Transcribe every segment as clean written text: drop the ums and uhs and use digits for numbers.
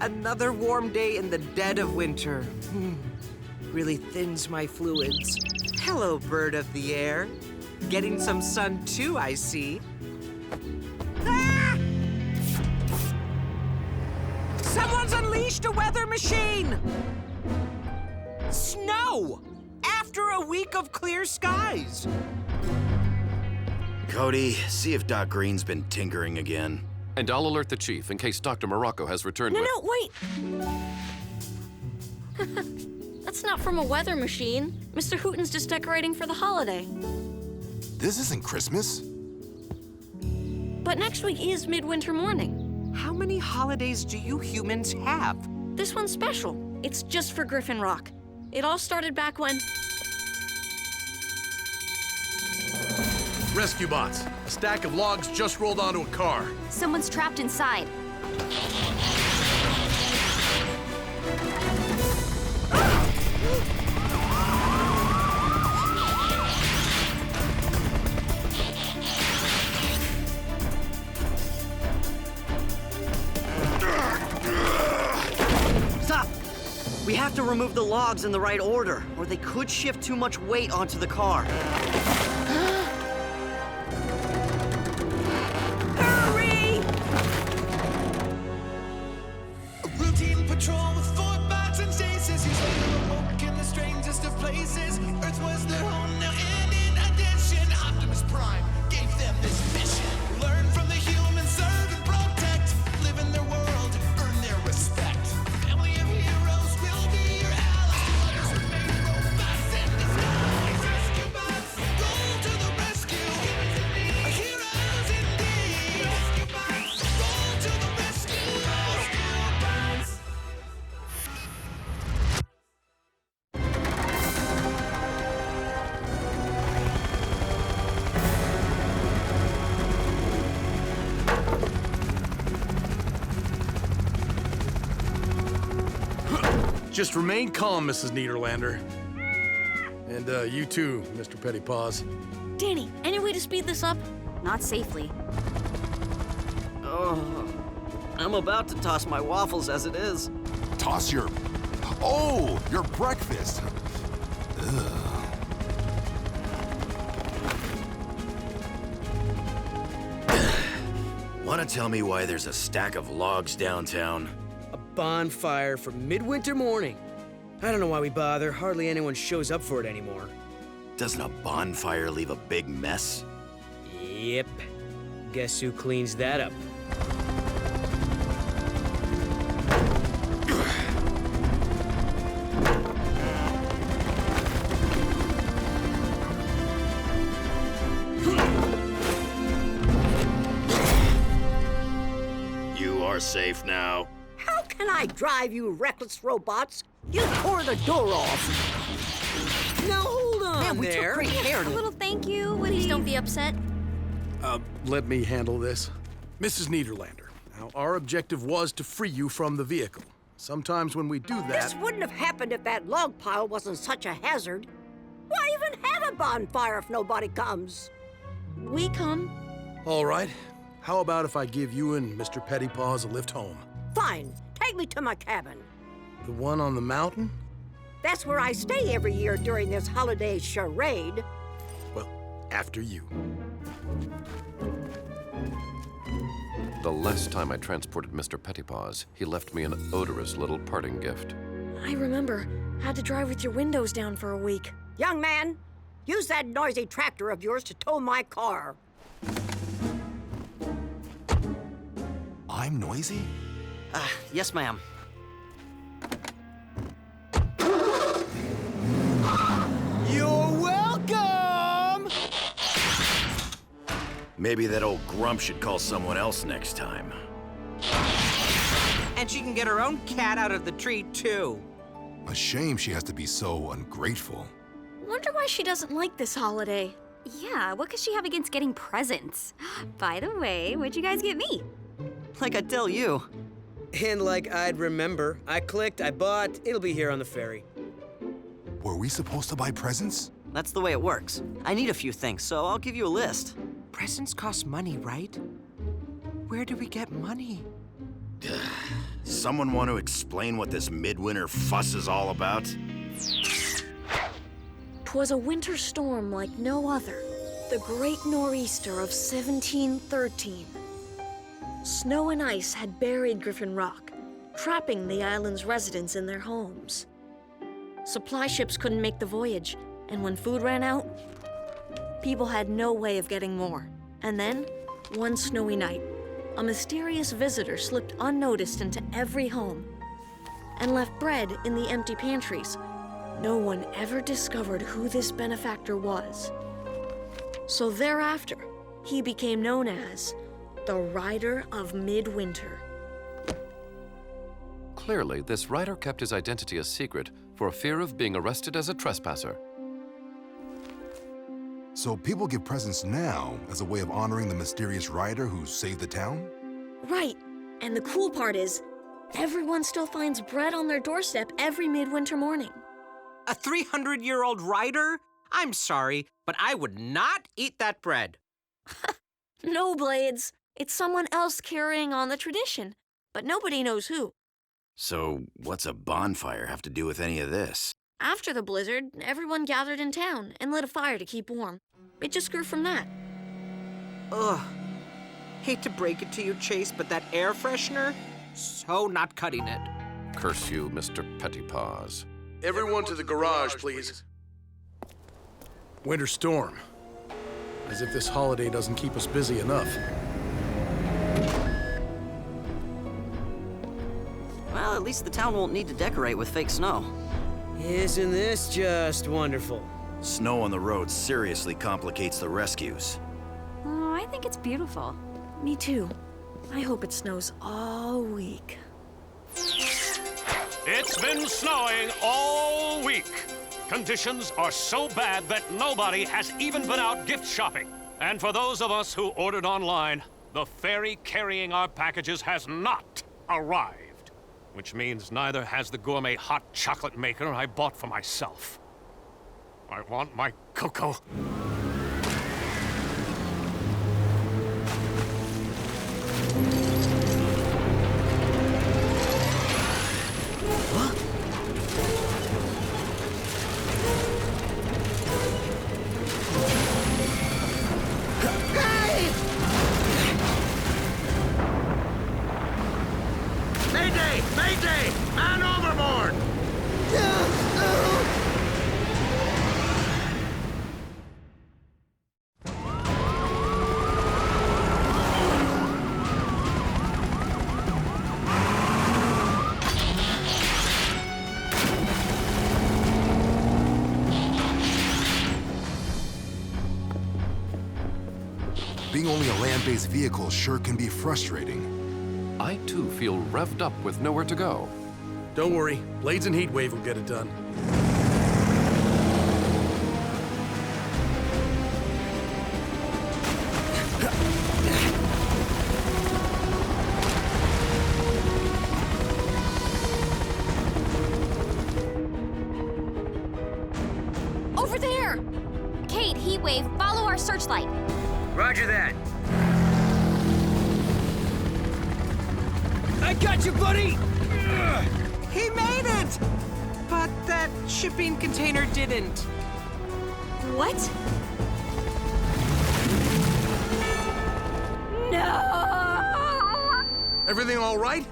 Another warm day in the dead of winter. Really thins my fluids. Hello, bird of the air. Getting some sun too, I see. Ah! Someone's unleashed a weather machine! Snow! After a week of clear skies. Cody, see if Doc Green's been tinkering again. And I'll alert the chief in case Dr. Morocco has returned with... No, wait! That's not from a weather machine. Mr. Hooten's just decorating for the holiday. This isn't Christmas. But next week is Midwinter Morning. How many holidays do you humans have? This one's special. It's just for Griffin Rock. It all started back when... Rescue bots. A stack of logs just rolled onto a car. Someone's trapped inside. Stop! We have to remove the logs in the right order, or they could shift too much weight onto the car. Patrol with 4 bots and chases. He's later awoke in the strangest of places. Earth was their home now, and in addition, Optimus Prime gave them this mission. Learn from the humans, serve and protect. Live in their world, earn their respect. Family of heroes will be your allies. Remain robots in disguise. Rescue bots, go to the rescue. Heroes indeed. Rescue bots, go to the rescue. Rescue bots. Just remain calm, Mrs. Niederlander. And you too, Mr. Pettypaws. Danny, any way to speed this up? Not safely. Oh, I'm about to toss my waffles as it is. Toss your... Oh, your breakfast. Ugh. Wanna tell me why there's a stack of logs downtown? A bonfire for Midwinter Morning. I don't know why we bother. Hardly anyone shows up for it anymore. Doesn't a bonfire leave a big mess? Yep. Guess who cleans that up? You are safe now. How can I drive, you reckless robots? You tore the door off. Now hold on Man, we there. took great care A to... little thank you. Please don't be upset. Let me handle this. Mrs. Niederlander, now our objective was to free you from the vehicle. Sometimes when we do that... This wouldn't have happened if that log pile wasn't such a hazard. Why even have a bonfire if nobody comes? We come. All right. How about if I give you and Mr. Pettypaws a lift home? Fine, take me to my cabin. The one on the mountain? That's where I stay every year during this holiday charade. Well, after you. The last time I transported Mr. Pettypaws, he left me an odorous little parting gift. I remember. Had to drive with your windows down for a week. Young man, use that noisy tractor of yours to tow my car. I'm noisy? Yes, ma'am. You're welcome! Maybe that old grump should call someone else next time. And she can get her own cat out of the tree, too. A shame she has to be so ungrateful. Wonder why she doesn't like this holiday. Yeah, what could she have against getting presents? By the way, what'd you guys get me? Like I tell you. And like I'd remember, I clicked, I bought, it'll be here on the ferry. Were we supposed to buy presents? That's the way it works. I need a few things, so I'll give you a list. Presents cost money, right? Where do we get money? Someone want to explain what this midwinter fuss is all about? 'Twas a winter storm like no other, the Great Nor'easter of 1713. Snow and ice had buried Griffin Rock, trapping the island's residents in their homes. Supply ships couldn't make the voyage, and when food ran out, people had no way of getting more. And then, one snowy night, a mysterious visitor slipped unnoticed into every home and left bread in the empty pantries. No one ever discovered who this benefactor was. So thereafter, he became known as the Rider of Midwinter. Clearly, this rider kept his identity a secret for fear of being arrested as a trespasser. So people give presents now as a way of honoring the mysterious rider who saved the town? Right, and the cool part is, everyone still finds bread on their doorstep every midwinter morning. A 300-year-old rider? I'm sorry, but I would not eat that bread. No, Blades. It's someone else carrying on the tradition, but nobody knows who. So, what's a bonfire have to do with any of this? After the blizzard, everyone gathered in town and lit a fire to keep warm. It just grew from that. Ugh. Hate to break it to you, Chase, but that air freshener? So not cutting it. Curse you, Mr. Pettypaws. Everyone to the garage, please. Winter storm. As if this holiday doesn't keep us busy enough. Well, at least the town won't need to decorate with fake snow. Isn't this just wonderful? Snow on the road seriously complicates the rescues. Oh, I think it's beautiful. Me too. I hope it snows all week. It's been snowing all week. Conditions are so bad that nobody has even been out gift shopping. And for those of us who ordered online, the ferry carrying our packages has not arrived. Which means neither has the gourmet hot chocolate maker I bought for myself. I want my cocoa. Mayday! Mayday! Man overboard! Being only a land-based vehicle sure can be frustrating. I, too, feel revved up with nowhere to go. Don't worry, Blades and Heatwave will get it done. Over there! Kate, Heatwave, follow our searchlight. Roger that. I got you, buddy! He made it! But that shipping container didn't. What? No! Everything all right?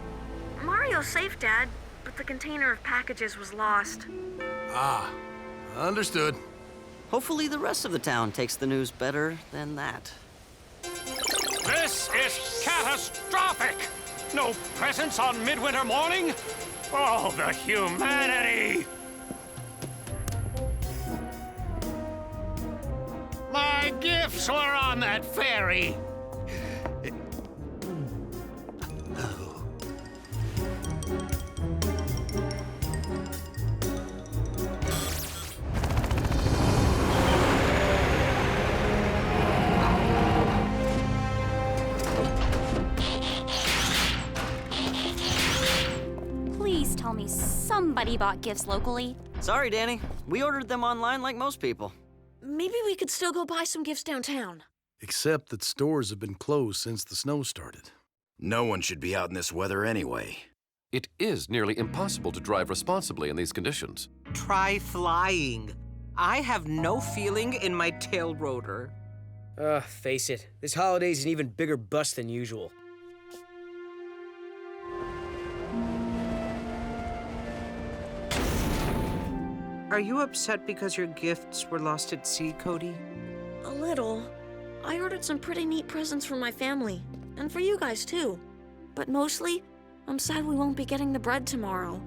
Mario's safe, Dad, but the container of packages was lost. Ah, understood. Hopefully the rest of the town takes the news better than that. This is catastrophic! No presents on midwinter morning? Oh, the humanity! My gifts were on that ferry. Please tell me somebody bought gifts locally. Sorry, Danny. We ordered them online like most people. Maybe we could still go buy some gifts downtown. Except that stores have been closed since the snow started. No one should be out in this weather anyway. It is nearly impossible to drive responsibly in these conditions. Try flying. I have no feeling in my tail rotor. Face it, this holiday's an even bigger bust than usual. Are you upset because your gifts were lost at sea, Cody? A little. I ordered some pretty neat presents for my family, and for you guys too. But mostly, I'm sad we won't be getting the bread tomorrow.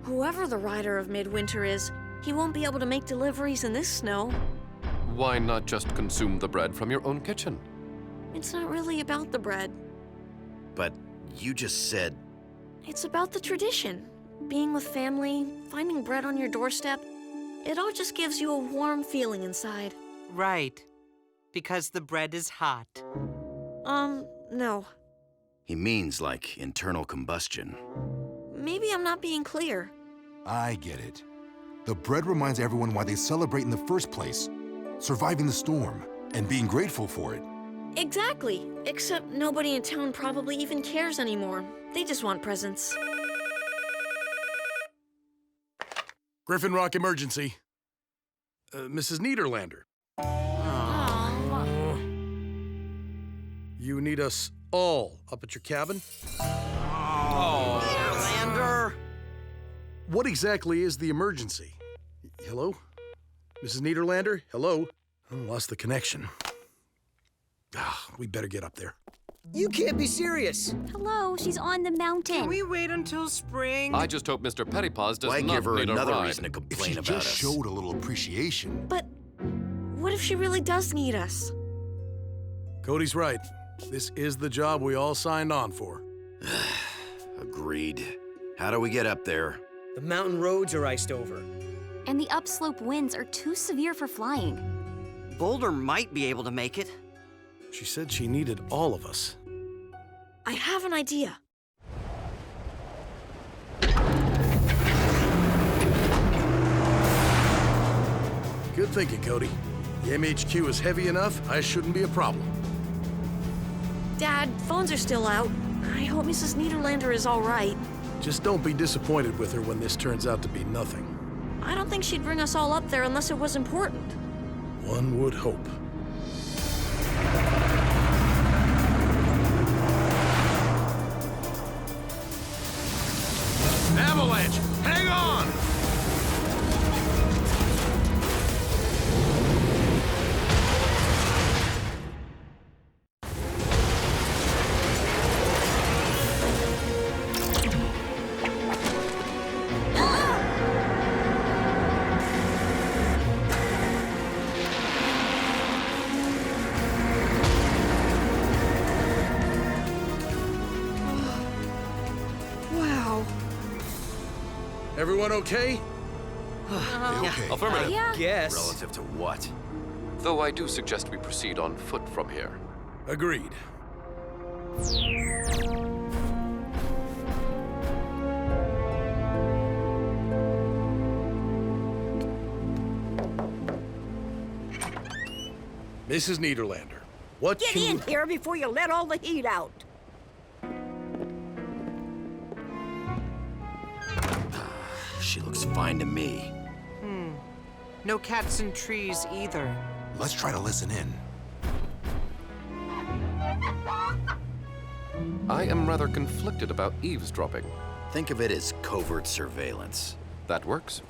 Whoever the rider of Midwinter is, he won't be able to make deliveries in this snow. Why not just consume the bread from your own kitchen? It's not really about the bread. But you just said... It's about the tradition. Being with family, finding bread on your doorstep. It all just gives you a warm feeling inside. Right. Because the bread is hot. No. He means like internal combustion. Maybe I'm not being clear. I get it. The bread reminds everyone why they celebrate in the first place. Surviving the storm and being grateful for it. Exactly. Except nobody in town probably even cares anymore. They just want presents. Griffin Rock emergency. Mrs. Niederlander. You need us all up at your cabin? Niederlander! What exactly is the emergency? Hello? Mrs. Niederlander? Hello? I lost the connection. We better get up there. You can't be serious. Hello, she's on the mountain. Can we wait until spring? I just hope Mr. Pettypaws does Why not give her need another a ride. reason to If complain she about just us? showed a little appreciation. But what if she really does need us? Cody's right. This is the job we all signed on for. Agreed. How do we get up there? The mountain roads are iced over. And the upslope winds are too severe for flying. Boulder might be able to make it. She said she needed all of us. I have an idea. Good thinking, Cody. The MHQ is heavy enough, I shouldn't be a problem. Dad, phones are still out. I hope Mrs. Niederlander is all right. Just don't be disappointed with her when this turns out to be nothing. I don't think she'd bring us all up there unless it was important. One would hope. Avalanche! Hang on! Wow. Everyone okay? Okay. Affirmative. Yeah. Yes. Relative to what? Though I do suggest we proceed on foot from here. Agreed. Mrs. Niederlander, what Get can in here before you let all the heat out. She looks fine to me. No cats and trees either. Let's try to listen in. I am rather conflicted about eavesdropping. Think of it as covert surveillance. That works.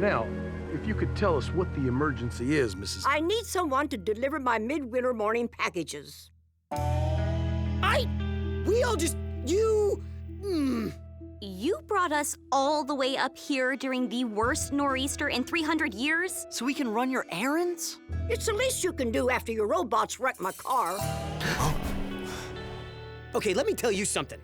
Now, if you could tell us what the emergency is, Mrs. I need someone to deliver my midwinter morning packages. We all just... You... You brought us all the way up here during the worst nor'easter in 300 years? So we can run your errands? It's the least you can do after your robots wrecked my car. Okay, let me tell you something.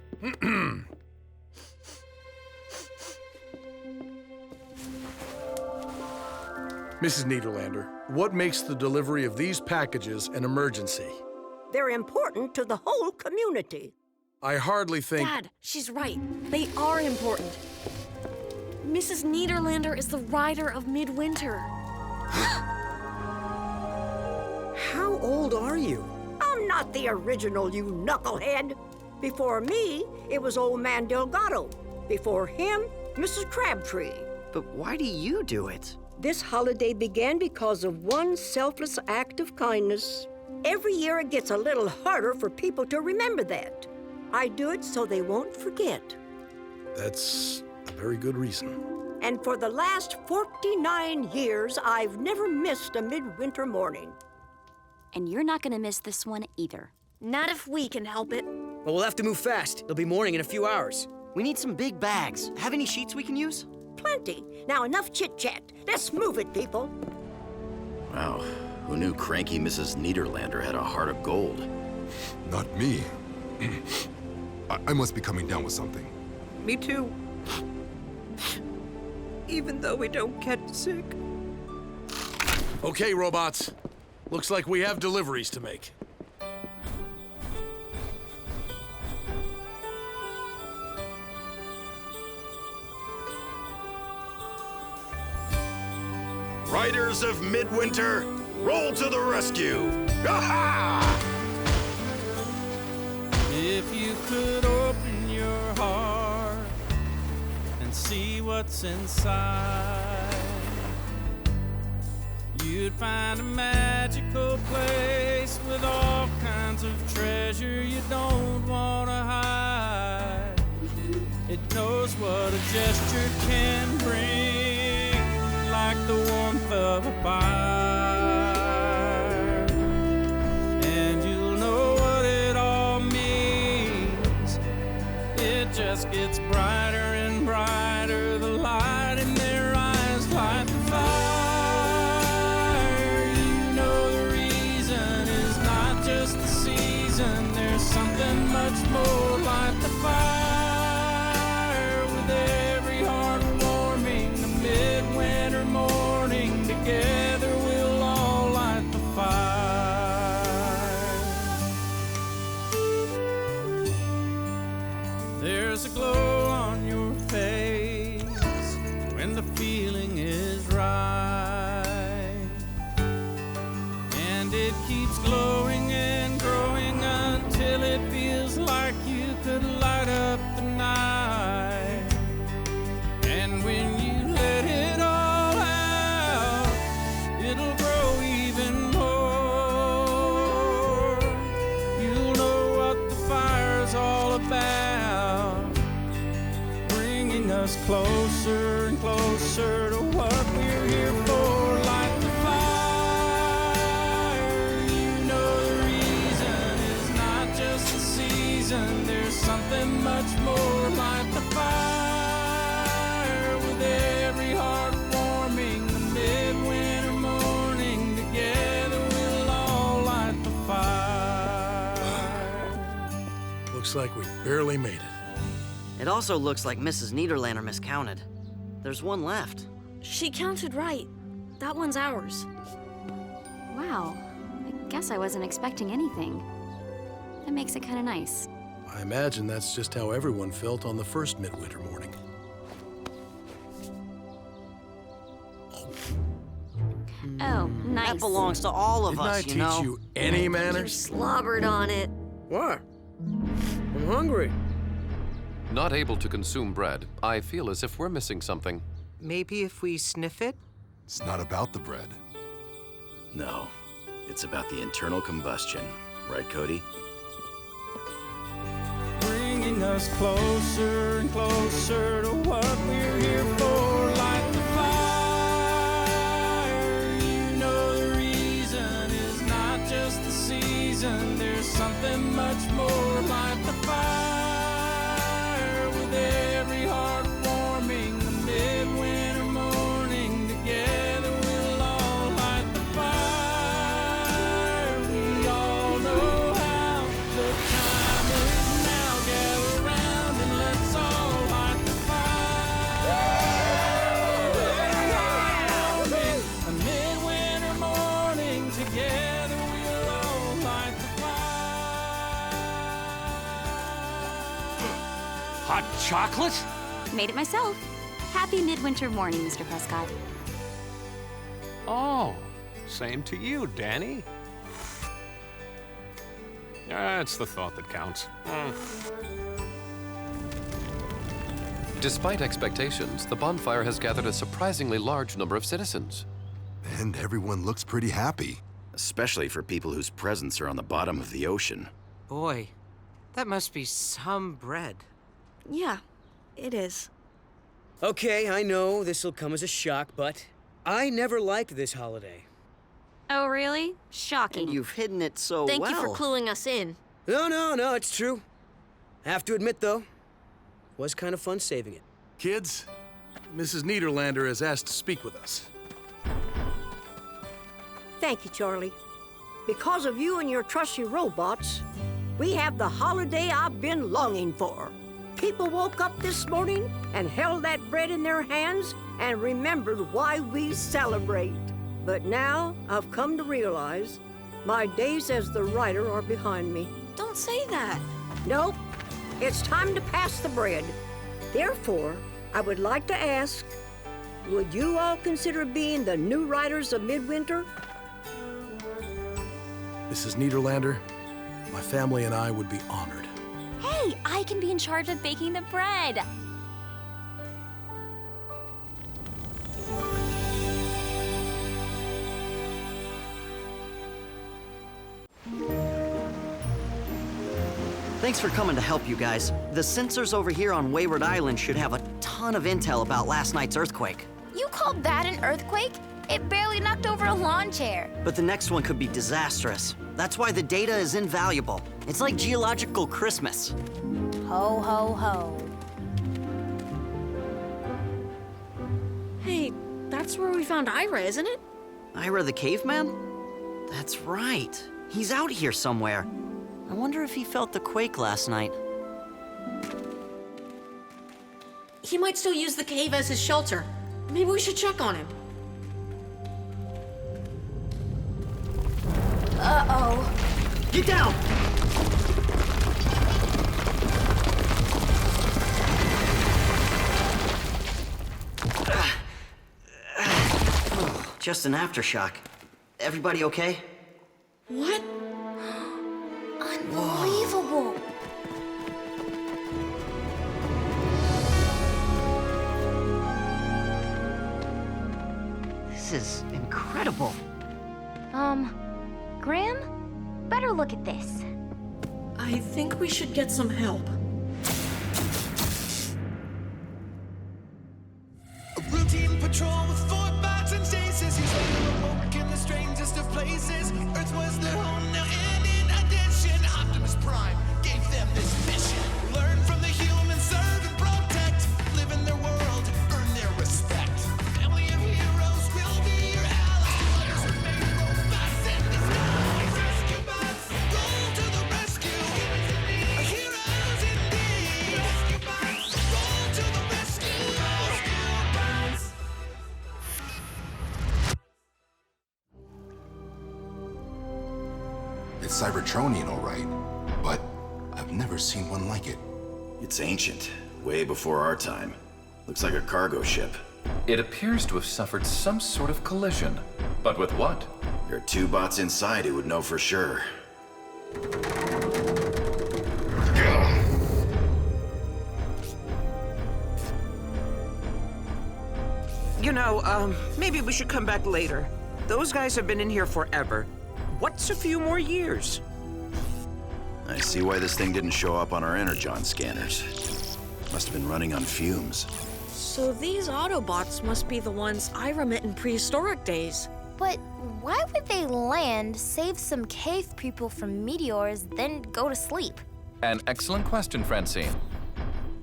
Mrs. Niederlander, what makes the delivery of these packages an emergency? They're important to the whole community. I hardly think... Dad, she's right. They are important. Mrs. Niederlander is the rider of Midwinter. How old are you? I'm not the original, you knucklehead. Before me, it was old man Delgado. Before him, Mrs. Crabtree. But why do you do it? This holiday began because of one selfless act of kindness. Every year it gets a little harder for people to remember that. I do it so they won't forget. That's a very good reason. And for the last 49 years, I've never missed a midwinter morning. And you're not gonna miss this one either. Not if we can help it. Well, we'll have to move fast. It'll be morning in a few hours. We need some big bags. Have any sheets we can use? Plenty. Now enough chit-chat. Let's move it, people. Wow, who knew cranky Mrs. Niederlander had a heart of gold? Not me. I must be coming down with something. Me too. Even though we don't get sick. Okay, robots. Looks like we have deliveries to make. Riders of Midwinter, roll to the rescue! Ha-ha! If you could open your heart and see what's inside, you'd find a magical place with all kinds of treasure you don't want to hide. It knows what a gesture can bring, like the warmth of a fire. And you'll know what it all means. It just gets brighter and brighter. The light in their eyes light the fire. You know the reason is not just the season. There's something much more like the fire. With every heart warming, the midwinter morning, together we'll all light the fire. There's a glow on your face when the feeling is right, and it keeps glowing and growing until it feels like you could light up the night. And when you let it all out, it'll grow even more. You'll know what the fire's all about, bringing us closer and closer to what we're here for. Light the fire. You know the reason is not just the season. There's something much more. Light the fire. With every heart warming, the midwinter morning, together we'll all light the fire. Looks like we barely made it. It also looks like Mrs. Niederlander miscounted. There's one left. She counted right. That one's ours. Wow, I guess I wasn't expecting anything. That makes it kind of nice. I imagine that's just how everyone felt on the first midwinter morning. Oh, nice. That belongs to all of Didn't us, I you know? teach you any You manners? slobbered on it. What? I'm hungry. Not able to consume bread, I feel as if we're missing something. Maybe if we sniff it? It's not about the bread. No, it's about the internal combustion. Right, Cody? Bringing us closer and closer to what we're here for. Light the fire. You know the reason is not just the season. There's something much more. Light the fire. With every heart warming, the midwinter morning, together we'll all light the fire. We all know how the time is now. Gather round and let's all light the fire. A midwinter morning, together we'll all light the fire. Hot chocolate? Made it myself. Happy midwinter morning, Mr. Prescott. Oh, same to you, Danny. It's the thought that counts. Despite expectations, the bonfire has gathered a surprisingly large number of citizens. And everyone looks pretty happy. Especially for people whose presents are on the bottom of the ocean. Boy, that must be some bread. Yeah, it is. Okay, I know this'll come as a shock, but I never liked this holiday. Oh, really? Shocking. And you've hidden it so Thank well. you for cluing us in. No, it's true. I have to admit, though, it was kind of fun saving it. Kids, Mrs. Niederlander has asked to speak with us. Thank you, Charlie. Because of you and your trusty robots, we have the holiday I've been longing for. People woke up this morning and held that bread in their hands and remembered why we celebrate. But now I've come to realize my days as the writer are behind me. Don't say that. Nope. It's time to pass the bread. Therefore, I would like to ask, would you all consider being the new writers of Midwinter? Mrs. Niederlander, my family and I would be honored. Hey, I can be in charge of baking the bread. Thanks for coming to help, you guys. The sensors over here on Wayward Island should have a ton of intel about last night's earthquake. You called that an earthquake? It barely knocked over a lawn chair. But the next one could be disastrous. That's why the data is invaluable. It's like geological Christmas. Ho, ho, ho. Hey, that's where we found Ira, isn't it? Ira the caveman? That's right. He's out here somewhere. I wonder if he felt the quake last night. He might still use the cave as his shelter. Maybe we should check on him. Uh-oh. Get down! Just an aftershock. Everybody okay? What? Unbelievable. This is incredible. Graham? Better look at this. I think we should get some help. A routine patrol with 4 bots and stasis. He's later awoke in the strangest of places. Earth was their home now, and in addition, Optimus Prime gave them this mission. Learn from the humans, serve and protect. Live in their world, earn their respect. A family of heroes will be your allies. Others remain robots in disguise. Rescue bots, roll to the rescue. Heroes indeed. Rescue bots, roll to the rescue. Rescue bots. It's Cybertronian, all right, but I've never seen one like it. It's ancient, way before our time. Looks like a cargo ship. It appears to have suffered some sort of collision. But with what? There are 2 bots inside who would know for sure. You know, maybe we should come back later. Those guys have been in here forever. What's a few more years? I see why this thing didn't show up on our Energon scanners. Must have been running on fumes. So these Autobots must be the ones Ira met in prehistoric days. But why would they land, save some cave people from meteors, then go to sleep? An excellent question, Francine.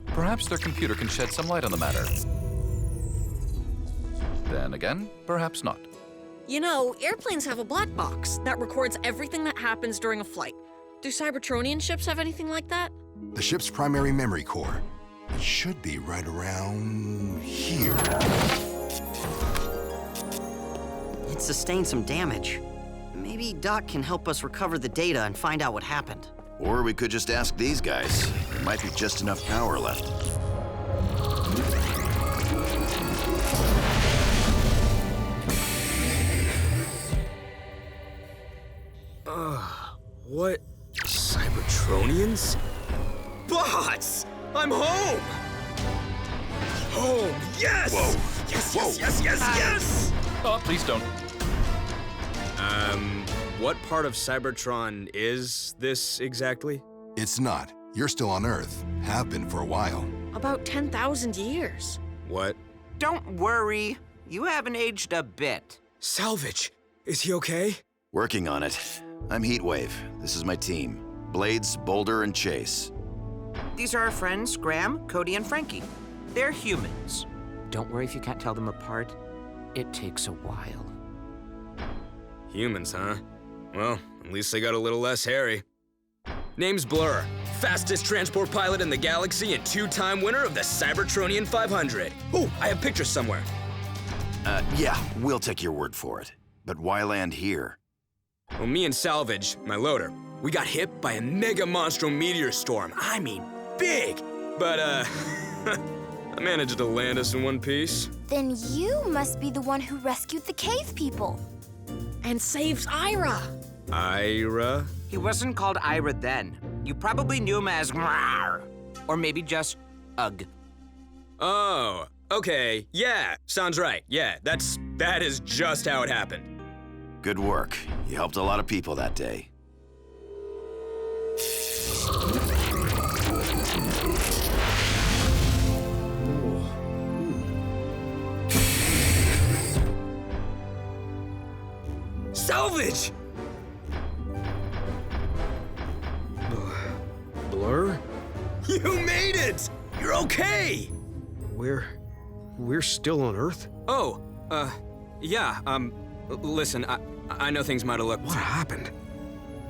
Perhaps their computer can shed some light on the matter. Then again, perhaps not. You know, airplanes have a black box that records everything that happens during a flight. Do Cybertronian ships have anything like that? The ship's primary memory core. It should be right around here. It sustained some damage. Maybe Doc can help us recover the data and find out what happened. Or we could just ask these guys. There might be just enough power left. What Cybertronians? Bots! I'm home! Home, yes! Whoa. Yes, Whoa. yes, yes, yes, yes! Oh, please don't. What part of Cybertron is this exactly? It's not. You're still on Earth. Have been for a while. About 10,000 years. What? Don't worry. You haven't aged a bit. Salvage! Is he okay? Working on it. I'm Heatwave. This is my team. Blades, Boulder, and Chase. These are our friends, Graham, Cody, and Frankie. They're humans. Don't worry if you can't tell them apart. It takes a while. Humans, huh? Well, at least they got a little less hairy. Name's Blur. Fastest transport pilot in the galaxy and 2-time winner of the Cybertronian 500. Oh, I have pictures somewhere. Yeah, we'll take your word for it. But why land here? Well, me and Salvage, my loader, we got hit by a mega monstro meteor storm. I mean, big! But, I managed to land us in one piece. Then you must be the one who rescued the cave people. And saves Ira. Ira? He wasn't called Ira then. You probably knew him as Rawr, or maybe just Ugg. Oh, okay, yeah, sounds right. Yeah, that is just how it happened. Good work. You helped a lot of people that day. Salvage! Blur? You made it! You're okay! We're still on Earth? Oh, yeah, listen, I know things might have looked... What happened?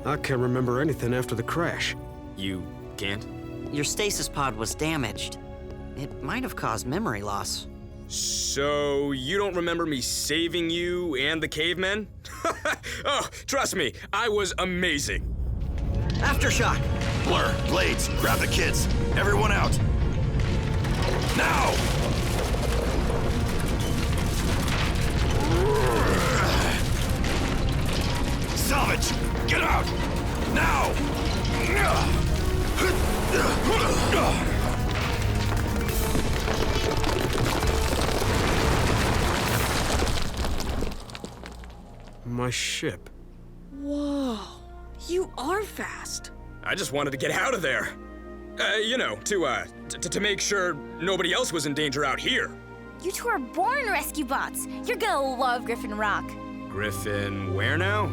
I can't remember anything after the crash. You can't? Your stasis pod was damaged. It might have caused memory loss. So, you don't remember me saving you and the cavemen? Oh, trust me, I was amazing. Aftershock! Blur, Blades, grab the kids. Everyone out. Now! Salvage, get out! Now! My ship. Whoa, you are fast. I just wanted to get out of there. You know, to make sure nobody else was in danger out here. You two are born rescue bots. You're gonna love Griffin Rock. Griffin, where now?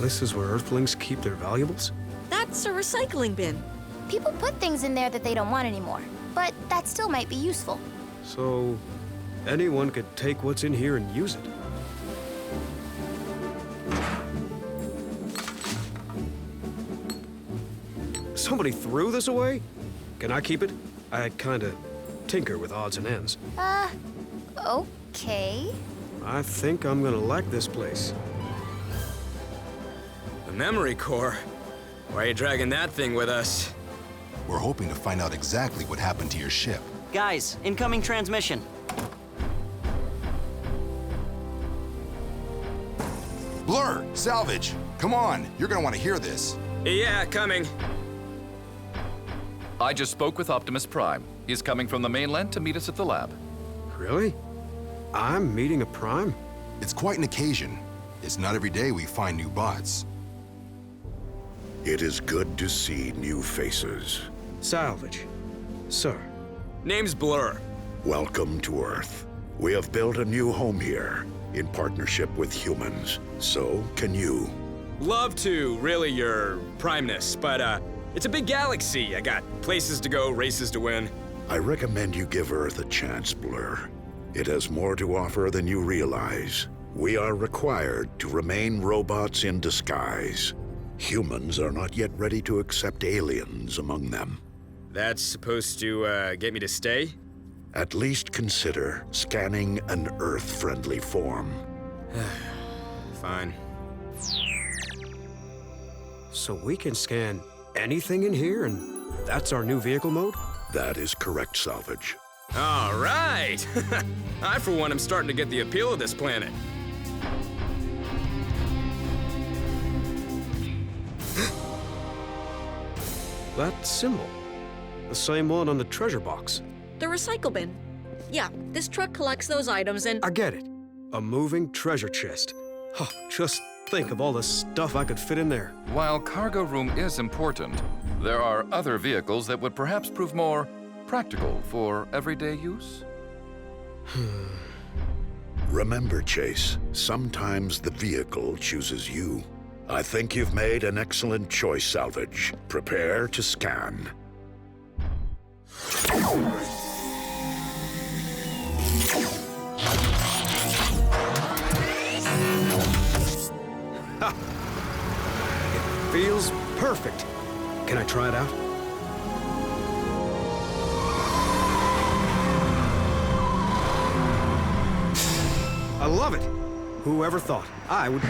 This is where Earthlings keep their valuables? That's a recycling bin. People put things in there that they don't want anymore, but that still might be useful. So, anyone could take what's in here and use it. Somebody threw this away? Can I keep it? I kinda tinker with odds and ends. Okay. I think I'm gonna like this place. The memory core? Why are you dragging that thing with us? We're hoping to find out exactly what happened to your ship. Guys, incoming transmission. Blur, Salvage, come on. You're gonna want to hear this. Yeah, coming. I just spoke with Optimus Prime. He's coming from the mainland to meet us at the lab. Really? I'm meeting a Prime? It's quite an occasion. It's not every day we find new bots. It is good to see new faces. Salvage. Sir. Name's Blur. Welcome to Earth. We have built a new home here, in partnership with humans. So, can you? Love to, really, your primeness, but, it's a big galaxy. I got places to go, races to win. I recommend you give Earth a chance, Blur. It has more to offer than you realize. We are required to remain robots in disguise. Humans are not yet ready to accept aliens among them. That's supposed to, get me to stay? At least consider scanning an Earth-friendly form. Fine. So we can scan anything in here, and that's our new vehicle mode? That is correct, Salvage. All right! I, for one, am starting to get the appeal of this planet. That symbol. The same one on the treasure box. The recycle bin. Yeah, this truck collects those items and... I get it. A moving treasure chest. Huh, just think of all the stuff I could fit in there. While cargo room is important, there are other vehicles that would perhaps prove more practical for everyday use. Remember, Chase, sometimes the vehicle chooses you. I think you've made an excellent choice, Salvage. Prepare to scan. Ha! It feels perfect. Can I try it out? I love it. Whoever thought I would...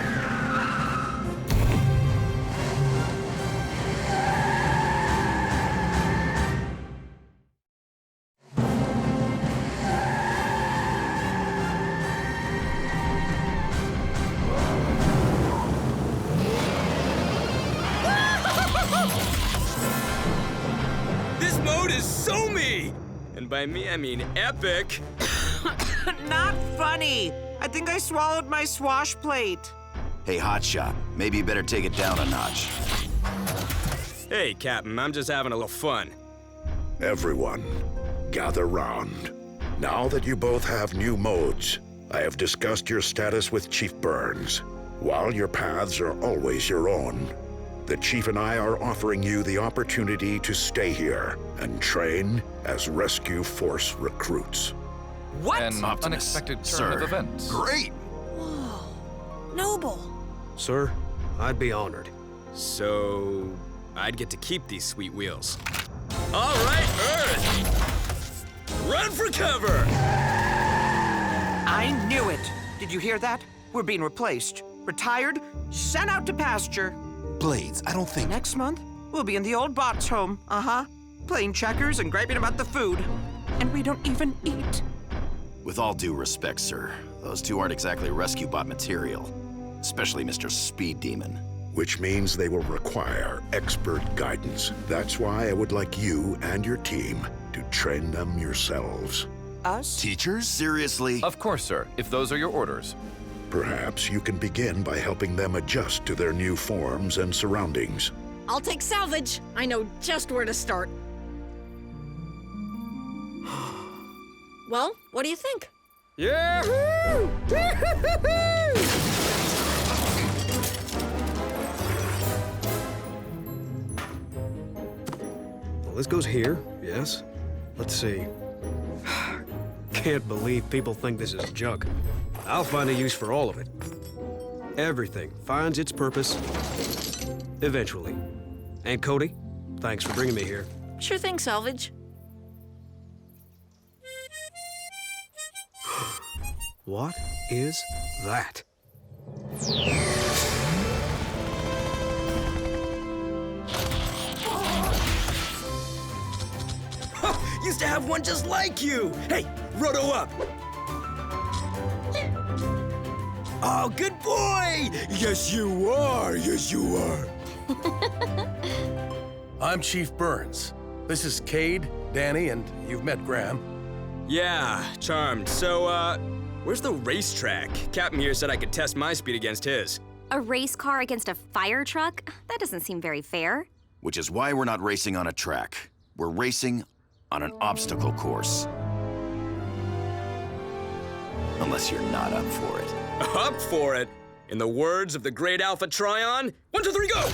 This mode is so me! And by me, I mean epic. Not funny. I think I swallowed my swash plate. Hey, Hotshot, maybe you better take it down a notch. Hey, Captain, I'm just having a little fun. Everyone, gather round. Now that you both have new modes, I have discussed your status with Chief Burns. While your paths are always your own, the Chief and I are offering you the opportunity to stay here and train as Rescue Force recruits. What? An unexpected turn of events. Great! Whoa. Noble. Sir, I'd be honored. So, I'd get to keep these sweet wheels. All right, Earth! Run for cover! I knew it. Did you hear that? We're being replaced. Retired, sent out to pasture. Blades, I don't think... Next month, we'll be in the old bot's home. Uh-huh. Playing checkers and griping about the food. And we don't even eat. With all due respect, sir, those two aren't exactly rescue bot material. Especially Mr. Speed Demon. Which means they will require expert guidance. That's why I would like you and your team to train them yourselves. Us? Teachers? Seriously? Of course, sir, if those are your orders. Perhaps you can begin by helping them adjust to their new forms and surroundings. I'll take Salvage. I know just where to start. Well, what do you think? Yahoo! Well, this goes here, yes. Let's see. Can't believe people think this is junk. I'll find a use for all of it. Everything finds its purpose eventually. And Cody, thanks for bringing me here. Sure thing, Salvage. What is that? Used to have one just like you! Hey, roto up! Oh, good boy! Yes, you are! Yes, you are! I'm Chief Burns. This is Cade, Danny, and you've met Graham. Yeah, charmed. So, where's the racetrack? Captain here said I could test my speed against his. A race car against a fire truck? That doesn't seem very fair. Which is why we're not racing on a track. We're racing on an obstacle course. Unless you're not up for it. Up for it? In the words of the great Alpha Trion, 1, 2, 3, go!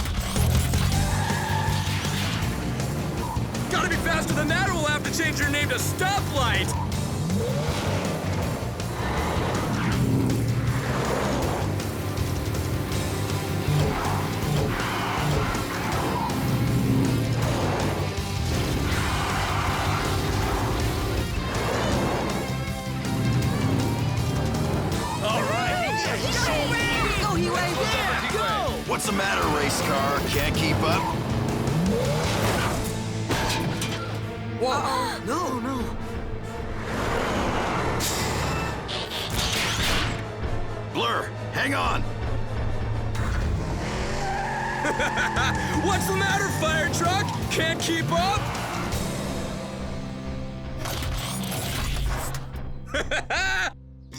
Gotta be faster than that or we'll have to change your name to Stoplight! What's the matter, race car? Can't keep up? Whoa! No, no. Hang on! What's the matter, fire truck? Can't keep up?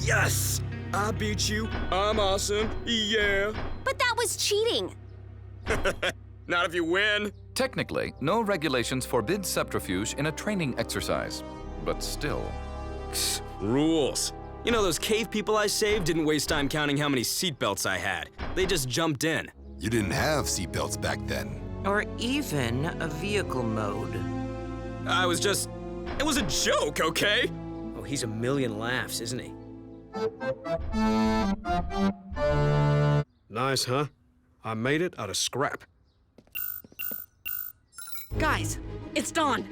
Yes! I beat you. I'm awesome. Yeah. But that was cheating. Not if you win. Technically, no regulations forbid subterfuge in a training exercise. But still. Rules. You know, those cave people I saved didn't waste time counting how many seatbelts I had. They just jumped in. You didn't have seatbelts back then. Or even a vehicle mode. I was just... It was a joke, okay? Oh, he's a million laughs, isn't he? Nice, huh? I made it out of scrap. Guys, it's Don.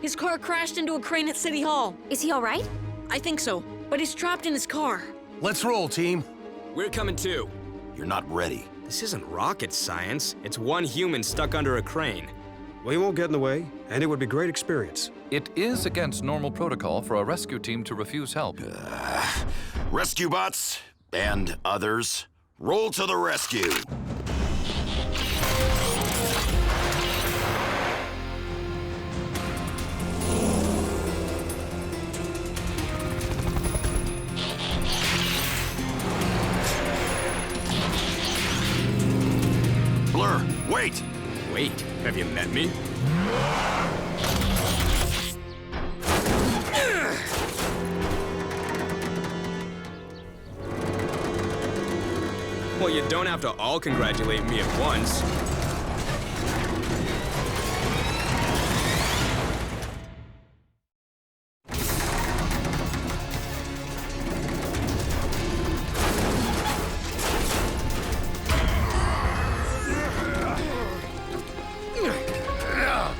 His car crashed into a crane at City Hall. Is he all right? I think so, but he's trapped in his car. Let's roll, team. We're coming too. You're not ready. This isn't rocket science. It's one human stuck under a crane. We won't get in the way, and it would be a great experience. It is against normal protocol for a rescue team to refuse help. Rescue bots and others, roll to the rescue. Blur, wait! Wait, have you met me? Well, you don't have to all congratulate me at once.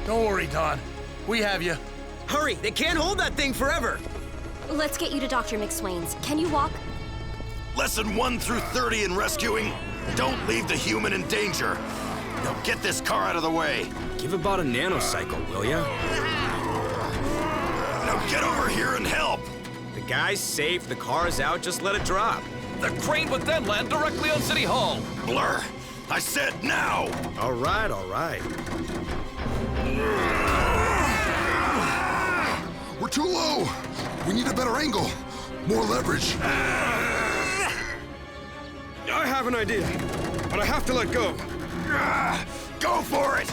Don't worry, Don. We have you. Hurry, they can't hold that thing forever. Let's get you to Dr. McSwain's. Can you walk? Lesson 1 through 30 in rescuing, don't leave the human in danger. Now get this car out of the way. Give about a nanocycle, will ya? Now get over here and help. The guy's safe, the car's out, just let it drop. The crane would then land directly on City Hall. Blur, I said now. All right, all right. We're too low. We need a better angle. More leverage. I have an idea, but I have to let go. Go for it!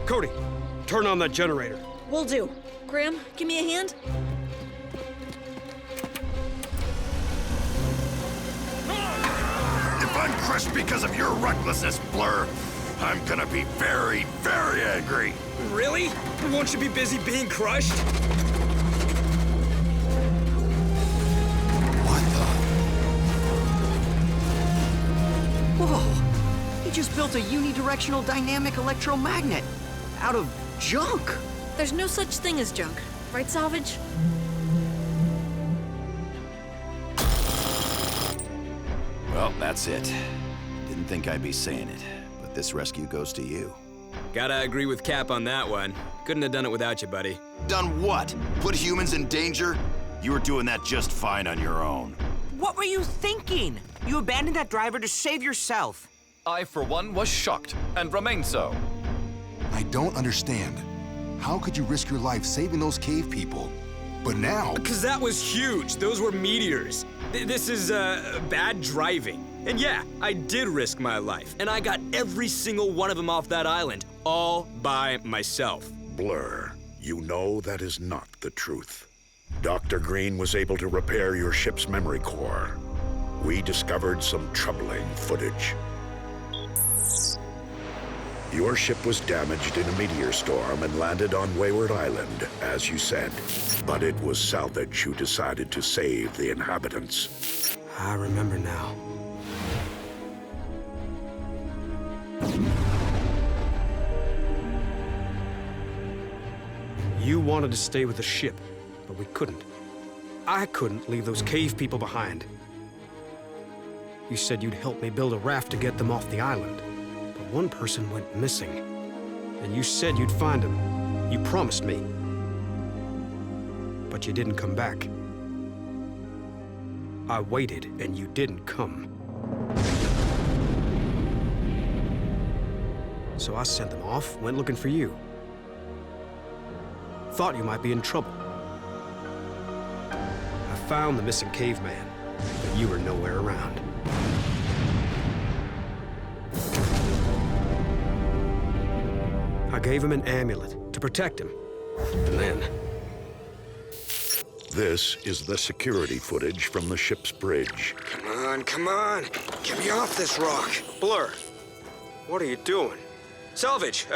Cody, turn on that generator. Will do. Graham, give me a hand. If I'm crushed because of your recklessness, Blur, I'm gonna be very, very angry. Really? Won't you be busy being crushed? Whoa! He just built a unidirectional dynamic electromagnet out of junk. There's no such thing as junk, right, Salvage? Well, that's it. Didn't think I'd be saying it, but this rescue goes to you. Gotta agree with Cap on that one. Couldn't have done it without you, buddy. Done what? Put humans in danger? You were doing that just fine on your own. What were you thinking? You abandoned that driver to save yourself. I, for one, was shocked, and remain so. I don't understand. How could you risk your life saving those cave people? But now... Because that was huge. Those were meteors. This is, bad driving. And yeah, I did risk my life. And I got every single one of them off that island, all by myself. Blur, you know that is not the truth. Dr. Green was able to repair your ship's memory core. We discovered some troubling footage. Your ship was damaged in a meteor storm and landed on Wayward Island, as you said. But it was Salvage who decided to save the inhabitants. I remember now. You wanted to stay with the ship, but we couldn't. I couldn't leave those cave people behind. You said you'd help me build a raft to get them off the island. But one person went missing. And you said you'd find him. You promised me. But you didn't come back. I waited, and you didn't come. So I sent them off, went looking for you. Thought you might be in trouble. I found the missing caveman, but you were nowhere around. I gave him an amulet to protect him. And then... This is the security footage from the ship's bridge. Come on. Get me off this rock. Blur, what are you doing? Salvage,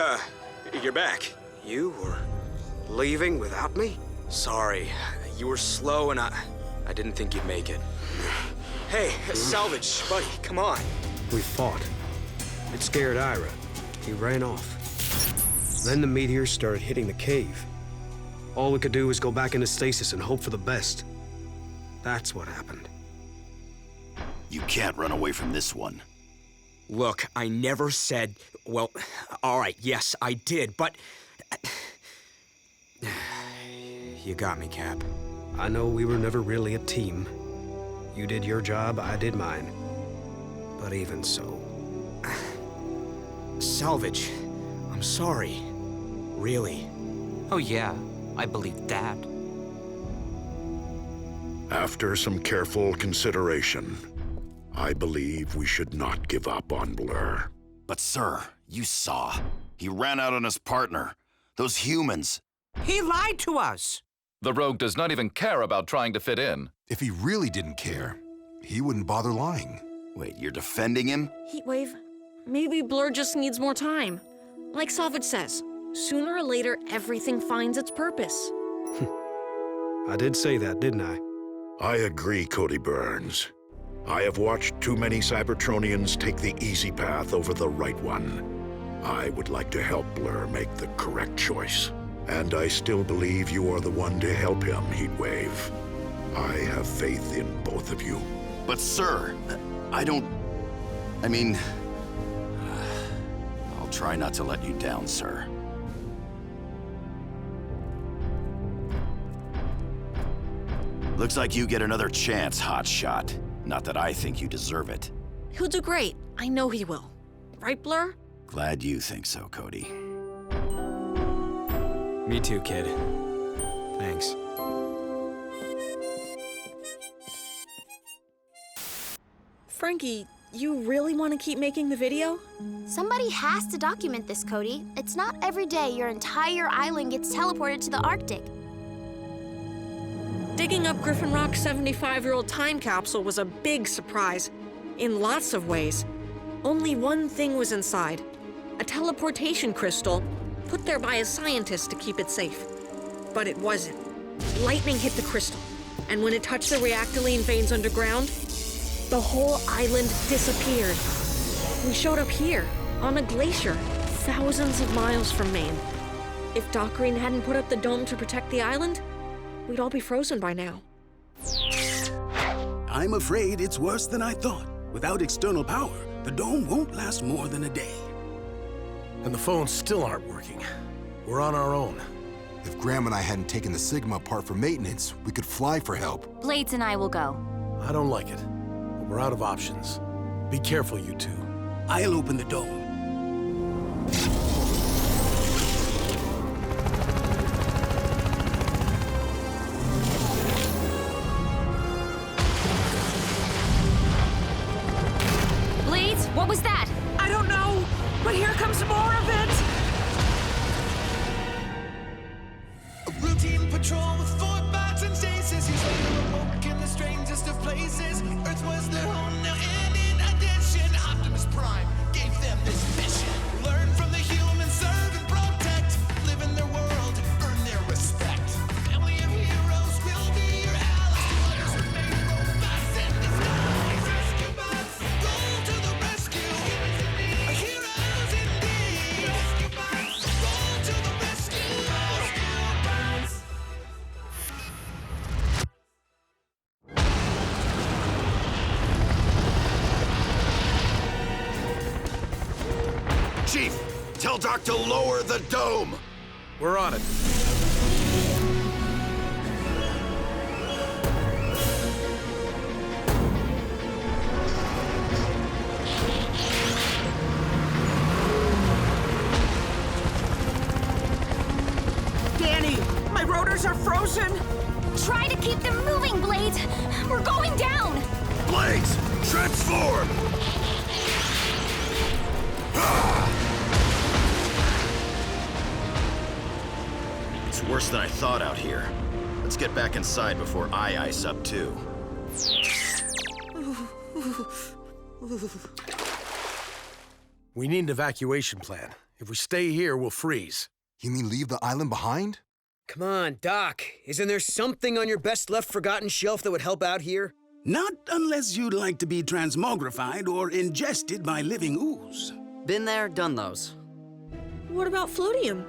you're back. You were leaving without me? Sorry, you were slow and I didn't think you'd make it. Hey, Salvage, buddy, come on. We fought. It scared Ira. He ran off. Then the meteors started hitting the cave. All we could do was go back into stasis and hope for the best. That's what happened. You can't run away from this one. Look, I never said... Well, all right, yes, I did, but... You got me, Cap. I know we were never really a team. You did your job, I did mine. But even so... Salvage, I'm sorry. Really. Oh yeah, I believe that. After some careful consideration, I believe we should not give up on Blur. But sir, you saw. He ran out on his partner. Those humans. He lied to us. The rogue does not even care about trying to fit in. If he really didn't care, he wouldn't bother lying. Wait, you're defending him? Heatwave, maybe Blur just needs more time. Like Salvage says, sooner or later, everything finds its purpose. I did say that, didn't I? I agree, Cody Burns. I have watched too many Cybertronians take the easy path over the right one. I would like to help Blur make the correct choice. And I still believe you are the one to help him, Heatwave. I have faith in both of you. But sir, I mean... I'll try not to let you down, sir. Looks like you get another chance, Hotshot. Not that I think you deserve it. He'll do great. I know he will. Right, Blur? Glad you think so, Cody. Me too, kid. Thanks. Frankie, you really want to keep making the video? Somebody has to document this, Cody. It's not every day your entire island gets teleported to the Arctic. Digging up Griffin Rock's 75-year-old time capsule was a big surprise, in lots of ways. Only one thing was inside, a teleportation crystal put there by a scientist to keep it safe. But it wasn't. Lightning hit the crystal, and when it touched the reactoline veins underground, the whole island disappeared. We showed up here, on a glacier, thousands of miles from Maine. If Doc Green hadn't put up the dome to protect the island, we'd all be frozen by now. I'm afraid it's worse than I thought. Without external power, the dome won't last more than a day. And the phones still aren't working. We're on our own. If Graham and I hadn't taken the Sigma apart for maintenance, we could fly for help. Blades and I will go. I don't like it, but we're out of options. Be careful, you two. I'll open the dome. Blades, what was that? I don't know, but here comes more of it! A routine patrol with 4 bots and stasis. He's later awoke in the strangest of places. Earth was their home now, and in addition, Optimus Prime gave them this mission. Learn from the humans, serve and protect. Live in their world, earn their respect. Family of heroes will be your allies. To others remain robots in disguise. Rescue bots, roll to the rescue. Heroes indeed. Rescue bots, roll to the rescue. Rescue bots. Chief, tell Doc to lower the dome! We're on it. Danny, my rotors are frozen! Try to keep them moving, Blades! We're going down! Blades, transform! It's worse than I thought out here. Let's get back inside before I ice up too. We need an evacuation plan. If we stay here, we'll freeze. You mean leave the island behind? Come on, Doc. Isn't there something on your best left forgotten shelf that would help out here? Not unless you'd like to be transmogrified or ingested by living ooze. Been there, done those. What about floatium?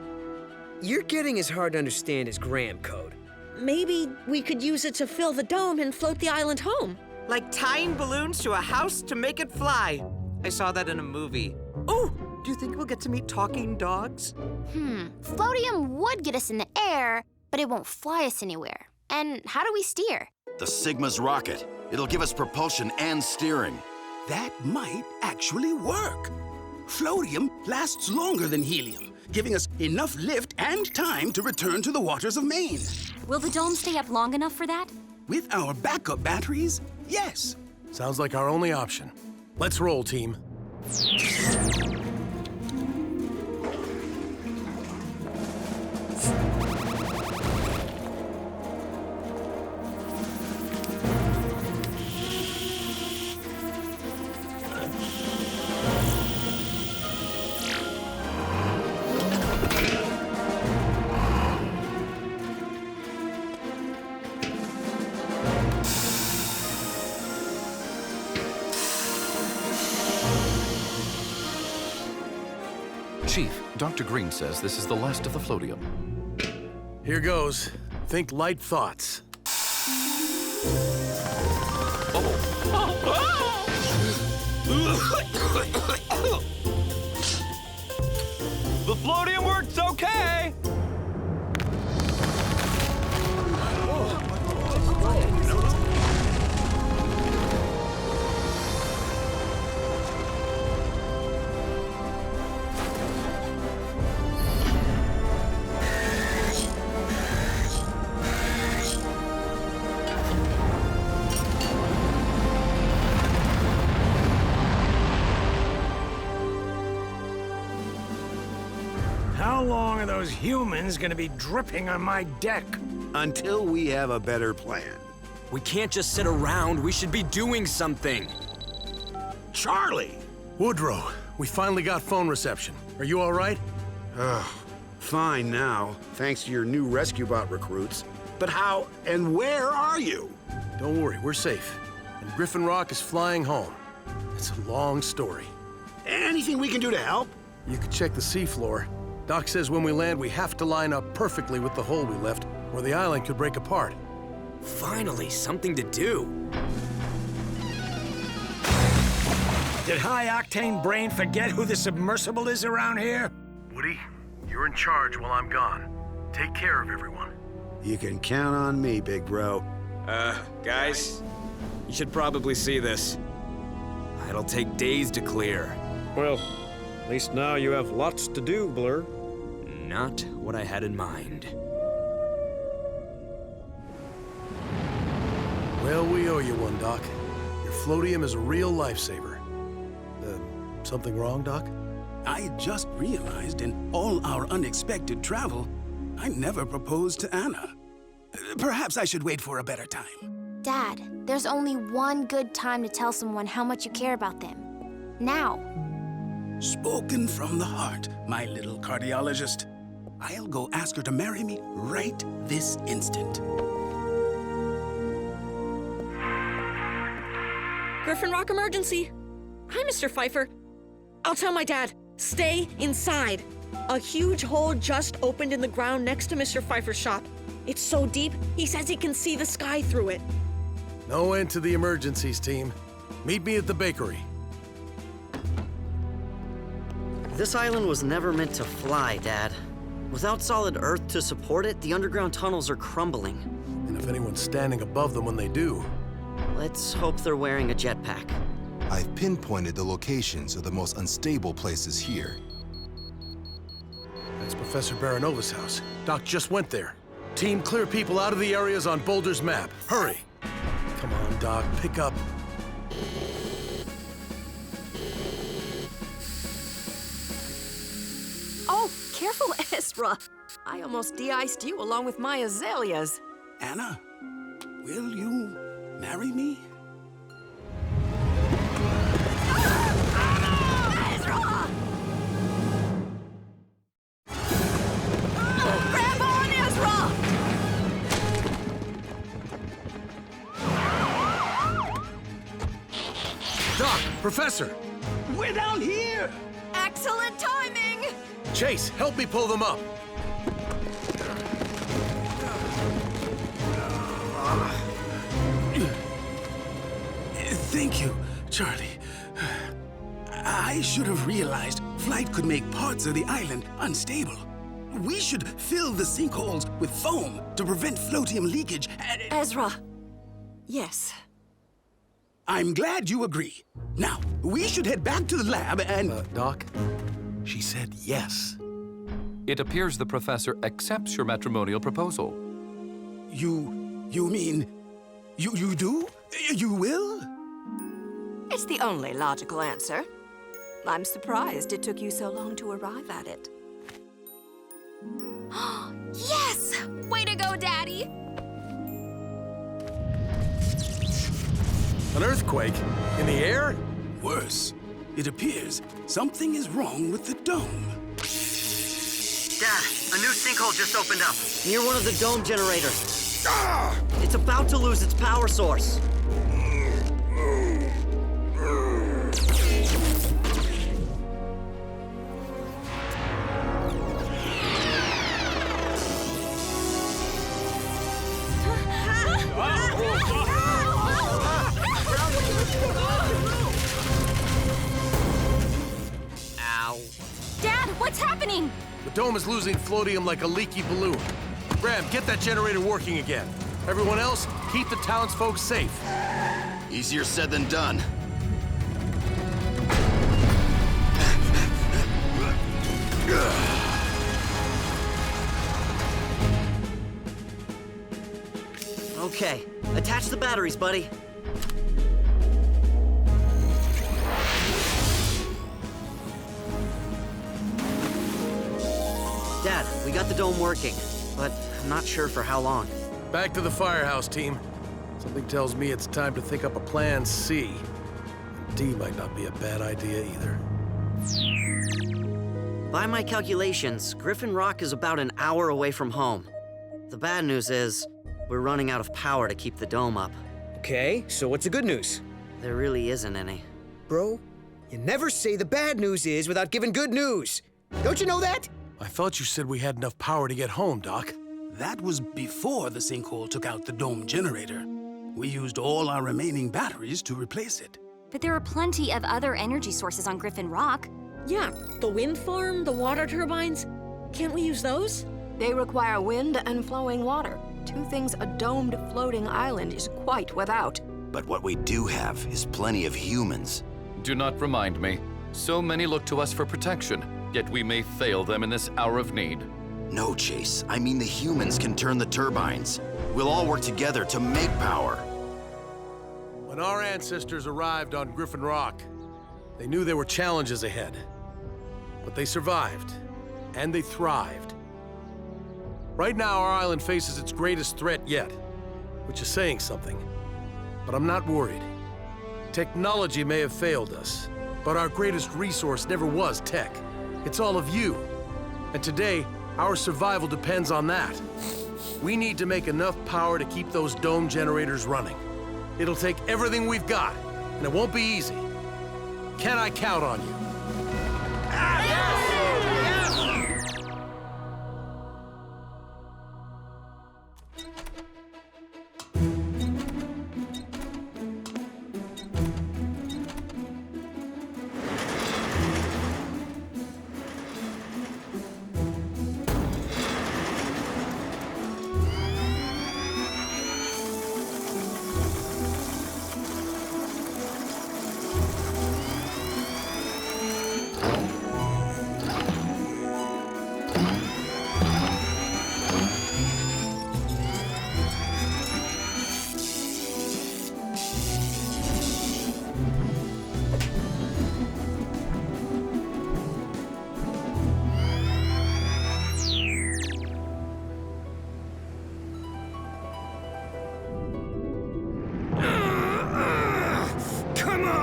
You're getting as hard to understand as Graham code. Maybe we could use it to fill the dome and float the island home. Like tying balloons to a house to make it fly. I saw that in a movie. Oh, do you think we'll get to meet talking dogs? Floatium would get us in the air, but it won't fly us anywhere. And how do we steer? The Sigma's rocket. It'll give us propulsion and steering. That might actually work. Floatium lasts longer than helium, giving us enough lift and time to return to the waters of Maine. Will the dome stay up long enough for that? With our backup batteries, yes. Sounds like our only option. Let's roll, team. Chief, Dr. Green says this is the last of the floatium. Here goes. Think light thoughts. The floatium works okay! How long are those humans gonna be dripping on my deck? Until we have a better plan. We can't just sit around. We should be doing something. Charlie! Woodrow, we finally got phone reception. Are you all right? Fine now, thanks to your new rescue bot recruits. But how and where are you? Don't worry, we're safe. And Griffin Rock is flying home. It's a long story. Anything we can do to help? You could check the seafloor. Doc says when we land, we have to line up perfectly with the hole we left, or the island could break apart. Finally, something to do. Did High Octane Brain forget who the submersible is around here? Woody, you're in charge while I'm gone. Take care of everyone. You can count on me, big bro. Guys, you should probably see this. It'll take days to clear. Well, at least now you have lots to do, Blur. Not what I had in mind. Well, we owe you one, Doc. Your floatium is a real lifesaver. Something wrong, Doc? I just realized in all our unexpected travel, I never proposed to Anna. Perhaps I should wait for a better time. Dad, there's only one good time to tell someone how much you care about them. Now. Spoken from the heart, my little cardiologist. I'll go ask her to marry me right this instant. Griffin Rock emergency. Hi, Mr. Pfeiffer. I'll tell my dad. Stay inside. A huge hole just opened in the ground next to Mr. Pfeiffer's shop. It's so deep, he says he can see the sky through it. No end to the emergencies, team. Meet me at the bakery. This island was never meant to fly, Dad. Without solid Earth to support it, the underground tunnels are crumbling. And if anyone's standing above them when they do... Let's hope they're wearing a jetpack. I've pinpointed the locations of the most unstable places here. That's Professor Baranova's house. Doc just went there. Team, clear people out of the areas on Boulder's map. Hurry! Come on, Doc, pick up. Oh, careful, Ezra. I almost de-iced you along with my azaleas. Anna, will you marry me? Ezra! Grab on, Ezra! Doc, Professor! We're down here! Excellent timing! Chase, help me pull them up. Thank you, Charlie. I should have realized flight could make parts of the island unstable. We should fill the sinkholes with foam to prevent floatium leakage. Ezra, yes. I'm glad you agree. Now, we should head back to the lab and... Doc, she said yes. It appears the professor accepts your matrimonial proposal. You mean... You do? You will? It's the only logical answer. I'm surprised it took you so long to arrive at it. Yes! Way to go, Daddy! An earthquake? In the air? Worse. It appears something is wrong with the dome. Dad, a new sinkhole just opened up, near one of the dome generators. It's about to lose its power source. Ow. Dad, what's happening? The dome is losing floatium like a leaky balloon. Graham, get that generator working again. Everyone else, keep the townsfolk safe. Easier said than done. Okay, attach the batteries, buddy. Dad, we got the dome working, but I'm not sure for how long. Back to the firehouse, team. Something tells me it's time to think up a plan C. D might not be a bad idea either. By my calculations, Griffin Rock is about an hour away from home. The bad news is, we're running out of power to keep the dome up. Okay, so what's the good news? There really isn't any. Bro, you never say the bad news is without giving good news. Don't you know that? I thought you said we had enough power to get home, Doc. That was before the sinkhole took out the dome generator. We used all our remaining batteries to replace it. But there are plenty of other energy sources on Griffin Rock. Yeah, the wind farm, the water turbines. Can't we use those? They require wind and flowing water. Two things a domed floating island is quite without. But what we do have is plenty of humans. Do not remind me. So many look to us for protection, yet we may fail them in this hour of need. No, Chase. I mean the humans can turn the turbines. We'll all work together to make power. When our ancestors arrived on Griffin Rock, they knew there were challenges ahead. But they survived, and they thrived. Right now, our island faces its greatest threat yet, which is saying something. But I'm not worried. Technology may have failed us, but our greatest resource never was tech. It's all of you. And today, our survival depends on that. We need to make enough power to keep those dome generators running. It'll take everything we've got, and it won't be easy. Can I count on you?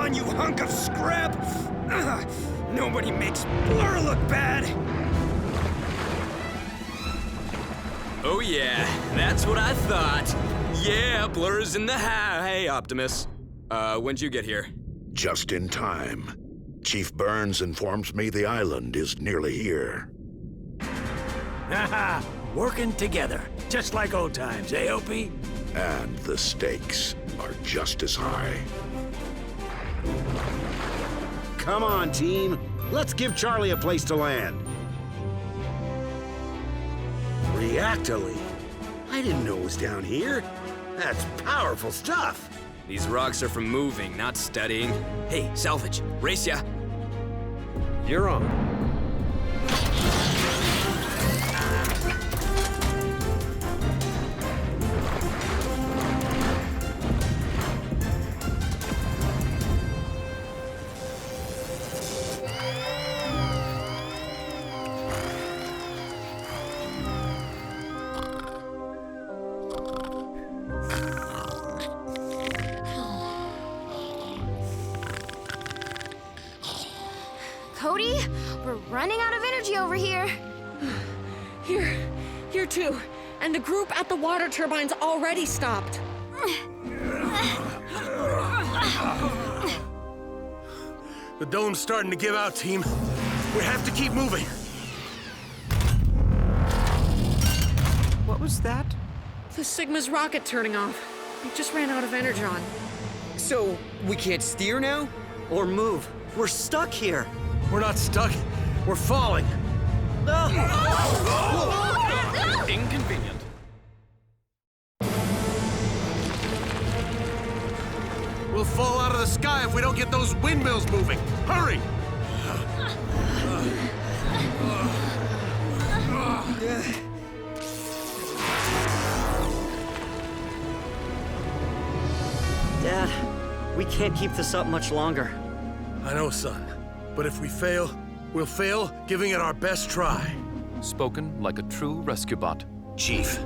on, you hunk of scrap! Ugh, nobody makes Blur look bad! Oh yeah, that's what I thought. Yeah, Blur's in the house. Hey, Optimus. When'd you get here? Just in time. Chief Burns informs me the island is nearly here. Haha, working together, just like old times, eh, Opie? And the stakes are just as high. Come on, team. Let's give Charlie a place to land. Reactolene? I didn't know it was down here. That's powerful stuff. These rocks are for moving, not studying. Hey, salvage, race ya. You're on. Cody, we're running out of energy over here. Here too. And the group at the water turbines already stopped. The dome's starting to give out, team. We have to keep moving. What was that? The Sigma's rocket turning off. We just ran out of energon. So, we can't steer now? Or move? We're stuck here. We're not stuck. We're falling. Inconvenient. We'll fall out of the sky if we don't get those windmills moving. Hurry! Dad, we can't keep this up much longer. I know, son. But if we fail, we'll fail giving it our best try. Spoken like a true rescue bot. Chief,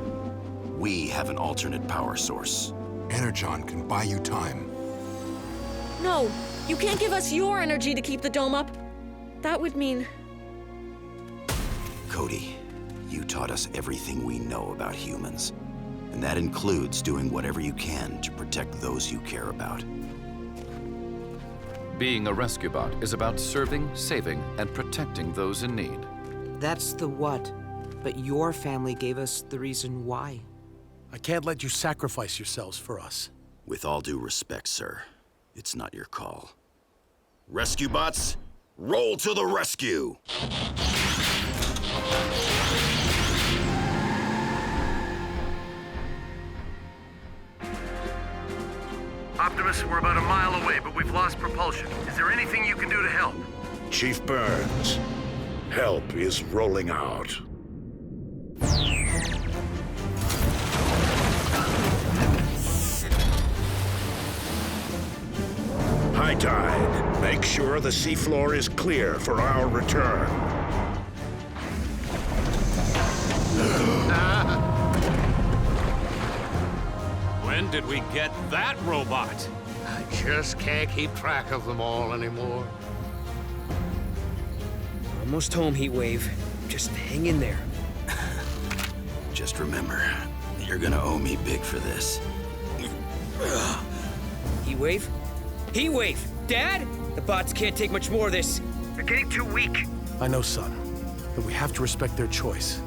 we have an alternate power source. Energon can buy you time. No, you can't give us your energy to keep the dome up. That would mean... Cody, you taught us everything we know about humans. And that includes doing whatever you can to protect those you care about. Being a rescue bot is about serving, saving, and protecting those in need. That's the what, but your family gave us the reason why. I can't let you sacrifice yourselves for us. With all due respect, sir, it's not your call. Rescue bots, roll to the rescue! Optimus, we're about a mile away, but we've lost propulsion. Is there anything you can do to help? Chief Burns, help is rolling out. High tide. Make sure the seafloor is clear for our return. When did we get that robot? I just can't keep track of them all anymore. Almost home, Heatwave. Just hang in there. Just remember, you're gonna owe me big for this. Heatwave? Heatwave! Dad? The bots can't take much more of this. They're getting too weak. I know, son, but we have to respect their choice.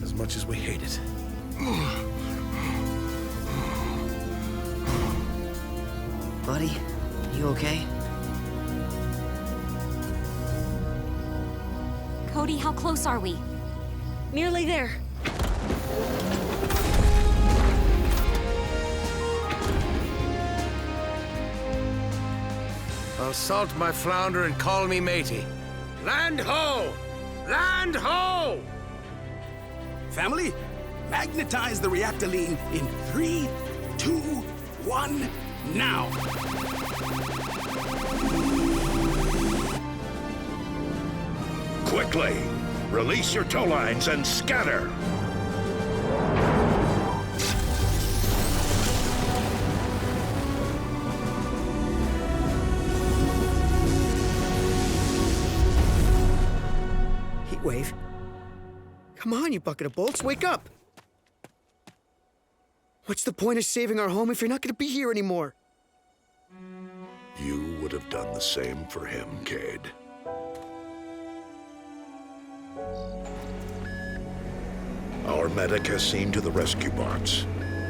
As much as we hate it. Buddy, you okay? Cody, how close are we? Nearly there. I'll salt my flounder and call me matey. Land ho! Land ho! Family, magnetize the reactolene in 3, 2, 1, now! Quickly, release your tow lines and scatter! Heatwave? Come on, you bucket of bolts, wake up! What's the point of saving our home if you're not gonna be here anymore? You would have done the same for him, Cade. Our medic has seen to the rescue bots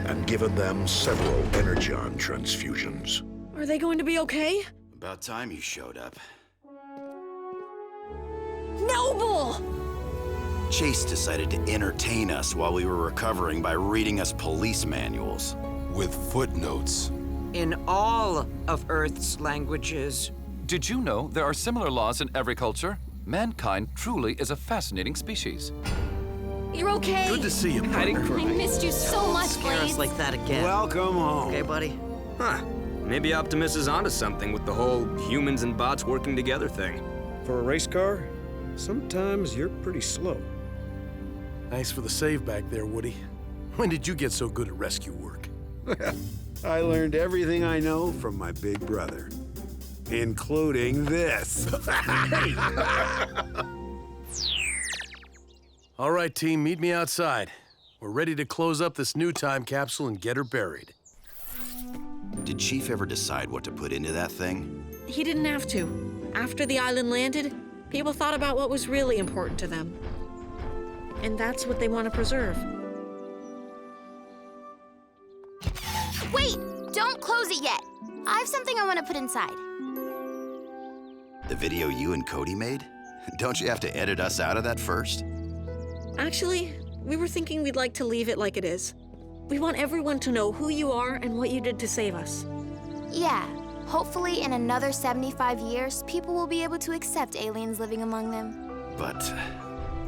and given them several energon transfusions. Are they going to be okay? About time you showed up. Noble! Chase decided to entertain us while we were recovering by reading us police manuals. With footnotes. In all of Earth's languages. Did you know there are similar laws in every culture? Mankind truly is a fascinating species. You're okay? Good to see you, partner. I missed you so much, Scare us Blades. like that again. Welcome home. Okay, buddy? Huh. Maybe Optimus is onto something with the whole humans and bots working together thing. For a race car, sometimes you're pretty slow. Thanks for the save back there, Woody. When did you get so good at rescue work? I learned everything I know from my big brother, including this. All right, team, meet me outside. We're ready to close up this new time capsule and get her buried. Did Chief ever decide what to put into that thing? He didn't have to. After the island landed, people thought about what was really important to them. And that's what they want to preserve. Wait! Don't close it yet. I have something I want to put inside. The video you and Cody made? Don't you have to edit us out of that first? Actually, we were thinking we'd like to leave it like it is. We want everyone to know who you are and what you did to save us. Yeah. Hopefully, in another 75 years, people will be able to accept aliens living among them. But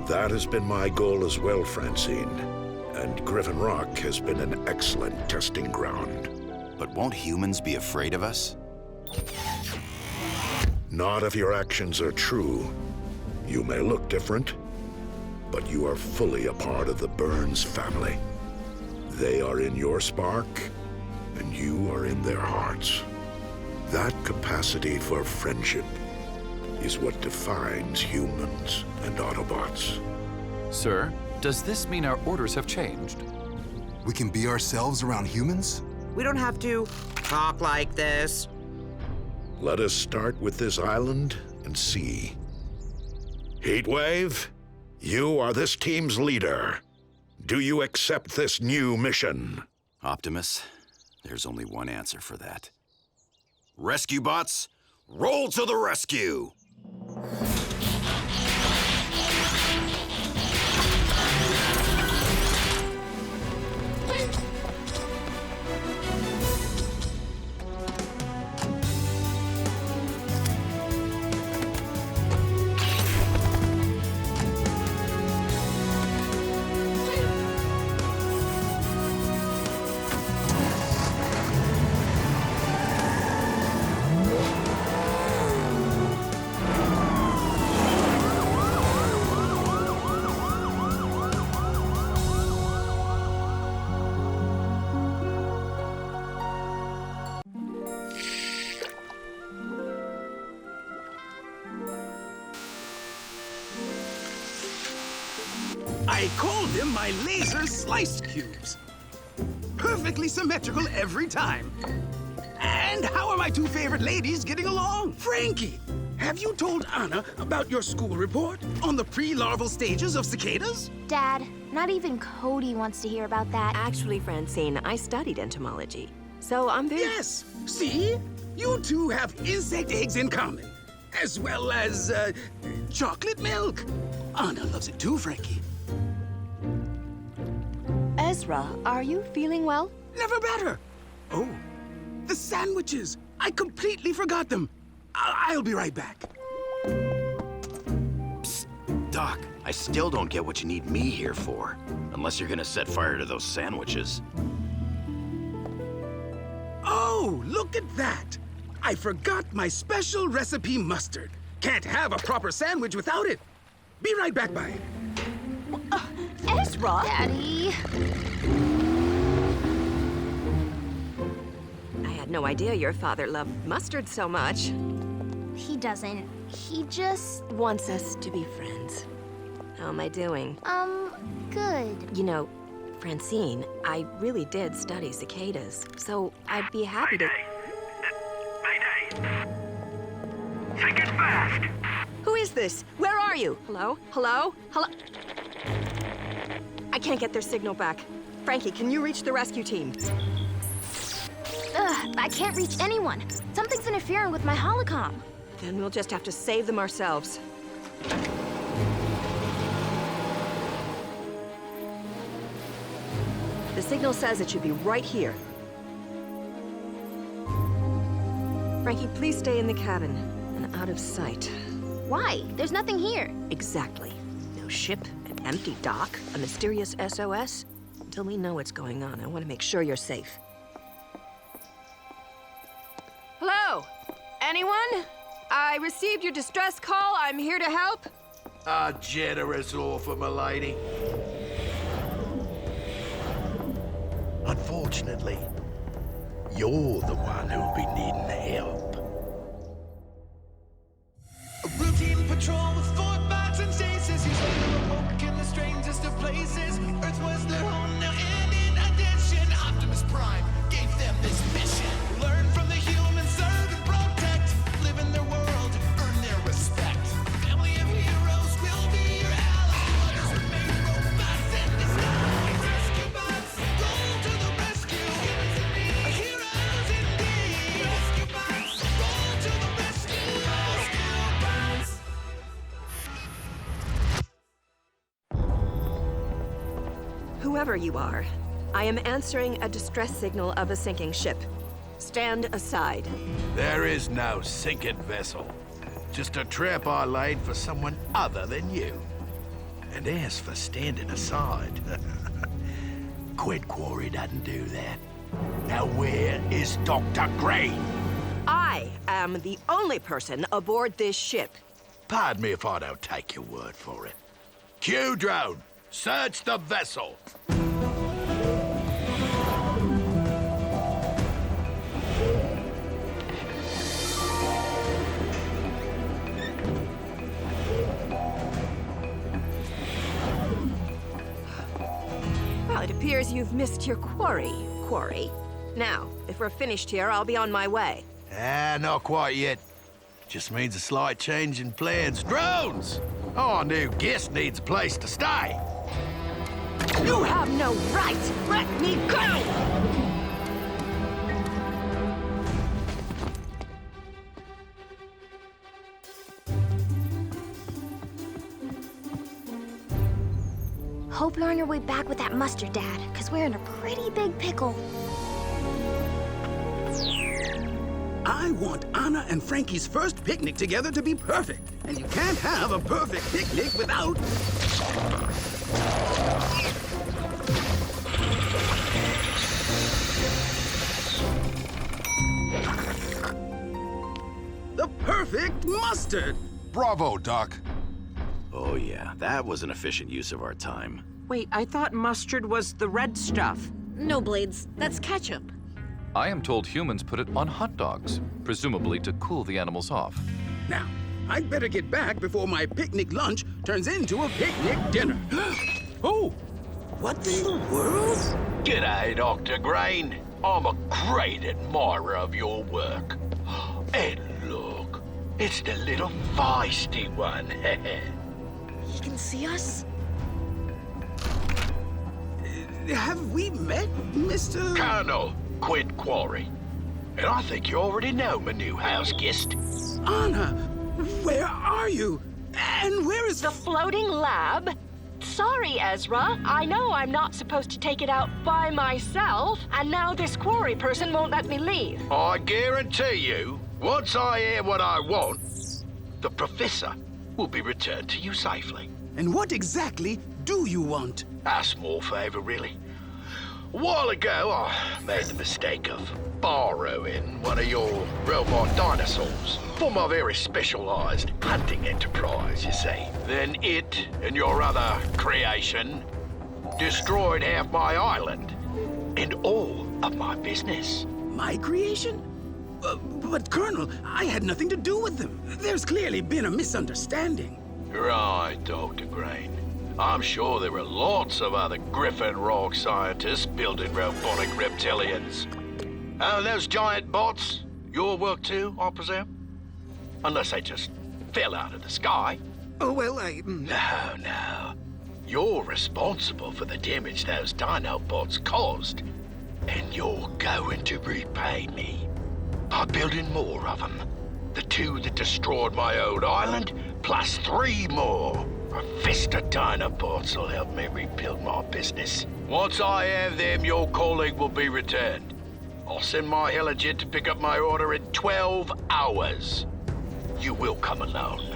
that has been my goal as well, Francine. And Griffin Rock has been an excellent testing ground. But won't humans be afraid of us? Not if your actions are true. You may look different, but you are fully a part of the Burns family. They are in your spark, and you are in their hearts. That capacity for friendship is what defines humans and Autobots. Sir, does this mean our orders have changed? We can be ourselves around humans? We don't have to talk like this. Let us start with this island and see. Heatwave, you are this team's leader. Do you accept this new mission? Optimus, there's only one answer for that. Rescue bots, roll to the rescue! I call them my laser sliced cubes. Perfectly symmetrical every time. And how are my two favorite ladies getting along? Frankie, have you told Anna about your school report on the pre-larval stages of cicadas? Dad, not even Cody wants to hear about that. Actually, Francine, I studied entomology, so I'm very... Yes, see? You two have insect eggs in common, as well as, chocolate milk. Anna loves it too, Frankie. Ezra, are you feeling well? Never better. Oh, the sandwiches. I completely forgot them. I'll be right back. Psst, Doc, I still don't get what you need me here for, unless you're gonna set fire to those sandwiches. Oh, look at that. I forgot my special recipe mustard. Can't have a proper sandwich without it. Be right back, bye. Ezra? Daddy. I had no idea your father loved mustard so much. He doesn't. He just... wants us to be friends. How am I doing? Good. You know, Francine, I really did study cicadas, so I'd be happy to... Mayday! Think it fast! Who is this? Where are you? Hello? Hello? Hello? I can't get their signal back. Frankie, can you reach the rescue team? Ugh, I can't reach anyone. Something's interfering with my holocom. Then we'll just have to save them ourselves. The signal says it should be right here. Frankie, please stay in the cabin and out of sight. Why? There's nothing here. Exactly. No ship, an empty dock, a mysterious SOS. Until we know what's going on, I want to make sure you're safe. Hello? Anyone? I received your distress call. I'm here to help. A generous offer, m'lady. Unfortunately, you're the one who'll be needing help. A routine patrol with Autobots and stasis. He's awoke in the strangest of places. Earth was their home now, and in addition, Optimus Prime gave them this mission. Learn from the humans, serve and protect. Live in their world, earn their respect. Family of heroes will be your allies. Remain robots in disguise. Rescue bots, go to the rescue. Heroes indeed. Rescue bots, go to the rescue. Rescue bots. Whoever you are, I am answering a distress signal of a sinking ship. Stand aside. There is no sinking vessel. Just a trap I laid for someone other than you. And as for standing aside, Quid Quarry doesn't do that. Now where is Dr. Green? I am the only person aboard this ship. Pardon me if I don't take your word for it. Q-Drone, search the vessel. Well, it appears you've missed your quarry. Now, if we're finished here, I'll be on my way. Not quite yet. Just means a slight change in plans. Drones! Our new guest needs a place to stay. You have no right! Let me go! Hope you're on your way back with that mustard, Dad, because we're in a pretty big pickle. I want Anna and Frankie's first picnic together to be perfect. And you can't have a perfect picnic without... the perfect mustard! Bravo, Doc. Oh yeah, that was an efficient use of our time. Wait, I thought mustard was the red stuff. No, Blades. That's ketchup. I am told humans put it on hot dogs, presumably to cool the animals off. Now, I'd better get back before my picnic lunch turns into a picnic dinner. Oh! What in the world? G'day, Dr. Green. I'm a great admirer of your work. And look, it's the little feisty one. He can see us? Have we met, Mr... Colonel Quid Quarry. And I think you already know my new house guest. Anna, where are you? And where is... The floating lab? Sorry, Ezra. I know I'm not supposed to take it out by myself, and now this quarry person won't let me leave. I guarantee you, once I hear what I want, the professor will be returned to you safely. And what exactly do you want? A small favor, really. A while ago, I made the mistake of borrowing one of your robot dinosaurs for my very specialized hunting enterprise, you see. Then it and your other creation destroyed half my island and all of my business. My creation? But Colonel, I had nothing to do with them. There's clearly been a misunderstanding. Right, Dr. Green. I'm sure there are lots of other Griffin Rock scientists building robotic reptilians. And those giant bots, your work too, I presume? Unless they just fell out of the sky. Oh, well, No. You're responsible for the damage those Dinobots caused. And you're going to repay me by building more of them. The 2 that destroyed my old island, plus 3 more. A fist of Dinobots will help me rebuild my business. Once I have them, your colleague will be returned. I'll send my Helligen to pick up my order in 12 hours. You will come alone.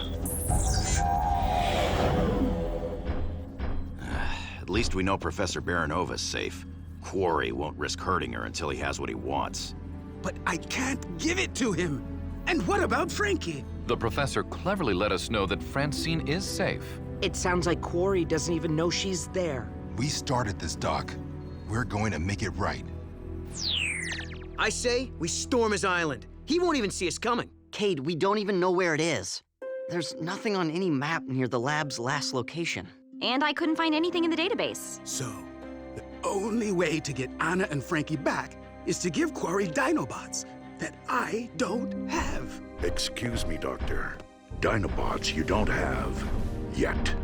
At least we know Professor Baranova's safe. Quarry won't risk hurting her until he has what he wants. But I can't give it to him. And what about Frankie? The professor cleverly let us know that Francine is safe. It sounds like Quarry doesn't even know she's there. We started this, Doc. We're going to make it right. I say we storm his island. He won't even see us coming. Cade, we don't even know where it is. There's nothing on any map near the lab's last location. And I couldn't find anything in the database. So, the only way to get Anna and Frankie back is to give Quarry Dinobots that I don't have. Excuse me, Doctor. Dinobots you don't have yet.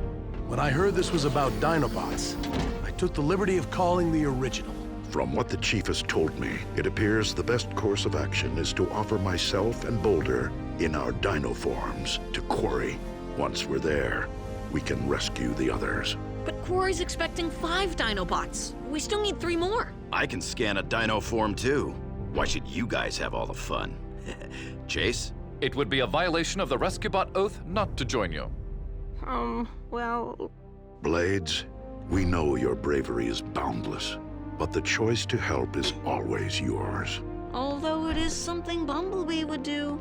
When I heard this was about Dinobots, I took the liberty of calling the original. From what the Chief has told me, it appears the best course of action is to offer myself and Boulder in our dino forms to Quarry. Once we're there, we can rescue the others. But Quarry's expecting 5 Dinobots. We still need 3 more. I can scan a dino form too. Why should you guys have all the fun? Chase? It would be a violation of the Rescue-Bot oath not to join you. Well... Blades, we know your bravery is boundless, but the choice to help is always yours. Although it is something Bumblebee would do.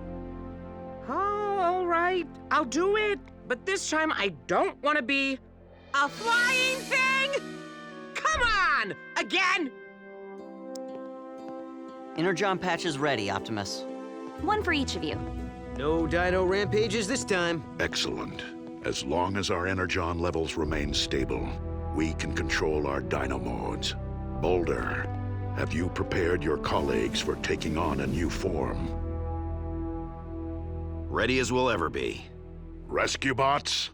Oh, all right. I'll do it. But this time I don't want to be a flying thing! Come on! Again! Energon patch is ready, Optimus. 1 for each of you. No dino rampages this time. Excellent. As long as our energon levels remain stable, we can control our dino modes. Boulder, have you prepared your colleagues for taking on a new form? Ready as we'll ever be. Rescue bots,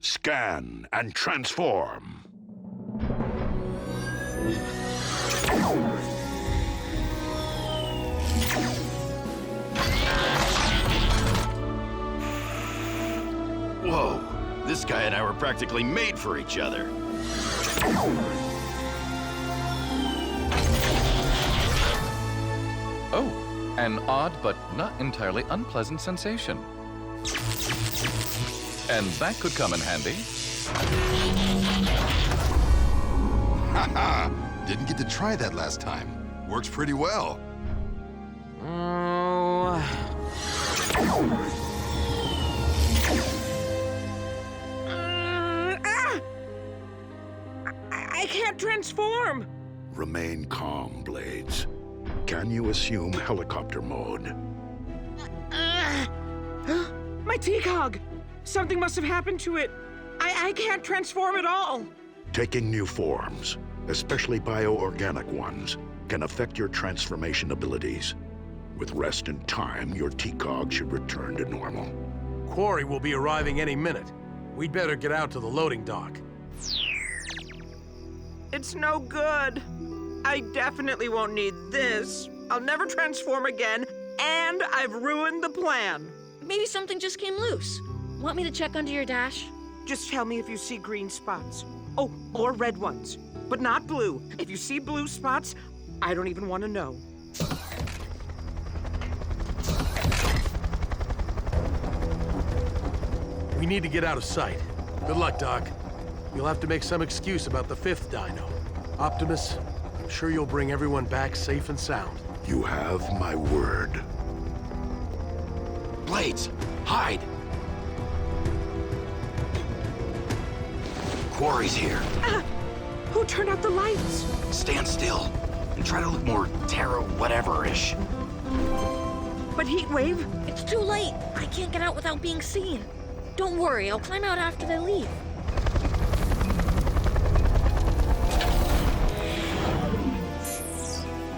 scan and transform. Whoa, this guy and I were practically made for each other. Oh, an odd but not entirely unpleasant sensation. And that could come in handy. Haha! Didn't get to try that last time. Works pretty well. I can't transform! Remain calm, Blades. Can you assume helicopter mode? My T-Cog! Something must have happened to it. I can't transform at all. Taking new forms, especially bioorganic ones, can affect your transformation abilities. With rest and time, your T-Cog should return to normal. Quarry will be arriving any minute. We'd better get out to the loading dock. It's no good. I definitely won't need this. I'll never transform again, and I've ruined the plan. Maybe something just came loose. Want me to check under your dash? Just tell me if you see green spots. Oh, or red ones, but not blue. If you see blue spots, I don't even want to know. We need to get out of sight. Good luck, Doc. You'll have to make some excuse about the 5th dino. Optimus, I'm sure you'll bring everyone back safe and sound. You have my word. Blades, hide! Quarry's here. Who turned out the lights? Stand still and try to look more Terra whatever-ish. But Heatwave? It's too late. I can't get out without being seen. Don't worry, I'll climb out after they leave.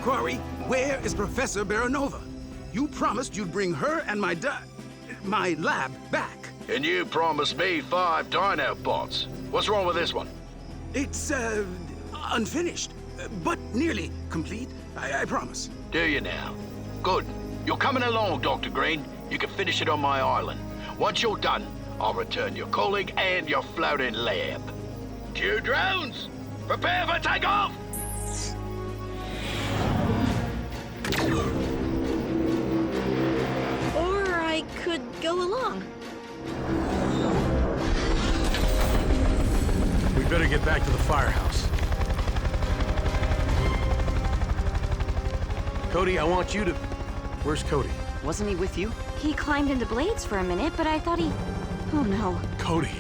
Quarry, where is Professor Baranova? You promised you'd bring her and my lab back. And you promised me 5 dino bots. What's wrong with this one? It's, unfinished, but nearly complete, I promise. Do you now? Good. You're coming along, Dr. Green. You can finish it on my island. Once you're done, I'll return your colleague and your floating lab. Cue drones! Prepare for takeoff! Or I could go along. We better get back to the firehouse. Cody, I want you to... Where's Cody? Wasn't he with you? He climbed into Blades for a minute, but I thought he... Oh no. Cody.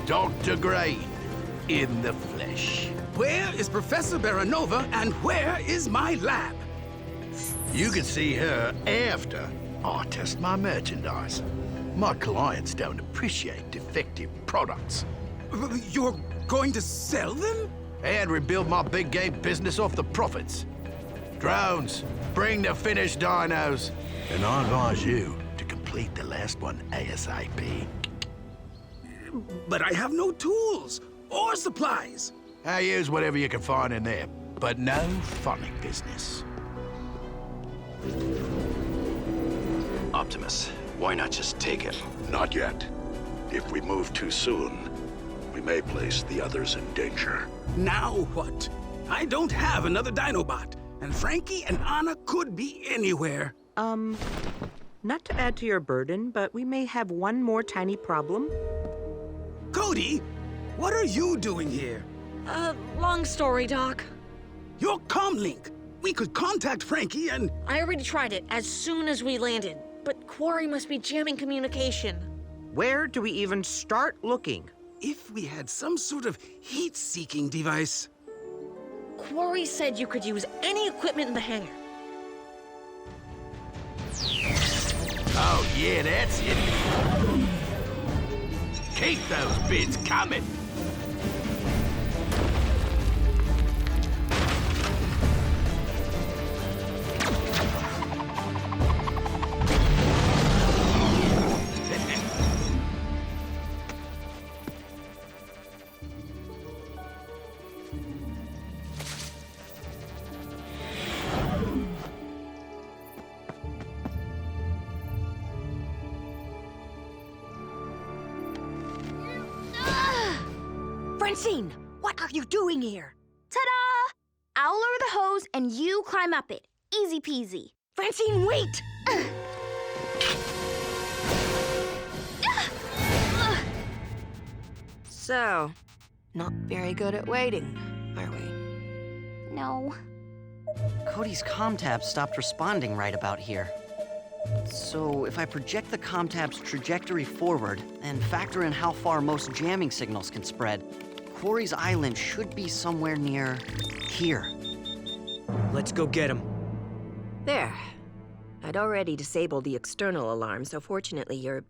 Dr. Green, in the flesh. Where is Professor Baranova and where is my lab? You can see her after I test my merchandise. My clients don't appreciate defective products. You're going to sell them? And rebuild my big game business off the profits. Drones, bring the finished dinos. And I advise you to complete the last one ASAP. But I have no tools or supplies. I use whatever you can find in there, but no funny business. Optimus, why not just take it? Not yet. If we move too soon, we may place the others in danger. Now what? I don't have another Dinobot, and Frankie and Anna could be anywhere. Not to add to your burden, but we may have one more tiny problem. Cody, what are you doing here? Long story, Doc. Your comlink. We could contact Frankie and... I already tried it as soon as we landed, but Quarry must be jamming communication. Where do we even start looking? If we had some sort of heat-seeking device. Quarry said you could use any equipment in the hangar. Oh yeah, that's it. Keep those bids coming. Francine, what are you doing here? Ta-da! I'll lower the hose and you climb up it. Easy peasy. Francine, wait! So, not very good at waiting, are we? No. Cody's comm tab stopped responding right about here. So if I project the comm tab's trajectory forward and factor in how far most jamming signals can spread, Quarry's island should be somewhere near here. Let's go get him. There. I'd already disabled the external alarm, so fortunately your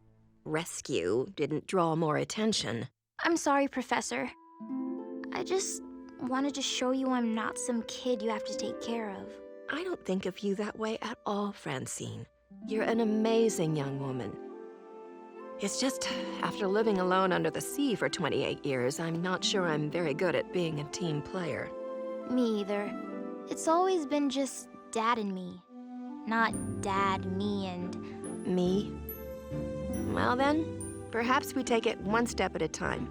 rescue didn't draw more attention. I'm sorry, Professor. I just wanted to show you I'm not some kid you have to take care of. I don't think of you that way at all, Francine. You're an amazing young woman. It's just, after living alone under the sea for 28 years, I'm not sure I'm very good at being a team player. Me either. It's always been just Dad and me. Not Dad, me, and... Me? Well then, perhaps we take it one step at a time.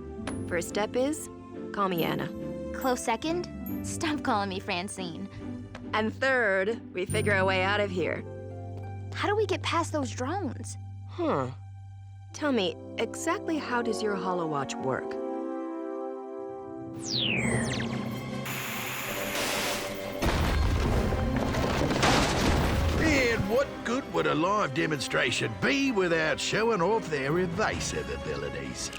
First step is, call me Anna. Close second? Stop calling me Francine. And third, we figure a way out of here. How do we get past those drones? Huh. Tell me, exactly how does your holowatch work? And what good would a live demonstration be without showing off their evasive abilities?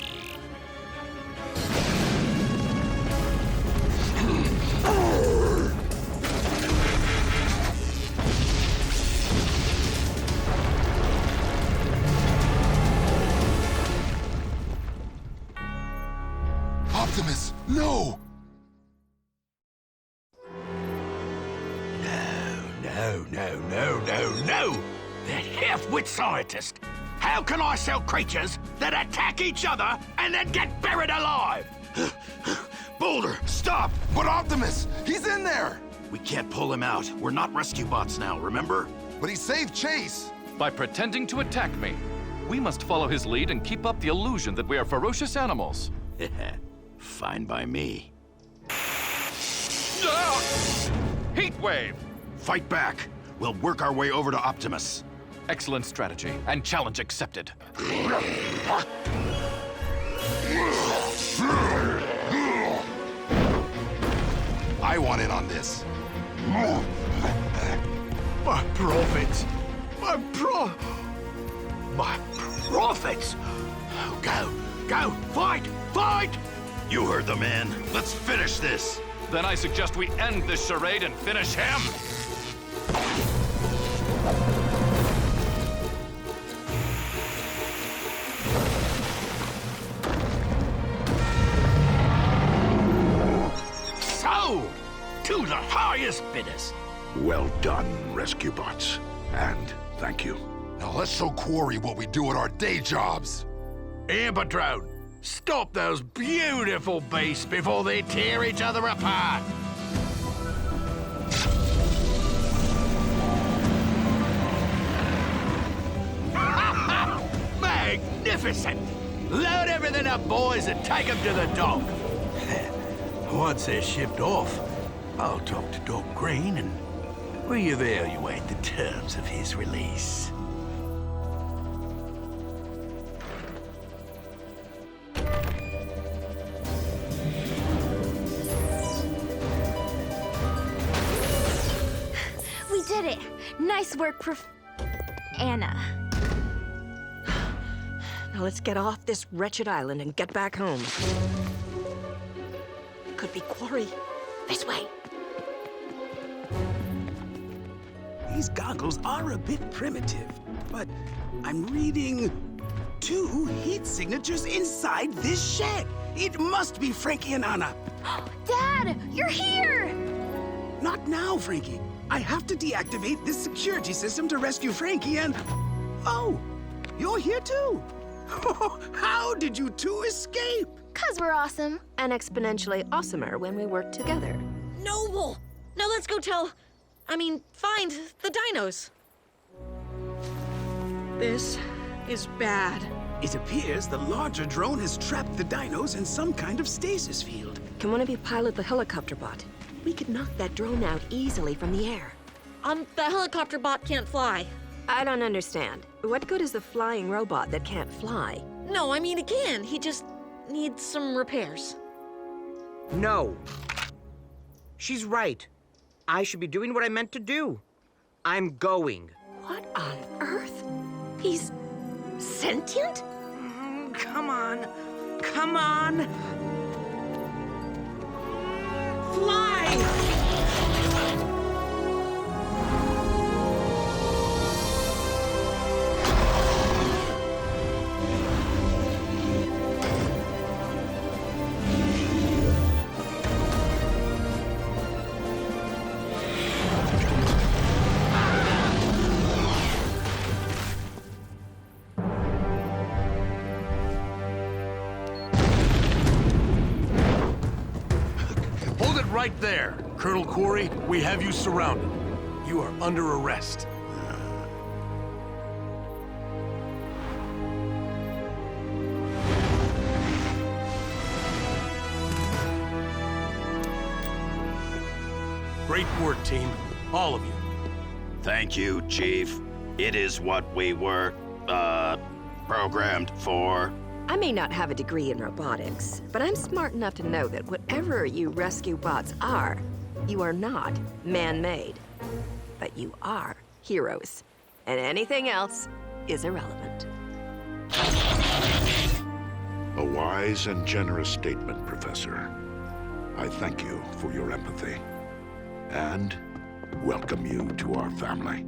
Optimus, no! No! That half-wit scientist! How can I sell creatures that attack each other and then get buried alive? Boulder, stop! But Optimus, he's in there! We can't pull him out. We're not rescue bots now, remember? But he saved Chase! By pretending to attack me. We must follow his lead and keep up the illusion that we are ferocious animals. Fine by me. Heatwave! Fight back! We'll work our way over to Optimus. Excellent strategy, and challenge accepted. I want in on this. My profits! My profits! Go! Fight! You heard the man. Let's finish this. Then I suggest we end this charade and finish him! So, to the highest bidders. Well done, rescue bots. And thank you. Now let's show Quarry what we do at our day jobs. Amber Drone, stop those beautiful beasts before they tear each other apart. Magnificent! Load everything up, boys, and take them to the dock. Once they're shipped off, I'll talk to Doc Green and reevaluate the terms of his release. We did it! Nice work, Anna. Now let's get off this wretched island and get back home. Could be Quarry. This way. These goggles are a bit primitive, but I'm reading 2 heat signatures inside this shed. It must be Frankie and Anna. Dad, you're here! Not now, Frankie. I have to deactivate this security system to rescue Frankie and... Oh, you're here too. How did you two escape? 'Cause we're awesome. And exponentially awesomer when we work together. Noble! Now let's go find the dinos. This is bad. It appears the larger drone has trapped the dinos in some kind of stasis field. Can one of you pilot the helicopter bot? We could knock that drone out easily from the air. The helicopter bot can't fly. I don't understand. What good is a flying robot that can't fly? No, I mean it can. He just needs some repairs. No. She's right. I should be doing what I meant to do. I'm going. What on earth? He's sentient? Come on. Come on. Fly! Right there. Colonel Quarry, we have you surrounded. You are under arrest. Great work, team. All of you. Thank you, Chief. It is what we were, programmed for. I may not have a degree in robotics, but I'm smart enough to know that whatever you rescue bots are, you are not man-made. But you are heroes. And anything else is irrelevant. A wise and generous statement, Professor. I thank you for your empathy. And welcome you to our family.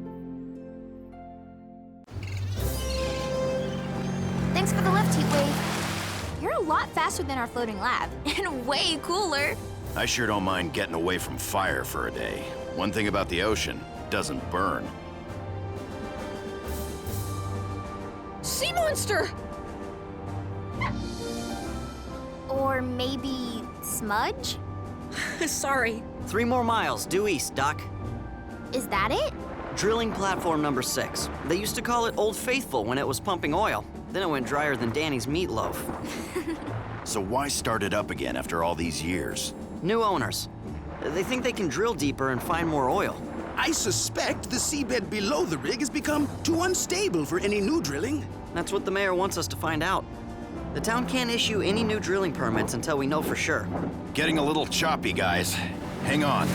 Thanks for the lift, Heatwave. You're a lot faster than our floating lab, and way cooler. I sure don't mind getting away from fire for a day. One thing about the ocean, it doesn't burn. Sea monster! Or maybe Smudge? Sorry. 3 more miles, due east, Doc. Is that it? Drilling platform number 6. They used to call it Old Faithful when it was pumping oil. Then it went drier than Danny's meatloaf. So why start it up again after all these years? New owners. They think they can drill deeper and find more oil. I suspect the seabed below the rig has become too unstable for any new drilling. That's what the mayor wants us to find out. The town can't issue any new drilling permits until we know for sure. Getting a little choppy, guys. Hang on.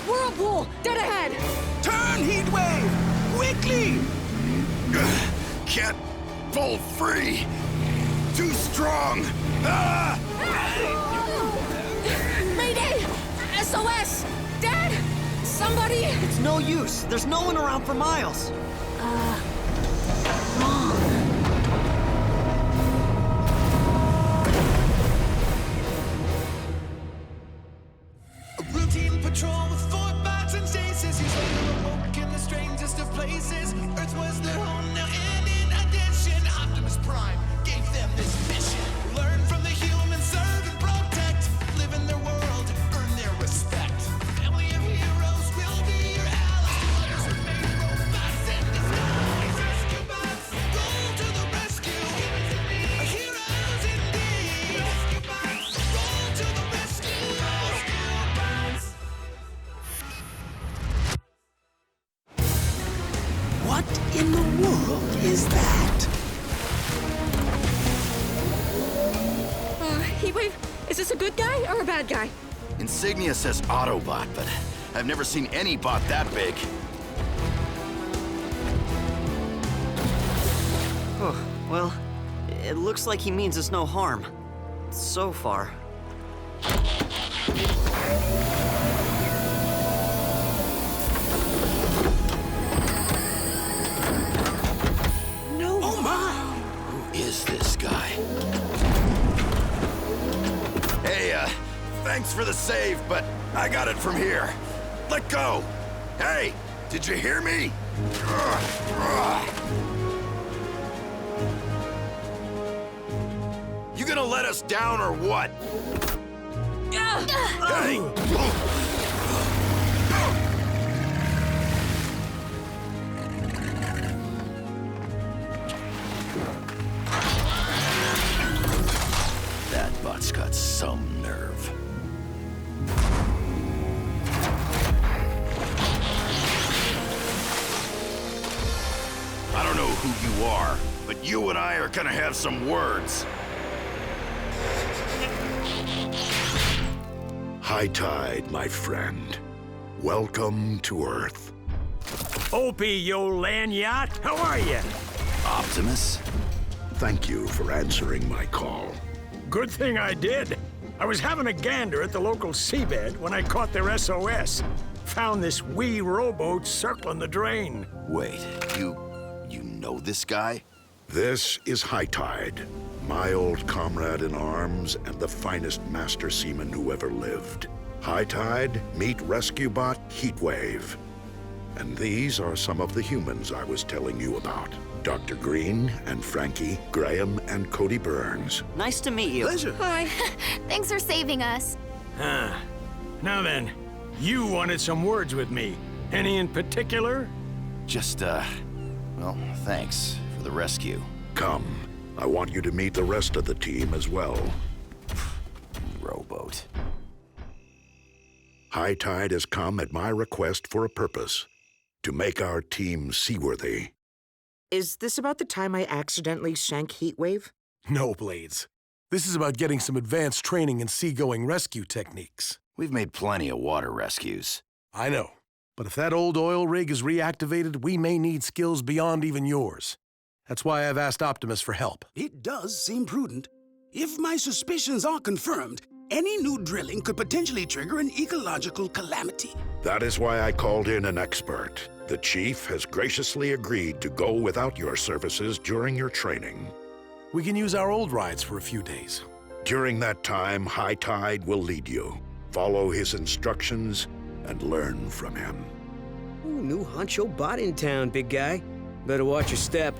Whirlpool! Dead ahead! Turn, Heatwave! Quickly! Can't pull free! Too strong! Ah! Mayday! SOS! Dad! Somebody! It's no use. There's no one around for miles. A routine patrol with 4 bots and stasis. He's later awoke in the strangest of places. Earth was their home now, and in addition, Optimus Prime gave them this mission. Learn from the humans, serve and protect. Live in their world, earn their respect. Family of heroes will be your allies. Remain robots in disguise. Rescue bots, roll to the rescue. Heroes indeed. Rescue bots, roll to the rescue. Rescue bots. What in the world is that? Heatwave, is this a good guy or a bad guy? Insignia says Autobot, but I've never seen any bot that big. Oh, well, it looks like he means us no harm. So far. No. Oh my! Who is this guy? Hey, thanks for the save, but I got it from here. Let go! Hey, did you hear me? You gonna let us down or what? Hey! That bot's got some nerve. I don't know who you are, but you and I are gonna have some words. High tide, my friend. Welcome to Earth. Opie, you land yacht, how are you? Optimus? Thank you for answering my call. Good thing I did. I was having a gander at the local seabed when I caught their SOS. Found this wee rowboat circling the drain. Wait, you know this guy? This is High Tide, my old comrade in arms and the finest master seaman who ever lived. High Tide, meet rescue bot Heatwave. And these are some of the humans I was telling you about. Dr. Green and Frankie, Graham and Cody Burns. Nice to meet you. Pleasure. Hi. Thanks for saving us. Now then, you wanted some words with me. Any in particular? Just, well, thanks for the rescue. Come, I want you to meet the rest of the team as well. Rowboat. High Tide has come at my request for a purpose. To make our team seaworthy. Is this about the time I accidentally sank Heatwave? No, Blades. This is about getting some advanced training in seagoing rescue techniques. We've made plenty of water rescues. I know. But if that old oil rig is reactivated, we may need skills beyond even yours. That's why I've asked Optimus for help. It does seem prudent. If my suspicions are confirmed, any new drilling could potentially trigger an ecological calamity. That is why I called in an expert. The chief has graciously agreed to go without your services during your training. We can use our old rides for a few days. During that time, High Tide will lead you. Follow his instructions and learn from him. Ooh, new honcho bot in town, big guy. Better watch your step.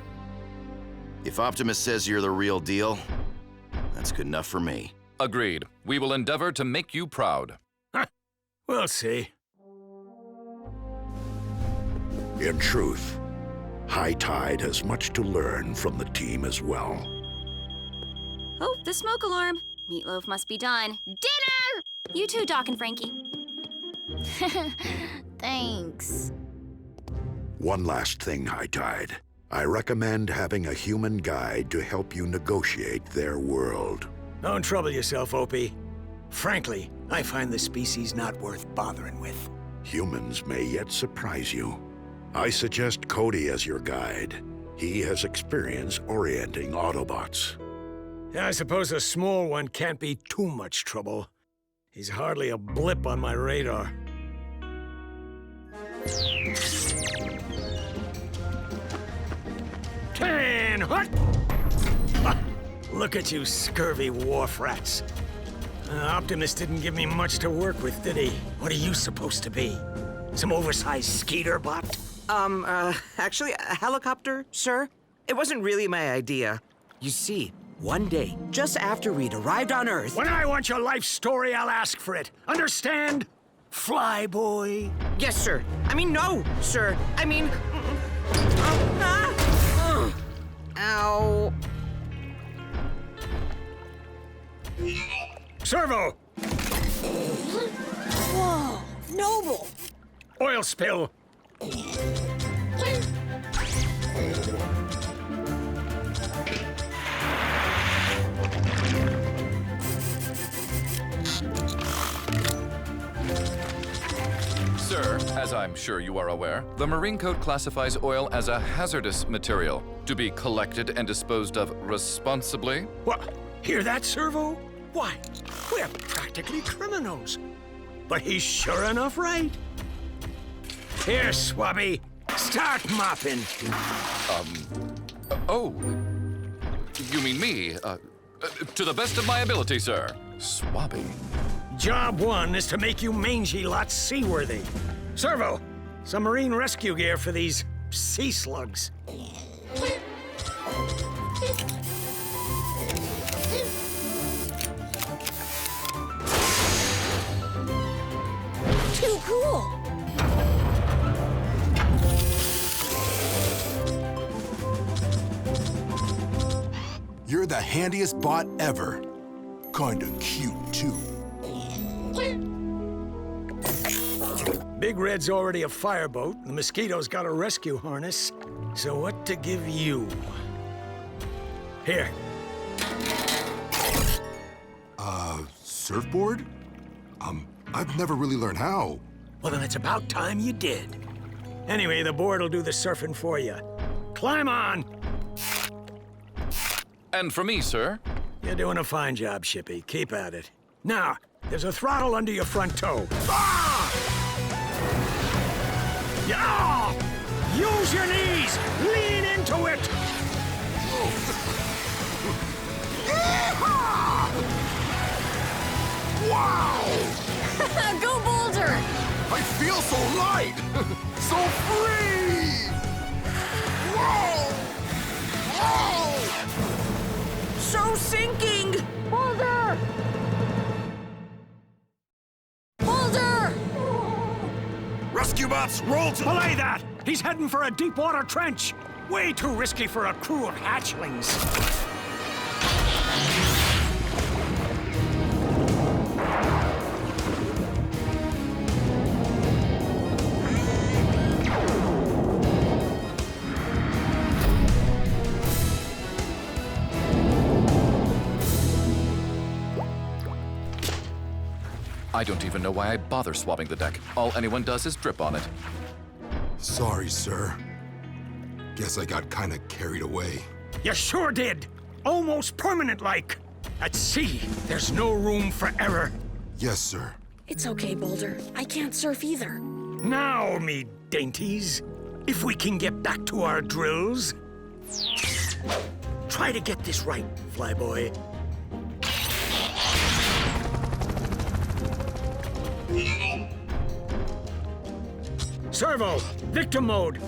If Optimus says you're the real deal, that's good enough for me. Agreed. We will endeavor to make you proud. We'll see. In truth, High Tide has much to learn from the team as well. Oh, the smoke alarm. Meatloaf must be done. Dinner! You too, Doc and Frankie. Thanks. One last thing, High Tide. I recommend having a human guide to help you negotiate their world. Don't trouble yourself, Opie. Frankly, I find the species not worth bothering with. Humans may yet surprise you. I suggest Cody as your guide. He has experience orienting Autobots. I suppose a small one can't be too much trouble. He's hardly a blip on my radar. Can what? Look at you scurvy wharf rats. Optimus didn't give me much to work with, did he? What are you supposed to be? Some oversized skeeter bot? Actually, a helicopter, sir? It wasn't really my idea. You see, one day, just after we'd arrived on Earth... When I want your life story, I'll ask for it. Understand? Flyboy? Yes, sir. I mean, no, sir. I mean... Ow. Servo! Whoa, Noble! Oil spill. Sir, as I'm sure you are aware, the Marine Code classifies oil as a hazardous material to be collected and disposed of responsibly. What? Hear that, Servo? Why, we're practically criminals. But he's sure enough right. Here, Swabby, start mopping. Oh. You mean me? To the best of my ability, sir. Swabby. Job one is to make you mangy lots seaworthy. Servo, some marine rescue gear for these sea slugs. Too cool! You're the handiest bot ever. Kinda cute, too. Big Red's already a fireboat, the Mosquito's got a rescue harness. So what to give you? Here. Surfboard? I've never really learned how. Well, then it's about time you did. Anyway, the board will do the surfing for you. Climb on! And for me, sir? You're doing a fine job, Shippy. Keep at it. Now, there's a throttle under your front toe. Ah! Yeah! Use your knees! Lean into it! Wow! Go Boulder! I feel so light! So free! Whoa! Whoa! So sinking! Boulder! Boulder! Rescue bots, roll to... Belay that! He's heading for a deep water trench! Way too risky for a crew of hatchlings. I don't even know why I bother swabbing the deck. All anyone does is drip on it. Sorry, sir. Guess I got kinda carried away. You sure did. Almost permanent-like. At sea, there's no room for error. Yes, sir. It's okay, Boulder. I can't surf either. Now, me dainties, if we can get back to our drills. Try to get this right, Flyboy. Servo, victim mode.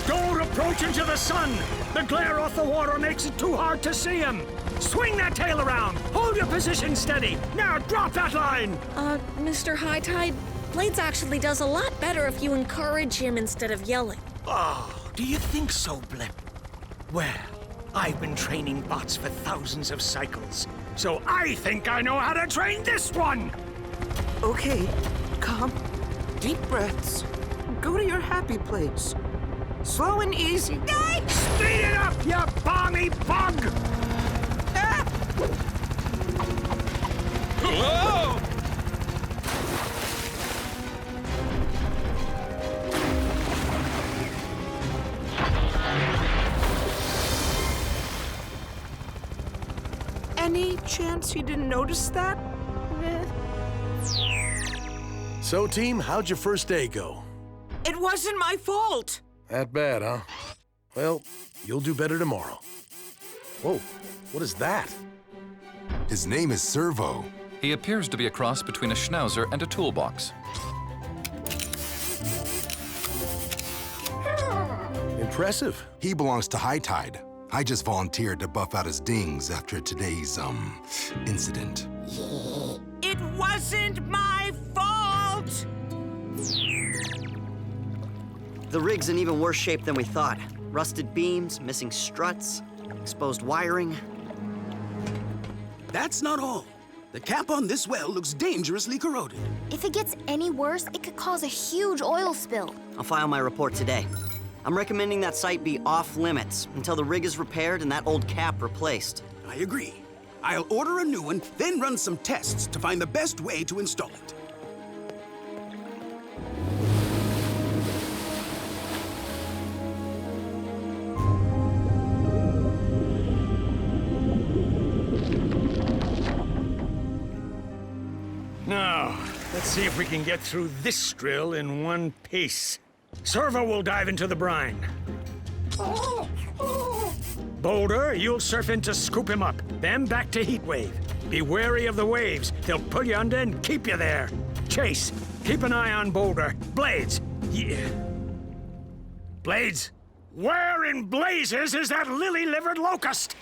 Don't approach into the sun. The glare off the water makes it too hard to see him. Swing that tail around. Hold your position steady. Now drop that line. Mr. High Tide, Blades actually does a lot better if you encourage him instead of yelling. Oh, do you think so, Blip? Well, I've been training bots for thousands of cycles, so I think I know how to train this one! Okay, calm, deep breaths. Go to your happy place. Slow and easy. Speed it up, you balmy bug! Whoa! Any chance he didn't notice that? So, team, how'd your first day go? It wasn't my fault. That bad, huh? Well, you'll do better tomorrow. Whoa, what is that? His name is Servo. He appears to be a cross between a schnauzer and a toolbox. Impressive. He belongs to High Tide. I just volunteered to buff out his dings after today's, incident. It wasn't my fault! The rig's in even worse shape than we thought. Rusted beams, missing struts, exposed wiring. That's not all. The cap on this well looks dangerously corroded. If it gets any worse, it could cause a huge oil spill. I'll file my report today. I'm recommending that site be off limits until the rig is repaired and that old cap replaced. I agree. I'll order a new one, then run some tests to find the best way to install it. Now, let's see if we can get through this drill in one piece. Servo will dive into the brine. Boulder, you'll surf in to scoop him up, then back to Heatwave. Be wary of the waves. They'll pull you under and keep you there. Chase, keep an eye on Boulder. Blades, Blades, where in blazes is that lily-livered locust?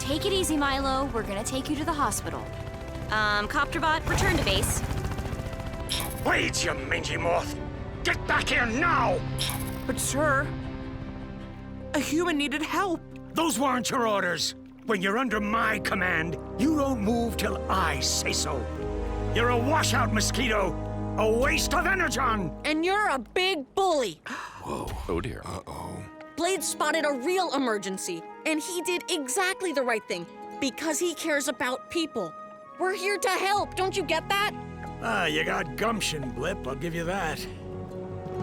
Take it easy, Milo. We're gonna take you to the hospital. Copterbot, return to base. Blades, you mangy moth! Get back here now! But sir, a human needed help. Those weren't your orders. When you're under my command, you don't move till I say so. You're a washout mosquito, a waste of energon. And you're a big bully. Whoa. Oh dear. Uh-oh. Blade spotted a real emergency, and he did exactly the right thing because he cares about people. We're here to help, don't you get that? Ah, you got gumption, Blip, I'll give you that.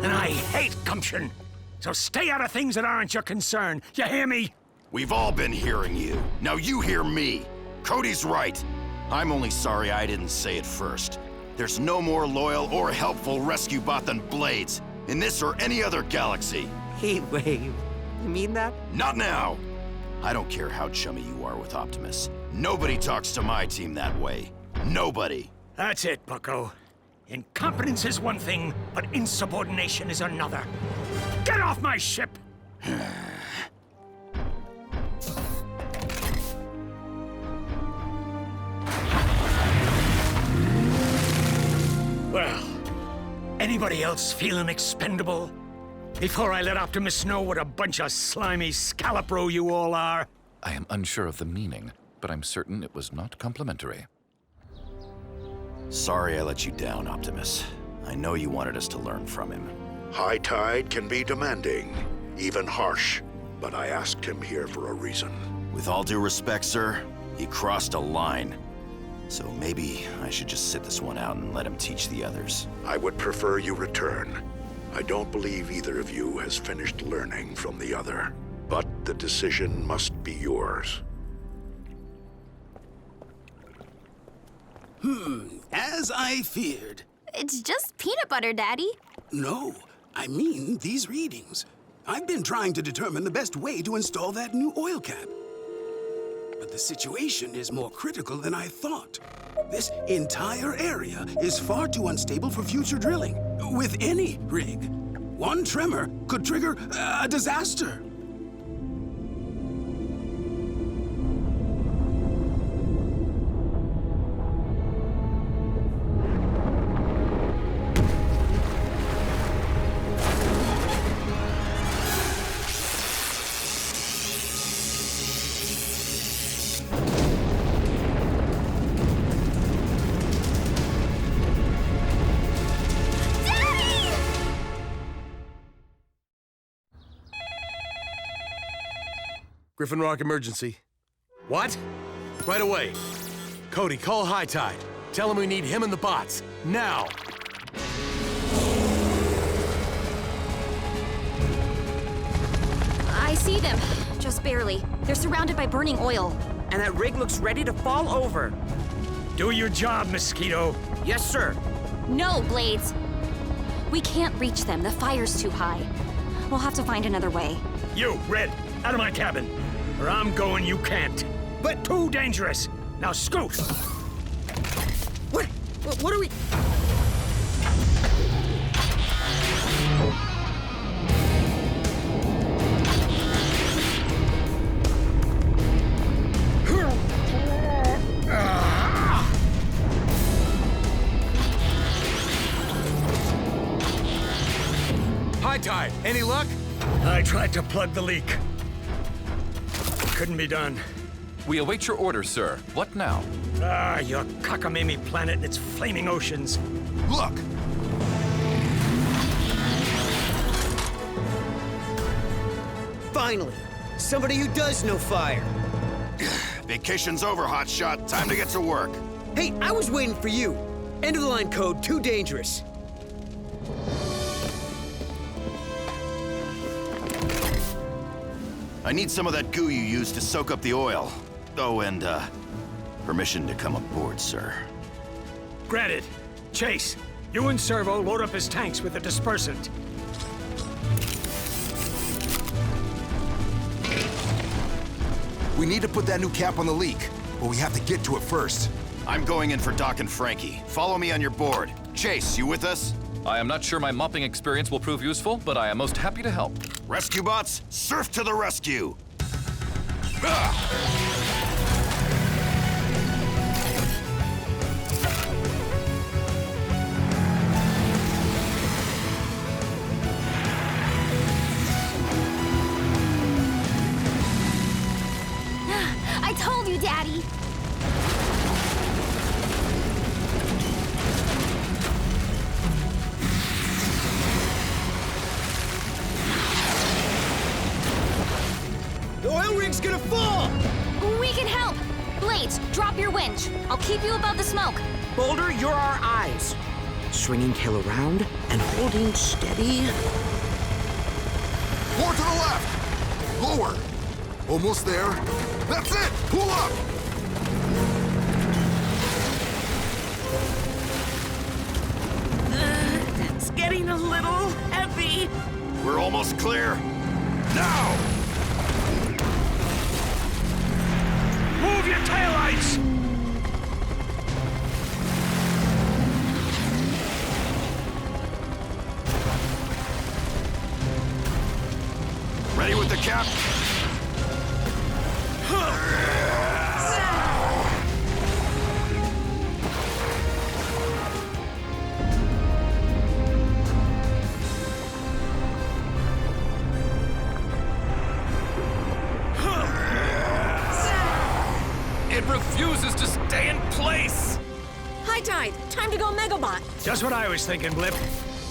And I hate gumption. So stay out of things that aren't your concern. You hear me? We've all been hearing you. Now you hear me. Cody's right. I'm only sorry I didn't say it first. There's no more loyal or helpful rescue bot than Blades, in this or any other galaxy. Heatwave. You mean that? Not now! I don't care how chummy you are with Optimus. Nobody talks to my team that way. Nobody. That's it, bucko. Incompetence is one thing, but insubordination is another. Get off my ship! Well, anybody else feeling expendable? Before I let Optimus know what a bunch of slimy scallop roe you all are. I am unsure of the meaning, but I'm certain it was not complimentary. Sorry I let you down, Optimus. I know you wanted us to learn from him. High Tide can be demanding, even harsh, but I asked him here for a reason. With all due respect, sir, he crossed a line. So maybe I should just sit this one out and let him teach the others. I would prefer you return. I don't believe either of you has finished learning from the other. But the decision must be yours. As I feared. It's just peanut butter, Daddy. No, I mean these readings. I've been trying to determine the best way to install that new oil cap. But the situation is more critical than I thought. This entire area is far too unstable for future drilling, with any rig. One tremor could trigger a disaster. Griffin Rock emergency. What? Right away. Cody, call High Tide. Tell him we need him and the bots. Now! I see them. Just barely. They're surrounded by burning oil. And that rig looks ready to fall over. Do your job, Mosquito. Yes, sir. No, Blades. We can't reach them. The fire's too high. We'll have to find another way. You, Red, out of my cabin. Where I'm going, you can't. But too dangerous. Now scoot. What are we... High Tide, any luck? I tried to plug the leak. Couldn't be done. We await your orders, sir. What now? Your cockamamie planet and its flaming oceans. Look! Finally! Somebody who does know fire! Vacation's over, Hotshot. Time to get to work. Hey, I was waiting for you. End of the line code, too dangerous. I need some of that goo you used to soak up the oil. Oh, and, permission to come aboard, sir. Granted. Chase, you and Servo load up his tanks with the dispersant. We need to put that new cap on the leak, but we have to get to it first. I'm going in for Doc and Frankie. Follow me on your board. Chase, you with us? I am not sure my mopping experience will prove useful, but I am most happy to help. Rescue bots, surf to the rescue! I told you, Daddy. The oil rig's gonna fall! We can help. Blades, drop your winch. I'll keep you above the smoke. Boulder, you're our eyes. Swinging tail around and holding steady. More to the left! Lower! Almost there. That's it! Pull up! It's getting a little heavy. We're almost clear. Now! Move your taillights! Ready with the cap? It refuses to stay in place! High Tide, time to go Megabot. Just what I was thinking, Blip.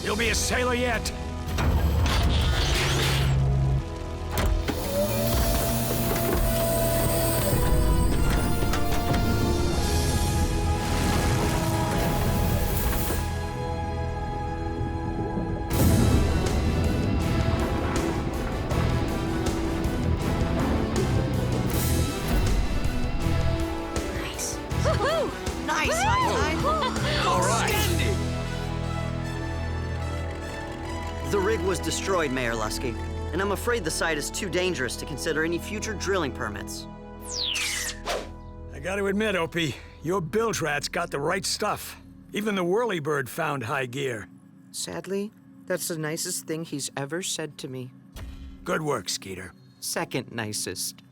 You'll be a sailor yet. was destroyed, Mayor Lusky, and I'm afraid the site is too dangerous to consider any future drilling permits. I gotta admit, Opie, your bilge rat's got the right stuff. Even the whirlybird found high gear. Sadly, that's the nicest thing he's ever said to me. Good work, Skeeter. Second nicest.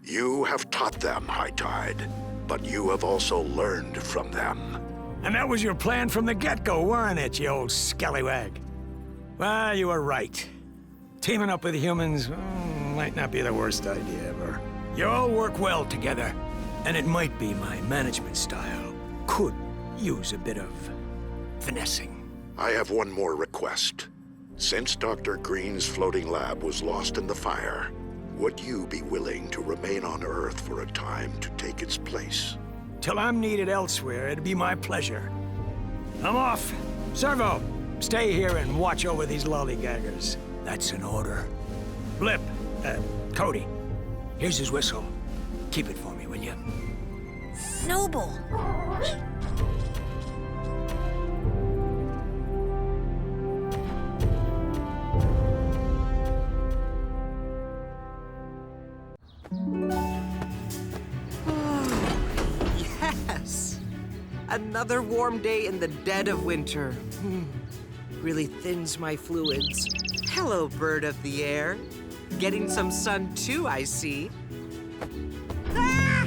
You have taught them, High Tide, but you have also learned from them. And that was your plan from the get-go, weren't it, you old scallywag? Well, you were right. Teaming up with humans might not be the worst idea ever. You all work well together, and it might be my management style. Could use a bit of finessing. I have one more request. Since Dr. Green's floating lab was lost in the fire, would you be willing to remain on Earth for a time to take its place? Till I'm needed elsewhere, it'd be my pleasure. I'm off. Servo, stay here and watch over these lollygaggers. That's an order. Blip, Cody, here's his whistle. Keep it for me, will you? Noble. Yes! Another warm day in the dead of winter. Really thins my fluids. Hello, bird of the air. Getting some sun too, I see. Ah!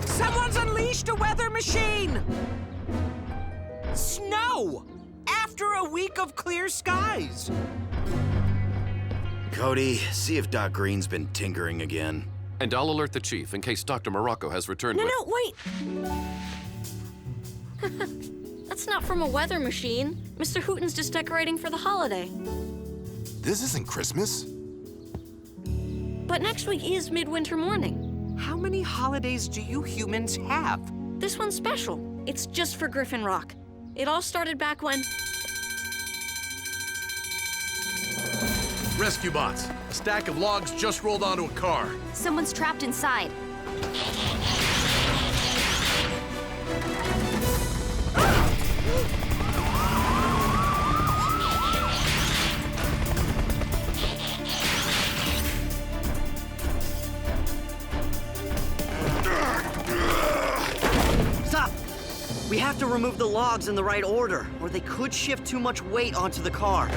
Someone's unleashed a weather machine! Snow! After a week of clear skies. Cody, see if Doc Green's been tinkering again. And I'll alert the chief in case Dr. Morocco has returned with... No, wait! That's not from a weather machine. Mr. Hooten's just decorating for the holiday. This isn't Christmas. But next week is Midwinter Morning. How many holidays do you humans have? This one's special. It's just for Griffin Rock. It all started back when... Rescue bots. A stack of logs just rolled onto a car. Someone's trapped inside. Stop! We have to remove the logs in the right order, or they could shift too much weight onto the car.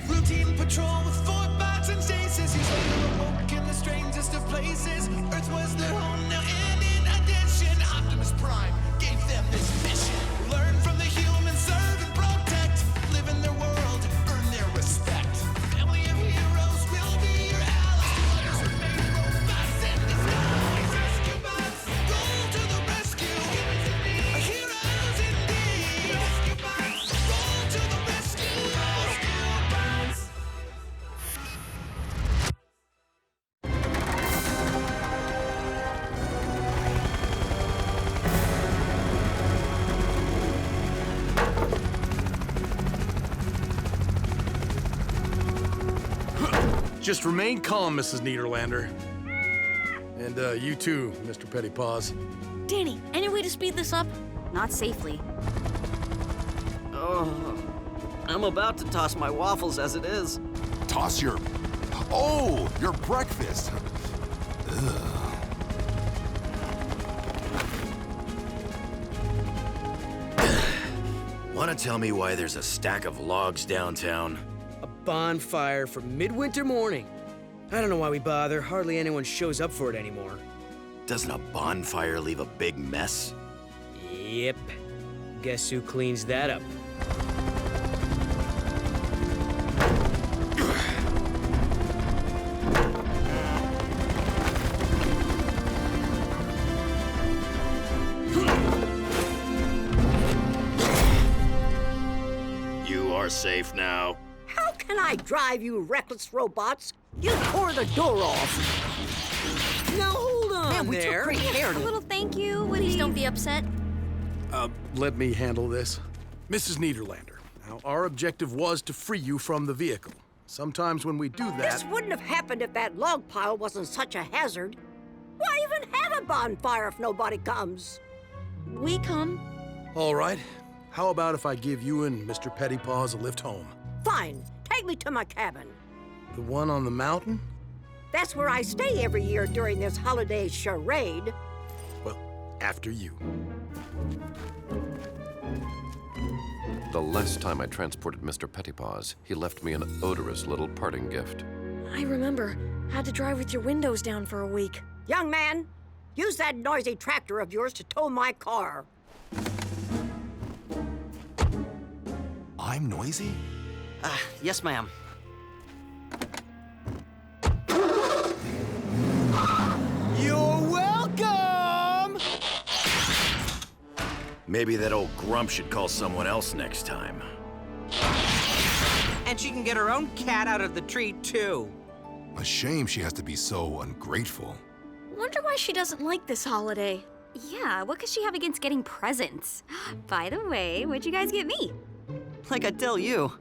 Routine patrol with Fortbots and stasis. He's later awoke in the strangest of places. Earth was their home now, and in addition, Optimus Prime gave them this mission. Learn from the humans, serve and protect. Live in their world, earn their respect. Family of heroes will be your allies. Remain robots in disguise. Rescue bots, go to the rescue. Heroes indeed. Rescue bots, roll to the rescue. Rescue bots. Just remain calm, Mrs. Niederlander. And you too, Mr. Pettypaws. Danny, any way to speed this up? Not safely. Oh, I'm about to toss my waffles as it is. Toss your... Oh, your breakfast. Ugh. Wanna tell me why there's a stack of logs downtown? A bonfire for Midwinter Morning. I don't know why we bother. Hardly anyone shows up for it anymore. Doesn't a bonfire leave a big mess? Yep. Guess who cleans that up? You are safe now. How can I drive, you reckless robots? You tore the door off. Now hold on Man, we took there. great care A to... little thank you. Please don't be upset. Let me handle this. Mrs. Niederlander, now our objective was to free you from the vehicle. Sometimes when we do that... This wouldn't have happened if that log pile wasn't such a hazard. Why even have a bonfire if nobody comes? We come. All right. How about if I give you and Mr. Pettypaws a lift home? Fine. Take me to my cabin. The one on the mountain? That's where I stay every year during this holiday charade. Well, after you. The last time I transported Mr. Pettypaws, he left me an odorous little parting gift. I remember. Had to drive with your windows down for a week. Young man, use that noisy tractor of yours to tow my car. I'm noisy? Yes, ma'am. You're welcome! Maybe that old grump should call someone else next time. And she can get her own cat out of the tree, too. A shame she has to be so ungrateful. Wonder why she doesn't like this holiday. Yeah, what could she have against getting presents? By the way, what'd you guys get me? Like I'd tell you.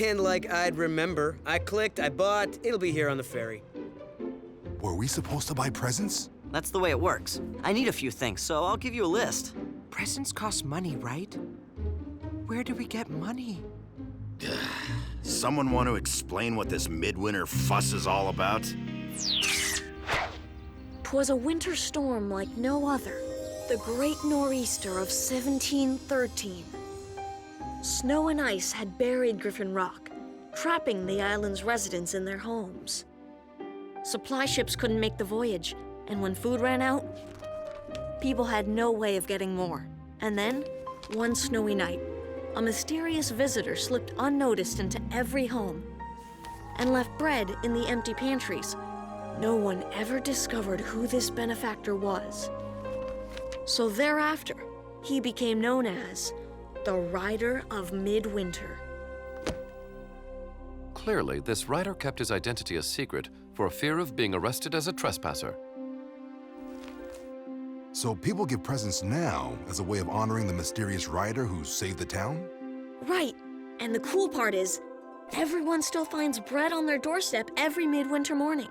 And like I'd remember. I clicked, I bought, it'll be here on the ferry. Were we supposed to buy presents? That's the way it works. I need a few things, so I'll give you a list. Presents cost money, right? Where do we get money? Someone want to explain what this midwinter fuss is all about? 'Twas a winter storm like no other. The great nor'easter of 1713. Snow and ice had buried Griffin Rock, trapping the island's residents in their homes. Supply ships couldn't make the voyage, and when food ran out, people had no way of getting more. And then, one snowy night, a mysterious visitor slipped unnoticed into every home and left bread in the empty pantries. No one ever discovered who this benefactor was. So thereafter, he became known as the Rider of Midwinter. Clearly, this rider kept his identity a secret for fear of being arrested as a trespasser. So people give presents now as a way of honoring the mysterious rider who saved the town? Right. And the cool part is, everyone still finds bread on their doorstep every midwinter morning.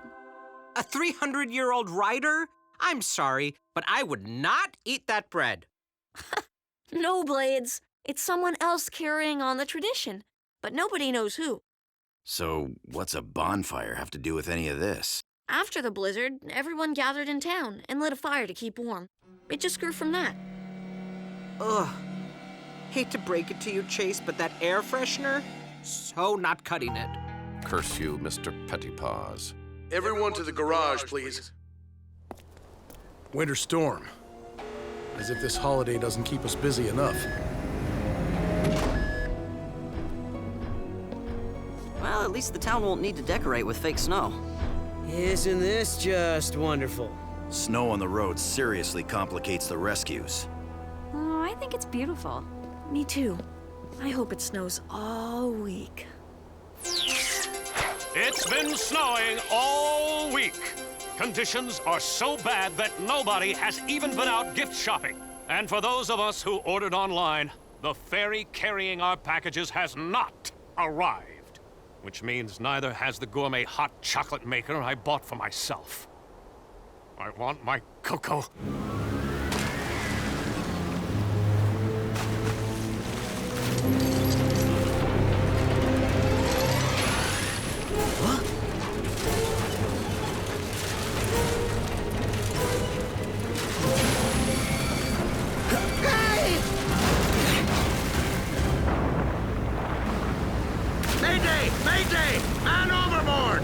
A 300-year-old rider? I'm sorry, but I would not eat that bread. No, Blades. It's someone else carrying on the tradition, but nobody knows who. So, what's a bonfire have to do with any of this? After the blizzard, everyone gathered in town and lit a fire to keep warm. It just grew from that. Ugh. Hate to break it to you, Chase, but that air freshener? So not cutting it. Curse you, Mr. Pettypaws. Everyone to the garage, please. Winter storm. As if this holiday doesn't keep us busy enough. Well, at least the town won't need to decorate with fake snow. Isn't this just wonderful? Snow on the road seriously complicates the rescues. Oh, I think it's beautiful. Me too. I hope it snows all week. It's been snowing all week. Conditions are so bad that nobody has even been out gift shopping. And for those of us who ordered online, the ferry carrying our packages has not arrived. Which means neither has the gourmet hot chocolate maker I bought for myself. I want my cocoa. Mayday! Mayday! Man overboard!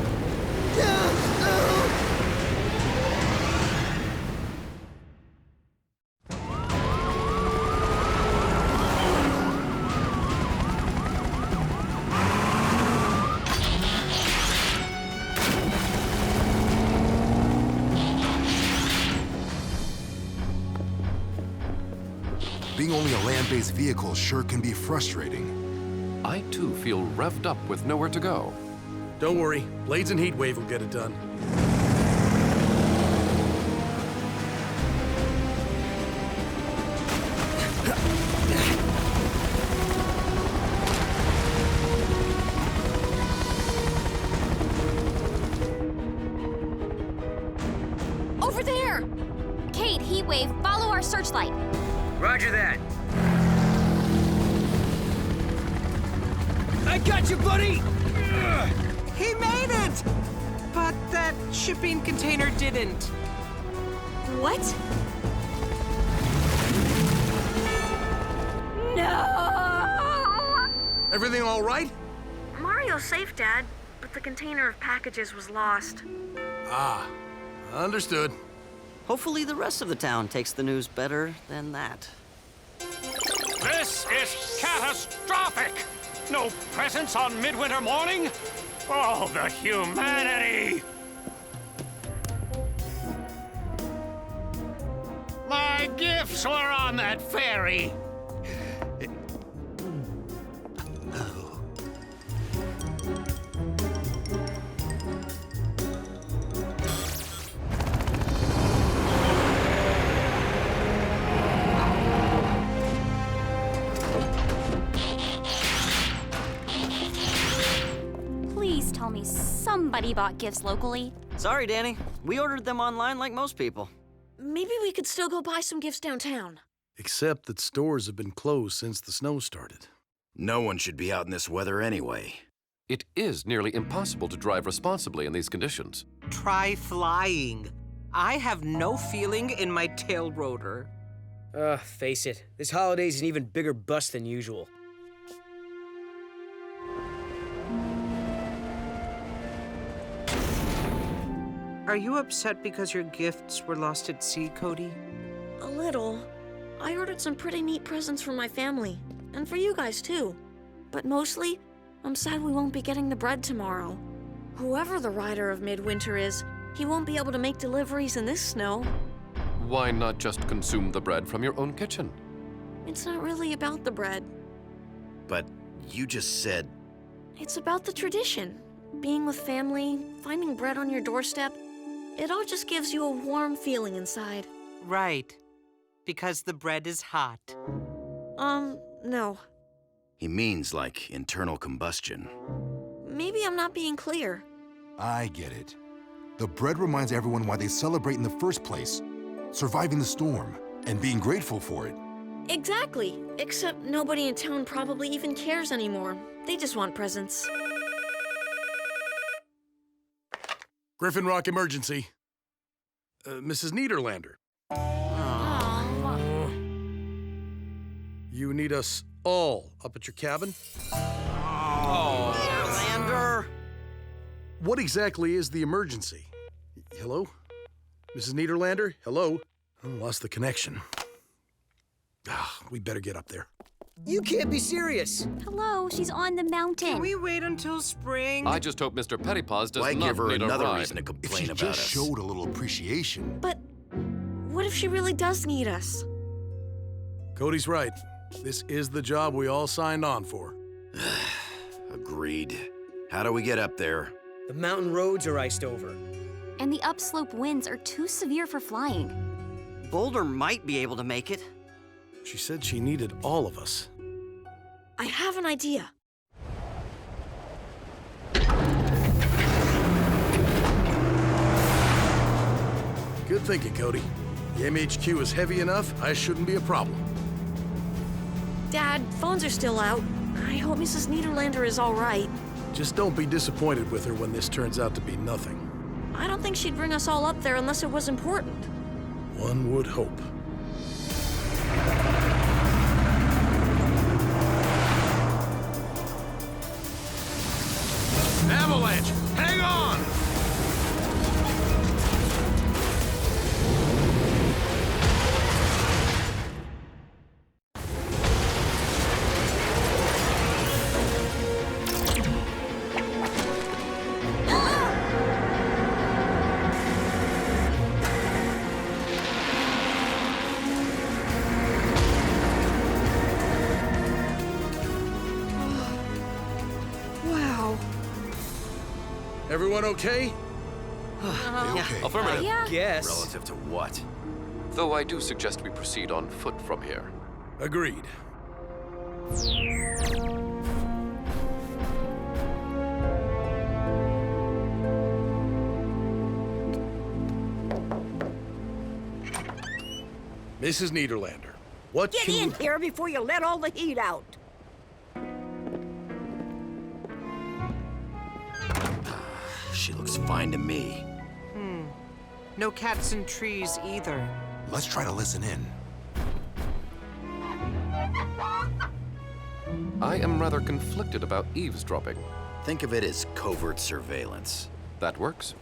Being only a land-based vehicle sure can be frustrating. I, too, feel revved up with nowhere to go. Don't worry, Blades and Heatwave will get it done. Over there! searchlight. Roger that. I got you, buddy! He made it! But that shipping container didn't. What? No! Everything all right? Mario's safe, Dad, but the container of packages was lost. Ah, understood. Hopefully the rest of the town takes the news better than that. This is catastrophic! No presents on midwinter morning? Oh, the humanity! My gifts were on that ferry. Please tell me somebody bought gifts locally. Sorry, Danny. We ordered them online like most people. Maybe we could still go buy some gifts downtown. Except that stores have been closed since the snow started. No one should be out in this weather anyway. It is nearly impossible to drive responsibly in these conditions. Try flying. I have no feeling in my tail rotor. Face it. This holiday's an even bigger bust than usual. Are you upset because your gifts were lost at sea, Cody? A little. I ordered some pretty neat presents for my family, and for you guys too. But mostly, I'm sad we won't be getting the bread tomorrow. Whoever the rider of Midwinter is, he won't be able to make deliveries in this snow. Why not just consume the bread from your own kitchen? It's not really about the bread. But you just said... It's about the tradition. Being with family, finding bread on your doorstep. It all just gives you a warm feeling inside. Right. Because the bread is hot. No. He means like internal combustion. Maybe I'm not being clear. I get it. The bread reminds everyone why they celebrate in the first place, surviving the storm and being grateful for it. Exactly. Except nobody in town probably even cares anymore. They just want presents. Griffin Rock emergency. Mrs. Niederlander. You need us all up at your cabin? Oh, Niederlander! What exactly is the emergency? Hello? Mrs. Niederlander? Hello? I lost the connection. We better get up there. You can't be serious. Hello, she's on the mountain. Can we wait until spring? I just hope Mr. Pettypaws does Why not give her need another a ride. reason to If complain she about just us? showed a little appreciation. But what if she really does need us? Cody's right. This is the job we all signed on for. Agreed. How do we get up there? The mountain roads are iced over. And the upslope winds are too severe for flying. Boulder might be able to make it. She said she needed all of us. I have an idea. Good thinking, Cody. The MHQ is heavy enough, I shouldn't be a problem. Dad, phones are still out. I hope Mrs. Niederlander is all right. Just don't be disappointed with her when this turns out to be nothing. I don't think she'd bring us all up there unless it was important. One would hope. Avalanche! Hang on! Wow. Everyone okay? Okay. Affirmative. Yeah. Guess. Relative to what? Though I do suggest we proceed on foot from here. Agreed. Mrs. Niederlander, what Get in here before you let all the heat out. She looks fine to me. No cats in trees either. Let's try to listen in. I am rather conflicted about eavesdropping. Think of it as covert surveillance. That works.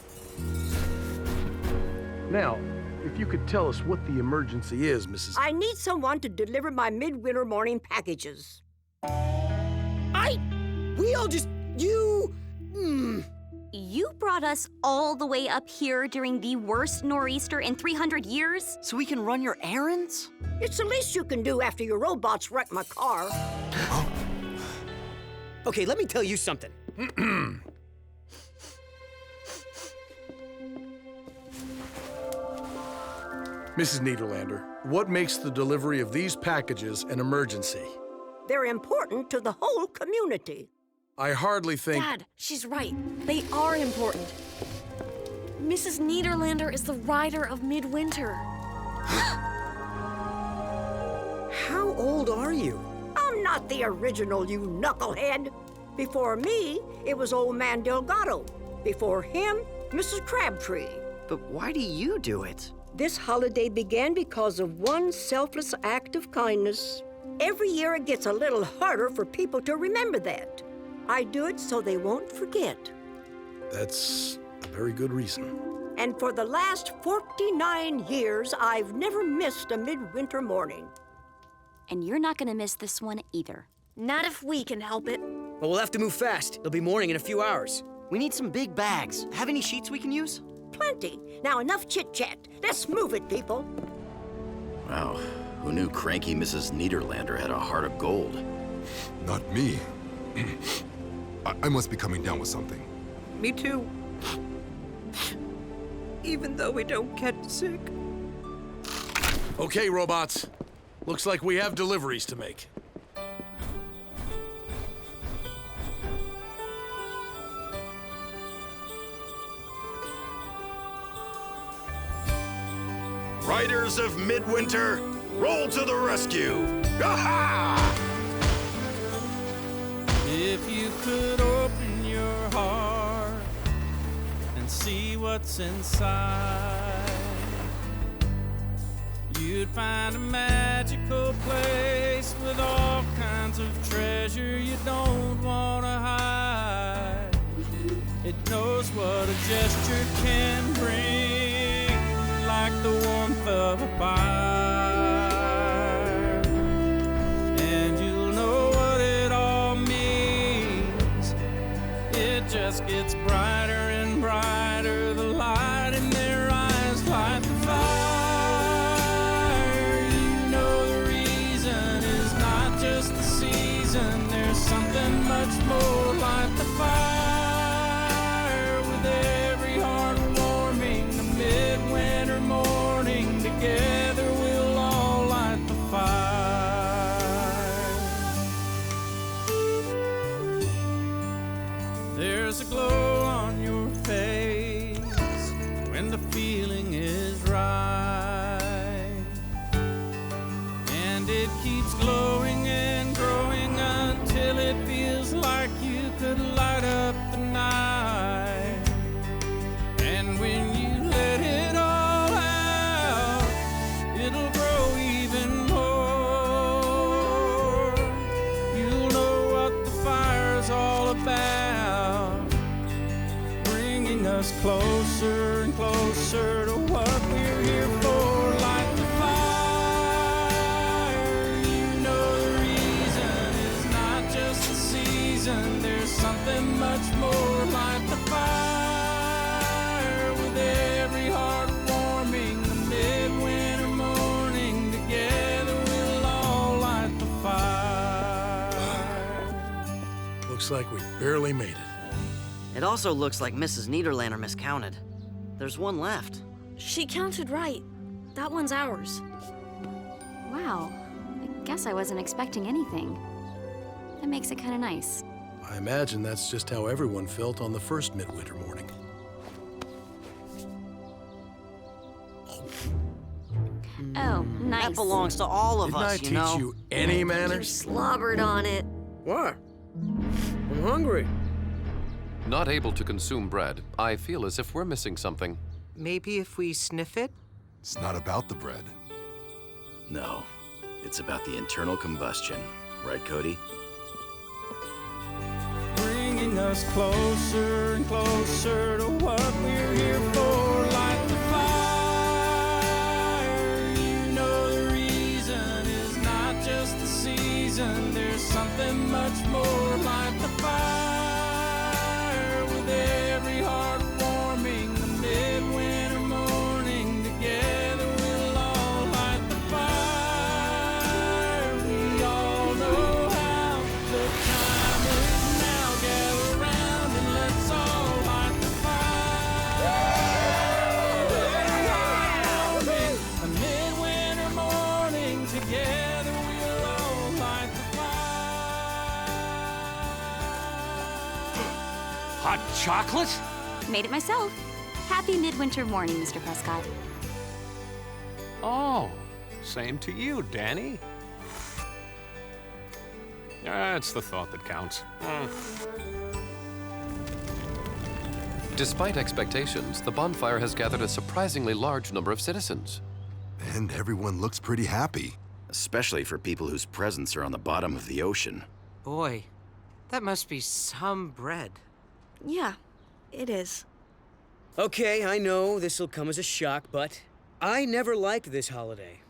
Now, if you could tell us what the emergency is, Mrs. I need someone to deliver my midwinter morning packages. We all just... You brought us all the way up here during the worst nor'easter in 300 years? So we can run your errands? It's the least you can do after your robots wrecked my car. Okay, let me tell you something. Mrs. Niederlander, what makes the delivery of these packages an emergency? They're important to the whole community. I hardly think... Dad, she's right. They are important. Mrs. Niederlander is the rider of Midwinter. How old are you? I'm not the original, you knucklehead. Before me, it was old man Delgado. Before him, Mrs. Crabtree. But why do you do it? This holiday began because of one selfless act of kindness. Every year it gets a little harder for people to remember that. I do it so they won't forget. That's a very good reason. And for the last 49 years, I've never missed a midwinter morning. And you're not gonna miss this one either. Not if we can help it. Well, we'll have to move fast. It'll be morning in a few hours. We need some big bags. Have any sheets we can use? Plenty. Now enough chit-chat. Let's move it, people. Wow, who knew cranky Mrs. Niederlander had a heart of gold? Not me. I must be coming down with something. Me too. Even though we don't get sick. Okay, robots. Looks like we have deliveries to make. Riders of Midwinter, roll to the rescue! Aha! If you could open your heart and see what's inside, you'd find a magical place with all kinds of treasure you don't want to hide. It knows what a gesture can bring, like the warmth of a fire. And you'll know what it all means. It just gets brighter and brighter. The light in their eyes light the fire. You know the reason is not just the season. There's something much more like the fire. With every heart warming, the midwinter morning, together we'll all light the fire. There's a glow on your face when the feeling is right, and it keeps glowing and growing until it feels like you could light up the night. And when you let it all out, it'll grow even more. You'll know what the fire's all about, bringing us closer and closer to what we're here for. Light the fire. You know the reason is not just the season. There's something much more. Light the fire. With every heart warming, the midwinter morning, together we'll all light the fire. Looks like we barely made it. It also looks like Mrs. Niederlander miscounted. There's one left. She counted right. That one's ours. Wow. I guess I wasn't expecting anything. That makes it kind of nice. I imagine that's just how everyone felt on the first midwinter morning. Oh, nice. That belongs to all of us, you know? Didn't I teach you any You manners? slobbered on it. What? I'm hungry. Not able to consume bread, I feel as if we're missing something. Maybe if we sniff it? It's not about the bread. No, it's about the internal combustion. Right, Cody? Bringing us closer and closer to what we're here for. Light the fire. You know the reason is not just the season. There's something much more. Light the fire with every heart warming. The midwinter morning together we'll all light the fire. We all know how the time is now. Gather round and let's all light the fire. A midwinter morning together we'll all light the Hot chocolate? Made it myself. Happy midwinter morning, Mr. Prescott. Oh, same to you, Danny. It's the thought that counts. Despite expectations, the bonfire has gathered a surprisingly large number of citizens. And everyone looks pretty happy. Especially for people whose presents are on the bottom of the ocean. Boy, that must be some bread. Yeah, it is. Okay, I know this'll come as a shock, but I never liked this holiday.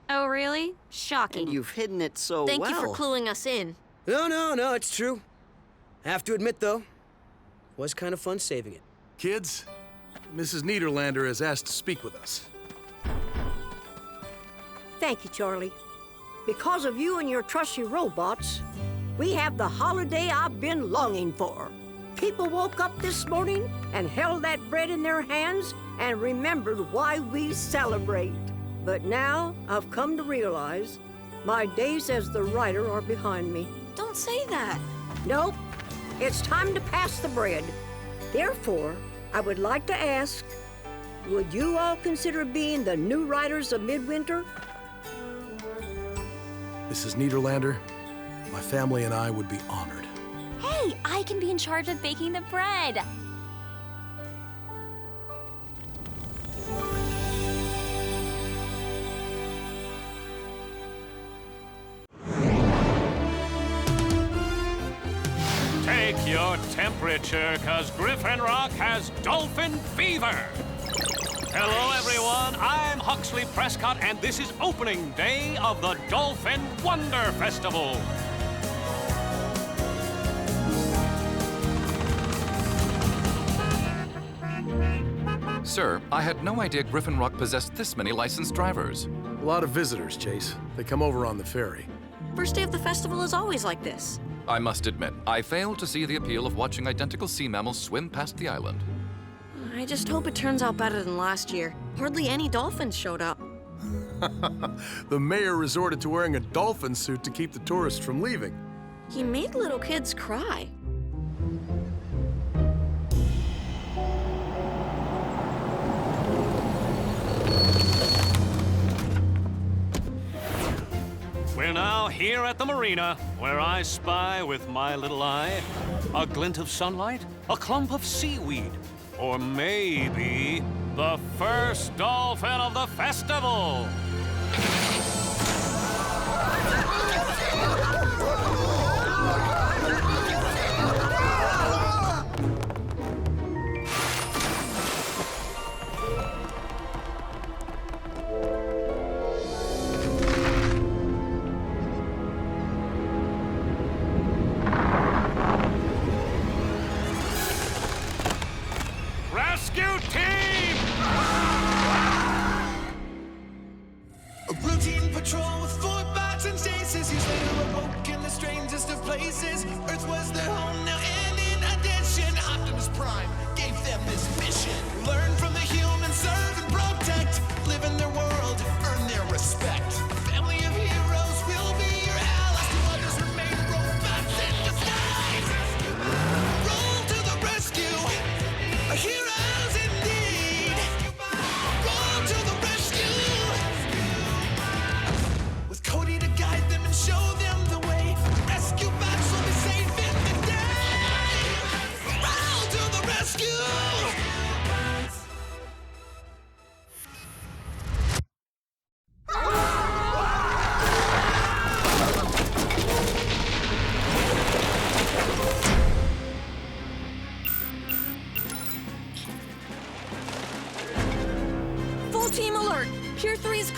Oh, really? Shocking. And you've hidden it so Thank well. you for cluing us in. No, it's true. I have to admit, though, it was kind of fun saving it. Kids, Mrs. Niederlander has asked to speak with us. Thank you, Charlie. Because of you and your trusty robots, we have the holiday I've been longing for. People woke up this morning and held that bread in their hands and remembered why we celebrate. But now I've come to realize my days as the writer are behind me. Don't say that. Nope. It's time to pass the bread. Therefore, I would like to ask, would you all consider being the new writers of Midwinter? Mrs. Niederlander, my family and I would be honored. Hey, I can be in charge of baking the bread. Take your temperature, 'cause Griffin Rock has dolphin fever. Hello, everyone. I'm Huxley Prescott, and this is opening day of the Dolphin Wonder Festival. Sir, I had no idea Griffin Rock possessed this many licensed drivers. A lot of visitors, Chase. They come over on the ferry. First day of the festival is always like this. I must admit, I failed to see the appeal of watching identical sea mammals swim past the island. I just hope it turns out better than last year. Hardly any dolphins showed up. The mayor resorted to wearing a dolphin suit to keep the tourists from leaving. He made little kids cry. We're now here at the marina, where I spy with my little eye a glint of sunlight, a clump of seaweed, or maybe the first dolphin of the festival. Rescue team! A routine patrol with 4 bots and stasis. Years later awoke in the strangest of places. Earth was their home now, and in addition, Optimus Prime gave them this mission. Learn from the humans, serve and protect. Live in their world, earn their respect. A family of heroes will be your allies. To others remain robots in disguise. Roll to the rescue. Heroes indeed. Roll to the rescue.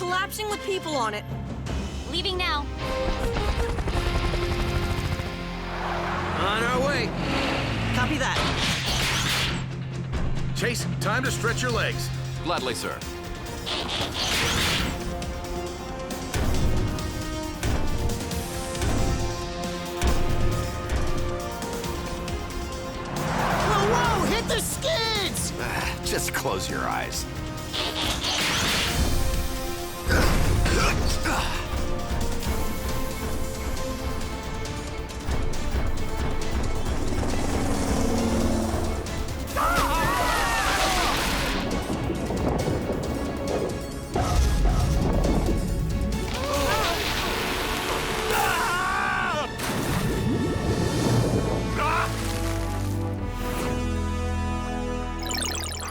collapsing with people on it. Leaving now. On our way. Copy that. Chase, time to stretch your legs. Gladly, sir. Whoa, hit the skids! Just close your eyes.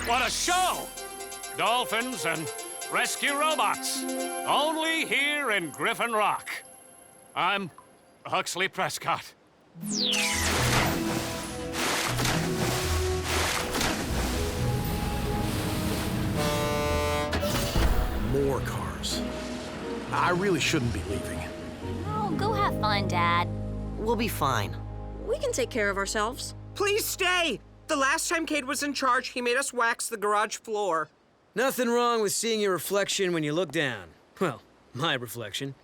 What a show! Dolphins and rescue robots. Only here in Griffin Rock. I'm Huxley Prescott. More cars. I really shouldn't be leaving. Oh, go have fun, Dad. We'll be fine. We can take care of ourselves. Please stay! The last time Cade was in charge, he made us wax the garage floor. Nothing wrong with seeing your reflection when you look down. Well, my reflection.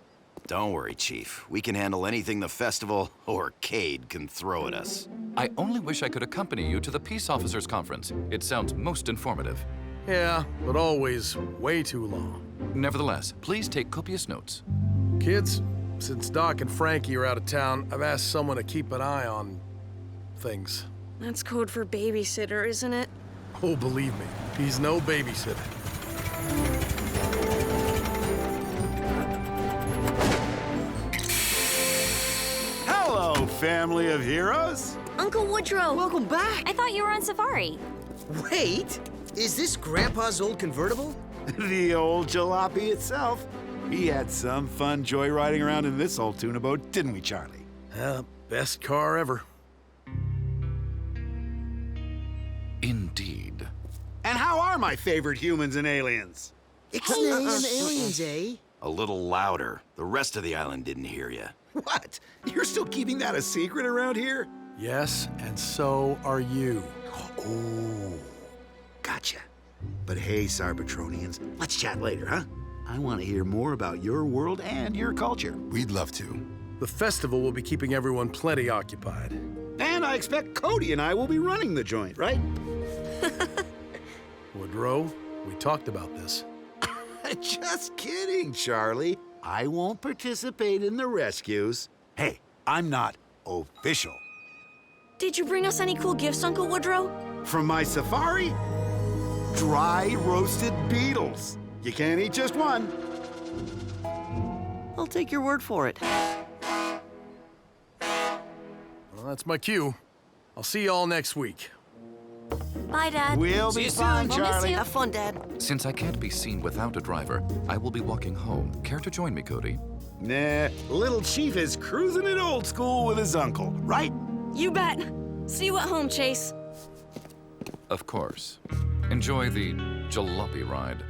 Don't worry, Chief. We can handle anything the festival or Cade can throw at us. I only wish I could accompany you to the Peace Officers Conference. It sounds most informative. Yeah, but always way too long. Nevertheless, please take copious notes. Kids, since Doc and Frankie are out of town, I've asked someone to keep an eye on things. That's code for babysitter, isn't it? Oh, believe me, he's no babysitter. Hello, family of heroes. Uncle Woodrow! Welcome back! I thought you were on safari. Wait! Is this Grandpa's old convertible? The old jalopy itself. We had some fun joyriding around in this old tuna boat, didn't we, Charlie? Best car ever. Indeed. And how are my favorite humans and aliens? Ixnay and aliens, eh? A little louder. The rest of the island didn't hear you. What? You're still keeping that a secret around here? Yes, and so are you. Oh, gotcha. But hey, Cybertronians, let's chat later, huh? I want to hear more about your world and your culture. We'd love to. The festival will be keeping everyone plenty occupied. And I expect Cody and I will be running the joint, right? Woodrow, we talked about this. Just kidding, Charlie. I won't participate in the rescues. Hey, I'm not official. Did you bring us any cool gifts, Uncle Woodrow? From my safari? Dry roasted beetles. You can't eat just one. I'll take your word for it. Well, that's my cue. I'll see you all next week. Bye, Dad. We'll See be you fine, soon. We'll miss Charlie. you. Have fun, Dad. Since I can't be seen without a driver, I will be walking home. Care to join me, Cody? Nah, little Chief is cruising it old school with his uncle, right? You bet. See you at home, Chase. Of course. Enjoy the jalopy ride.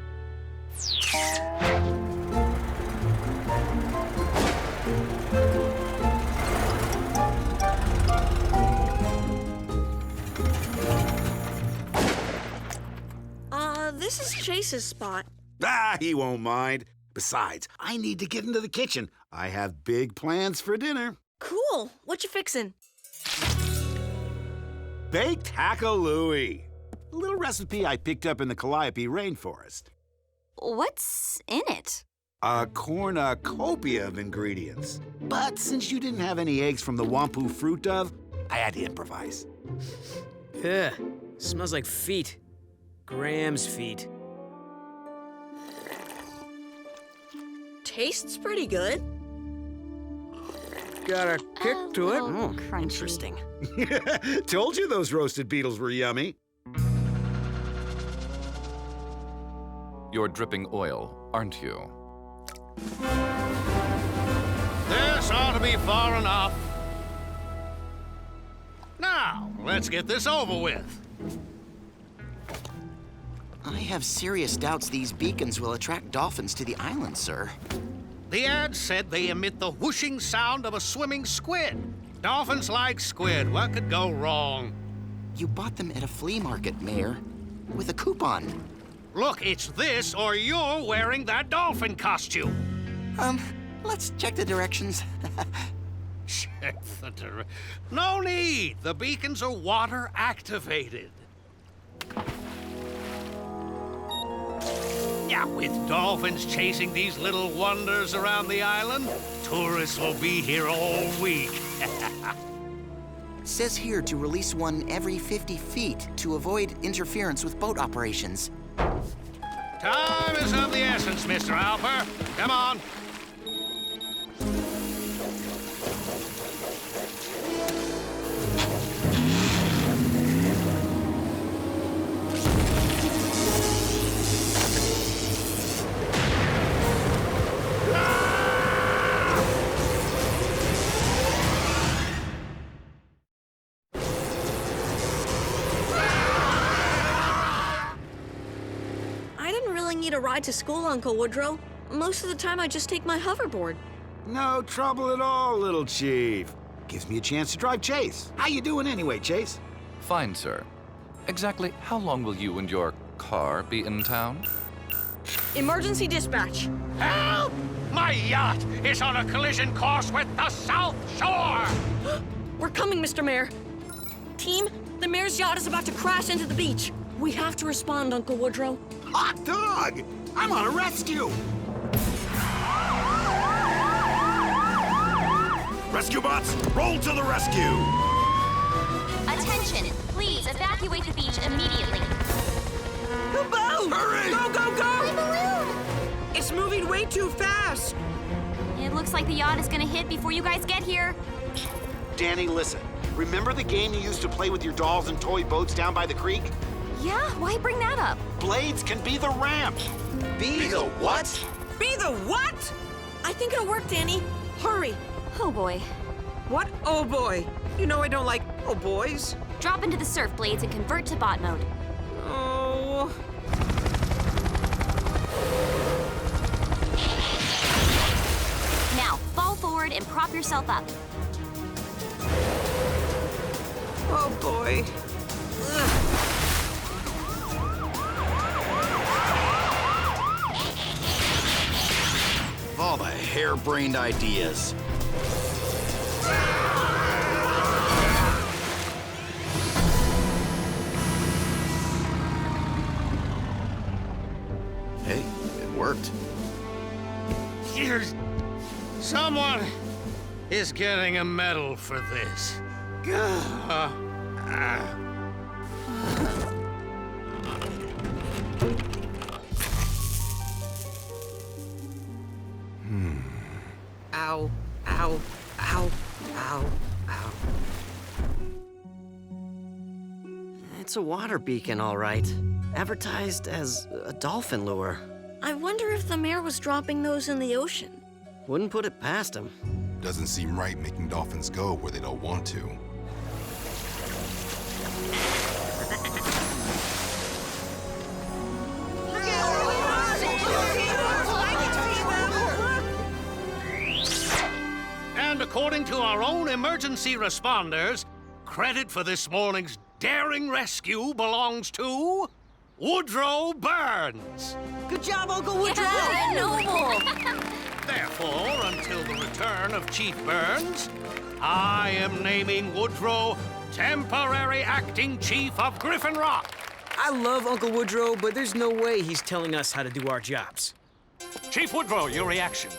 This is Chase's spot. Ah, he won't mind. Besides, I need to get into the kitchen. I have big plans for dinner. Cool. What you fixin'? Baked hackalooey. A little recipe I picked up in the Calliope rainforest. What's in it? A cornucopia of ingredients. But since you didn't have any eggs from the Wampu fruit dove, I had to improvise. Yeah, smells like feet. Graham's feet. Tastes pretty good. Got a kick to it. Crunchy. Interesting. Told you those roasted beetles were yummy. You're dripping oil, aren't you? This ought to be far enough. Now, let's get this over with. I have serious doubts these beacons will attract dolphins to the island, sir. The ad said they emit the whooshing sound of a swimming squid. Dolphins like squid. What could go wrong? You bought them at a flea market, Mayor, with a coupon. Look, it's this or you're wearing that dolphin costume. Let's check the directions. Check the directions. No need. The beacons are water activated. Yeah, with dolphins chasing these little wonders around the island, tourists will be here all week. Says here to release one every 50 feet to avoid interference with boat operations. Time is of the essence, Mr. Alper. Come on. Need a ride to school, Uncle Woodrow. Most of the time, I just take my hoverboard. No trouble at all, little chief. Gives me a chance to drive Chase. How you doing anyway, Chase? Fine, sir. Exactly how long will you and your car be in town? Emergency dispatch. Help! My yacht is on a collision course with the South Shore! We're coming, Mr. Mayor. Team, the mayor's yacht is about to crash into the beach. We have to respond, Uncle Woodrow. Hot dog! I'm on a rescue! Rescue bots, roll to the rescue! Attention, please evacuate the beach immediately. The boat! Hurry! Go, go, go! My balloon! It's moving way too fast. It looks like the yacht is gonna hit before you guys get here. Danny, listen. Remember the game you used to play with your dolls and toy boats down by the creek? Yeah, why bring that up? Blades can be the ramp. Be the what? Be the what? I think it'll work, Danny. Hurry. Oh boy. What? Oh boy. You know I don't like oh boys. Drop into the surf blades and convert to bot mode. Oh. Now, fall forward and prop yourself up. Oh boy. Ugh. All the harebrained ideas. Hey, it worked. Here's... Someone is getting a medal for this. Ow, ow, ow, ow, ow. It's a water beacon, all right. Advertised as a dolphin lure. I wonder if the mayor was dropping those in the ocean. Wouldn't put it past him. Doesn't seem right making dolphins go where they don't want to. And according to our own emergency responders, credit for this morning's daring rescue belongs to Woodrow Burns. Good job, Uncle Woodrow! Yeah, noble! Therefore, until the return of Chief Burns, I am naming Woodrow temporary acting chief of Griffin Rock. I love Uncle Woodrow, but there's no way he's telling us how to do our jobs. Chief Woodrow, your reaction?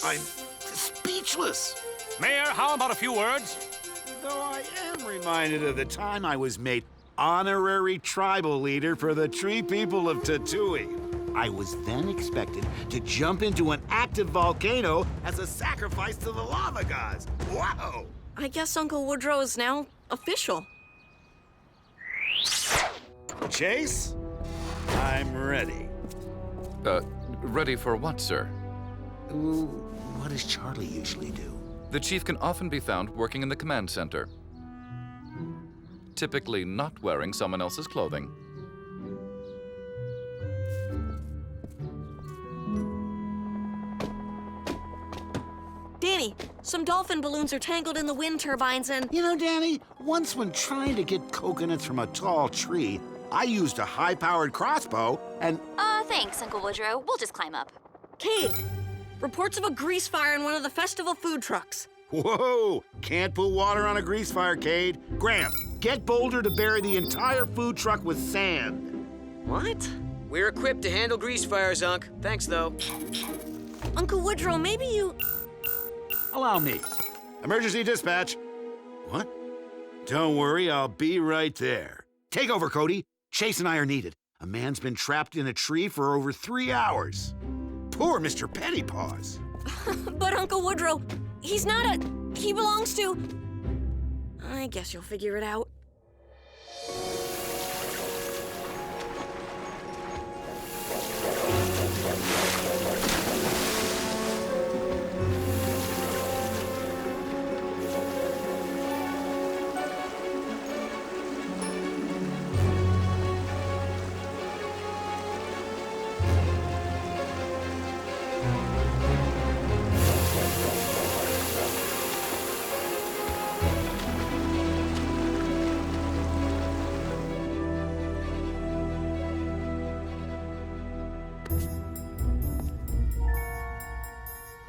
I'm speechless. Mayor, how about a few words? Though I am reminded of the time I was made honorary tribal leader for the Tree People of Tatooine. I was then expected to jump into an active volcano as a sacrifice to the lava gods. Wow! I guess Uncle Woodrow is now official. Chase, I'm ready. Ready for what, sir? Ooh, what does Charlie usually do? The chief can often be found working in the command center. Typically not wearing someone else's clothing. Danny, some dolphin balloons are tangled in the wind turbines and... You know, Danny, once when trying to get coconuts from a tall tree, I used a high-powered crossbow and... Thanks, Uncle Woodrow. We'll just climb up. Cade, reports of a grease fire in one of the festival food trucks. Whoa! Can't put water on a grease fire, Cade. Graham, get Boulder to bury the entire food truck with sand. What? We're equipped to handle grease fires, Unc. Thanks, though. Uncle Woodrow, maybe you... Allow me. Emergency dispatch. What? Don't worry, I'll be right there. Take over, Cody. Chase and I are needed. A man's been trapped in a tree for over 3 hours. Poor Mr. Pettypaws. But Uncle Woodrow, he's not a... He belongs to... I guess you'll figure it out.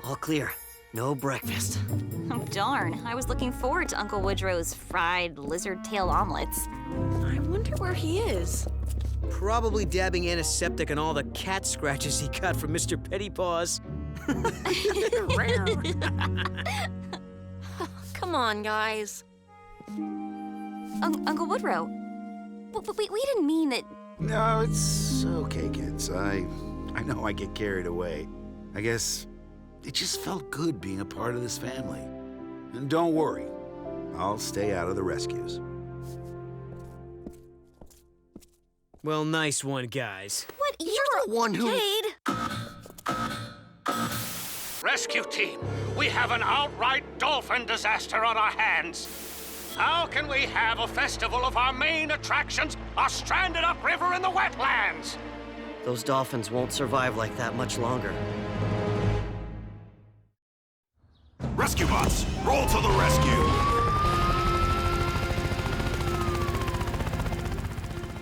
All clear. No breakfast. Oh, darn. I was looking forward to Uncle Woodrow's fried lizard tail omelets. I wonder where he is. Probably dabbing antiseptic on all the cat scratches he got from Mr. Pettypaws. Come on, guys. Uncle Woodrow, we didn't mean that... No, it's okay, kids. I know I get carried away. I guess it just felt good being a part of this family. And don't worry, I'll stay out of the rescues. Well, nice one, guys. What? You're the one who... Cade! Rescue team, we have an outright dolphin disaster on our hands. How can we have a festival of our main attractions are stranded upriver in the wetlands? Those dolphins won't survive like that much longer. Rescue bots, roll to the rescue!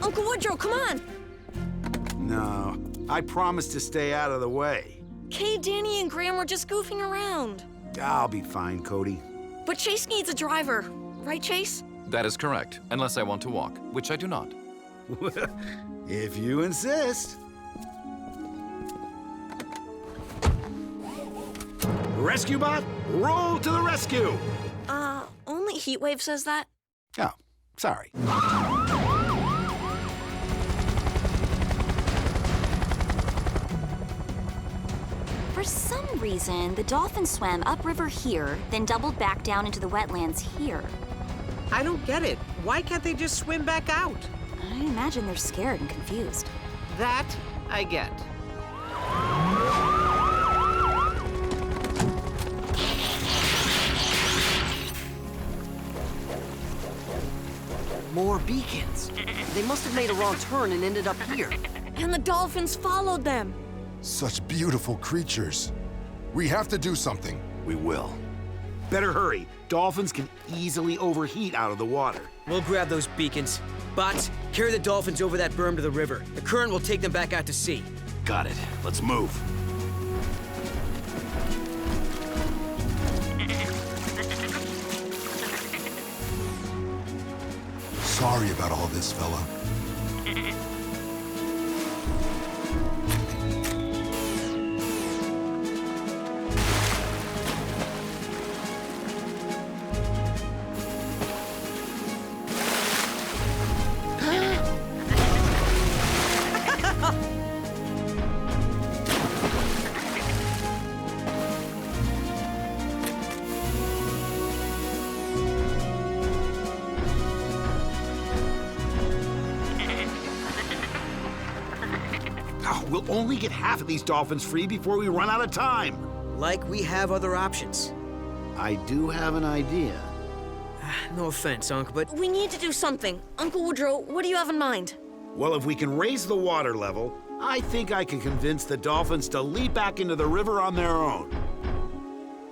Uncle Woodrow, come on! No, I promised to stay out of the way. Cade, Danny, and Graham were just goofing around. I'll be fine, Cody. But Chase needs a driver. Right, Chase? That is correct, unless I want to walk, which I do not. If you insist. Rescue bot, roll to the rescue! Only Heatwave says that. Oh, sorry. For some reason, the dolphin swam upriver here, then doubled back down into the wetlands here. I don't get it. Why can't they just swim back out? I imagine they're scared and confused. That I get. More beacons. They must have made a wrong turn and ended up here. And the dolphins followed them. Such beautiful creatures. We have to do something. We will. Better hurry. Dolphins can easily overheat out of the water. We'll grab those beacons. Bots, carry the dolphins over that berm to the river. The current will take them back out to sea. Got it. Let's move. Sorry about all this, fella. We'll only get half of these dolphins free before we run out of time. Like we have other options. I do have an idea. No offense, Unc, but... We need to do something. Uncle Woodrow, what do you have in mind? Well, if we can raise the water level, I think I can convince the dolphins to leap back into the river on their own.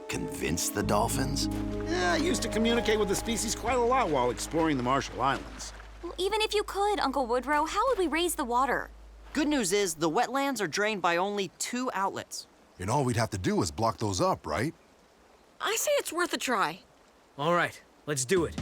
convince the dolphins? Yeah, I used to communicate with the species quite a lot while exploring the Marshall Islands. Well, even if you could, Uncle Woodrow, how would we raise the water? Good news is the wetlands are drained by only 2 outlets. And all we'd have to do is block those up, right? I say it's worth a try. All right, let's do it.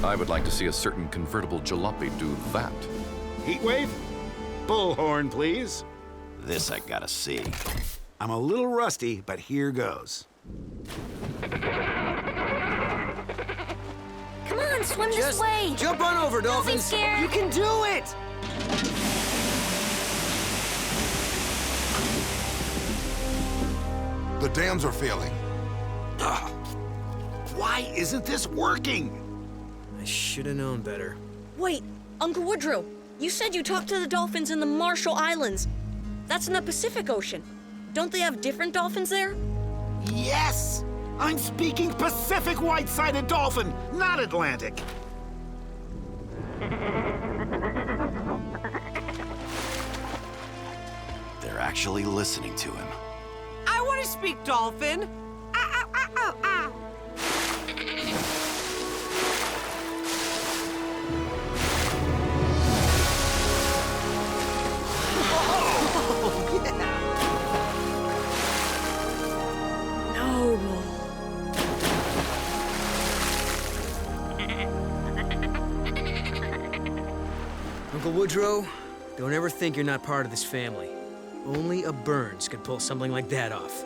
I would like to see a certain convertible jalopy do that. Heatwave? Bullhorn, please. This I gotta see. I'm a little rusty, but here goes. Come on, swim this Just way. jump on over, Don't be dolphins. scared. You can do it! The dams are failing. Ugh. Why isn't this working? I should have known better. Wait, Uncle Woodrow, you said you talked to the dolphins in the Marshall Islands. That's in the Pacific Ocean. Don't they have different dolphins there? Yes! I'm speaking Pacific white-sided dolphin, not Atlantic. They're actually listening to him. I want to speak dolphin. Ow, ow, ow, ow, No. Uncle Woodrow, don't ever think you're not part of this family. Only a Burns could pull something like that off.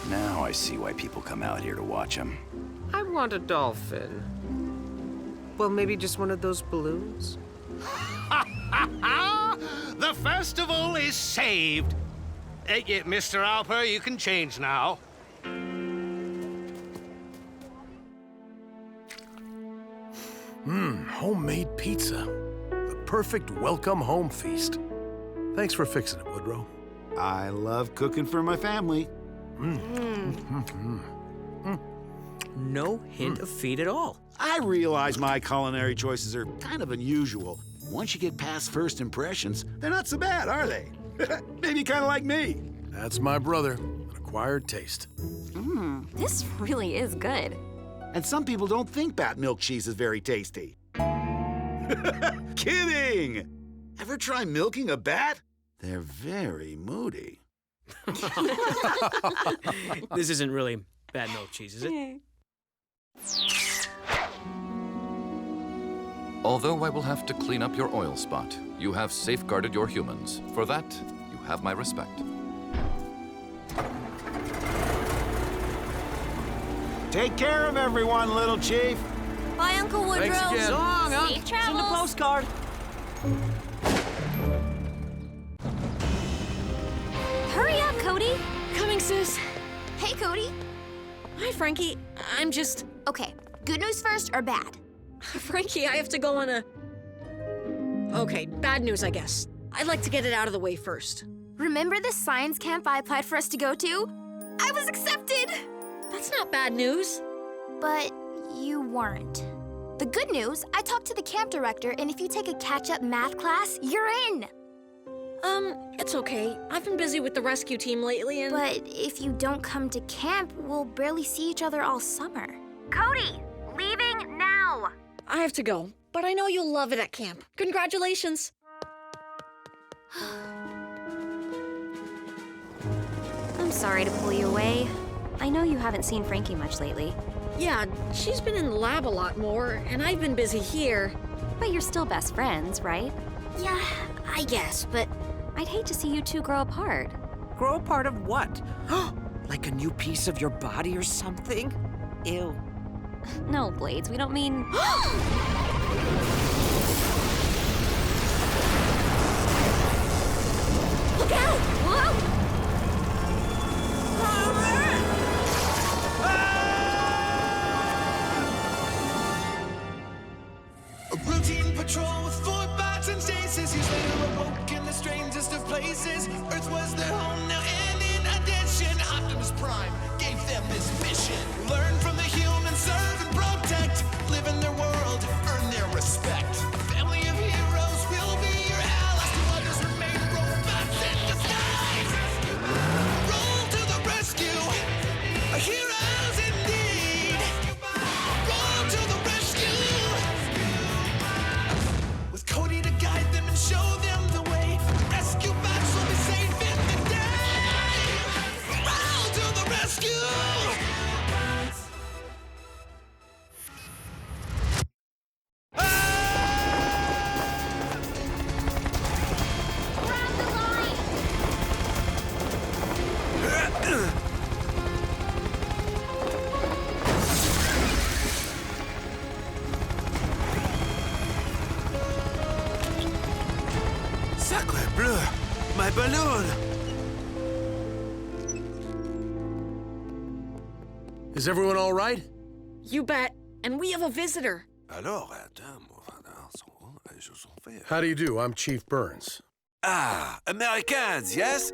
Now I see why people come out here to watch him. I want a dolphin. Well, maybe just one of those balloons? The festival is saved. Mr. Alper, you can change now. Homemade pizza. The perfect welcome home feast. Thanks for fixing it, Woodrow. I love cooking for my family. No hint of feet at all. I realize my culinary choices are kind of unusual. Once you get past first impressions, they're not so bad, are they? Maybe kind of like me. That's my brother, an acquired taste. This really is good. And some people don't think bat milk cheese is very tasty. Kidding! Ever try milking a bat? They're very moody. This isn't really bad milk cheese, is it? Although I will have to clean up your oil spot, you have safeguarded your humans. For that, you have my respect. Take care of everyone, little chief. Bye, Uncle Woodrow. Thanks again. So long, huh? Safe Send a travels. postcard. Hurry up, Cody. Coming, sis. Hey, Cody. Hi, Frankie. I'm just... Okay, good news first or bad? Frankie, I have to go on a... Okay, bad news, I guess. I'd like to get it out of the way first. Remember the science camp I applied for us to go to? I was accepted! That's not bad news. But you weren't. The good news, I talked to the camp director, and if you take a catch-up math class, you're in. It's okay. I've been busy with the rescue team lately and... But if you don't come to camp, we'll barely see each other all summer. Cody, leaving now! I have to go, but I know you'll love it at camp. Congratulations. I'm sorry to pull you away. I know you haven't seen Frankie much lately. Yeah, she's been in the lab a lot more, and I've been busy here. But you're still best friends, right? Yeah, I guess, but... I'd hate to see you two grow apart. Grow a part of what? Like a new piece of your body or something? Ew. No, Blades, we don't mean... Look out! Whoa! A routine patrol with 4 bots and stasis. He's later awoke in the strangest of places. Earth was their home now, and in addition, Optimus Prime gave them this mission. Learn from the humans, serve and protect. Live in their world, earn their respect. A family of heroes will be your allies. To others remain robots in disguise. Roll to the rescue, heroes indeed. Roll to the rescue. With Cody to guide them and show them the way. Rescue bots will be safe in the day. Roll to the rescue. Sacre bleu! My balloon! Is everyone all right? You bet. And we have a visitor. Alors, How do you do? I'm Chief Burns. Ah, Americans, yes?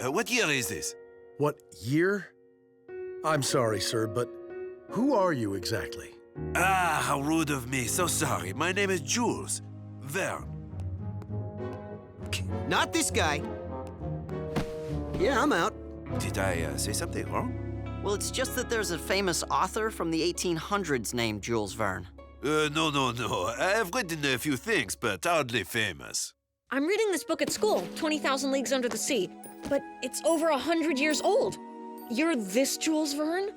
What year is this? What year? I'm sorry, sir, but who are you exactly? Ah, how rude of me. So sorry. My name is Jules Verne. Not this guy. Yeah, I'm out. Did I say something wrong? Well, it's just that there's a famous author from the 1800s named Jules Verne. No. I've written a few things, but hardly famous. I'm reading this book at school, 20,000 Leagues Under the Sea, but it's over 100 years old. You're this Jules Verne?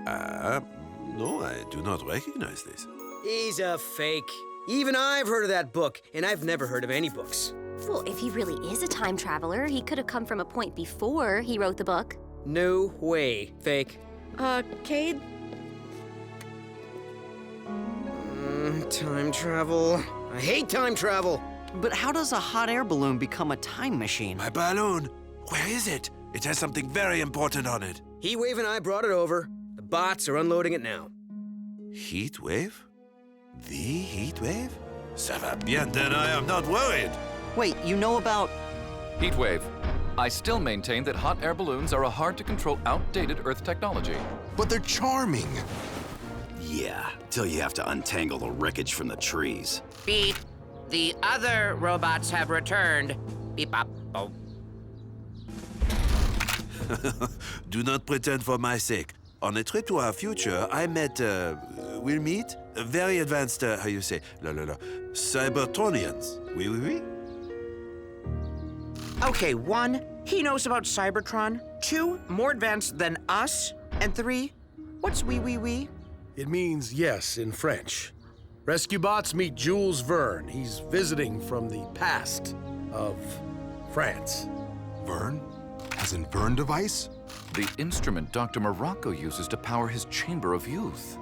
No, I do not recognize this. He's a fake. Even I've heard of that book, and I've never heard of any books. Well, if he really is a time traveler, he could have come from a point before he wrote the book. No way, fake. Cade? Time travel. I hate time travel. But how does a hot air balloon become a time machine? My balloon. Where is it? It has something very important on it. Heatwave and I brought it over. The bots are unloading it now. Heatwave? The Heatwave? Ça va bien, then I am not worried. Wait, you know about... Heatwave. I still maintain that hot air balloons are a hard-to-control, outdated Earth technology. But they're charming. Yeah, till you have to untangle the wreckage from the trees. Beep. The other robots have returned. Beep up. Oh. Do not pretend for my sake. On a trip to our future, I met, we'll meet, very advanced, how you say, Cybertronians. Oui. Okay, 1, he knows about Cybertron. 2, more advanced than us. And 3, what's oui? It means yes in French. Rescue bots meet Jules Verne. He's visiting from the past of France. Verne? As in Verne device? The instrument Dr. Morocco uses to power his Chamber of Youth.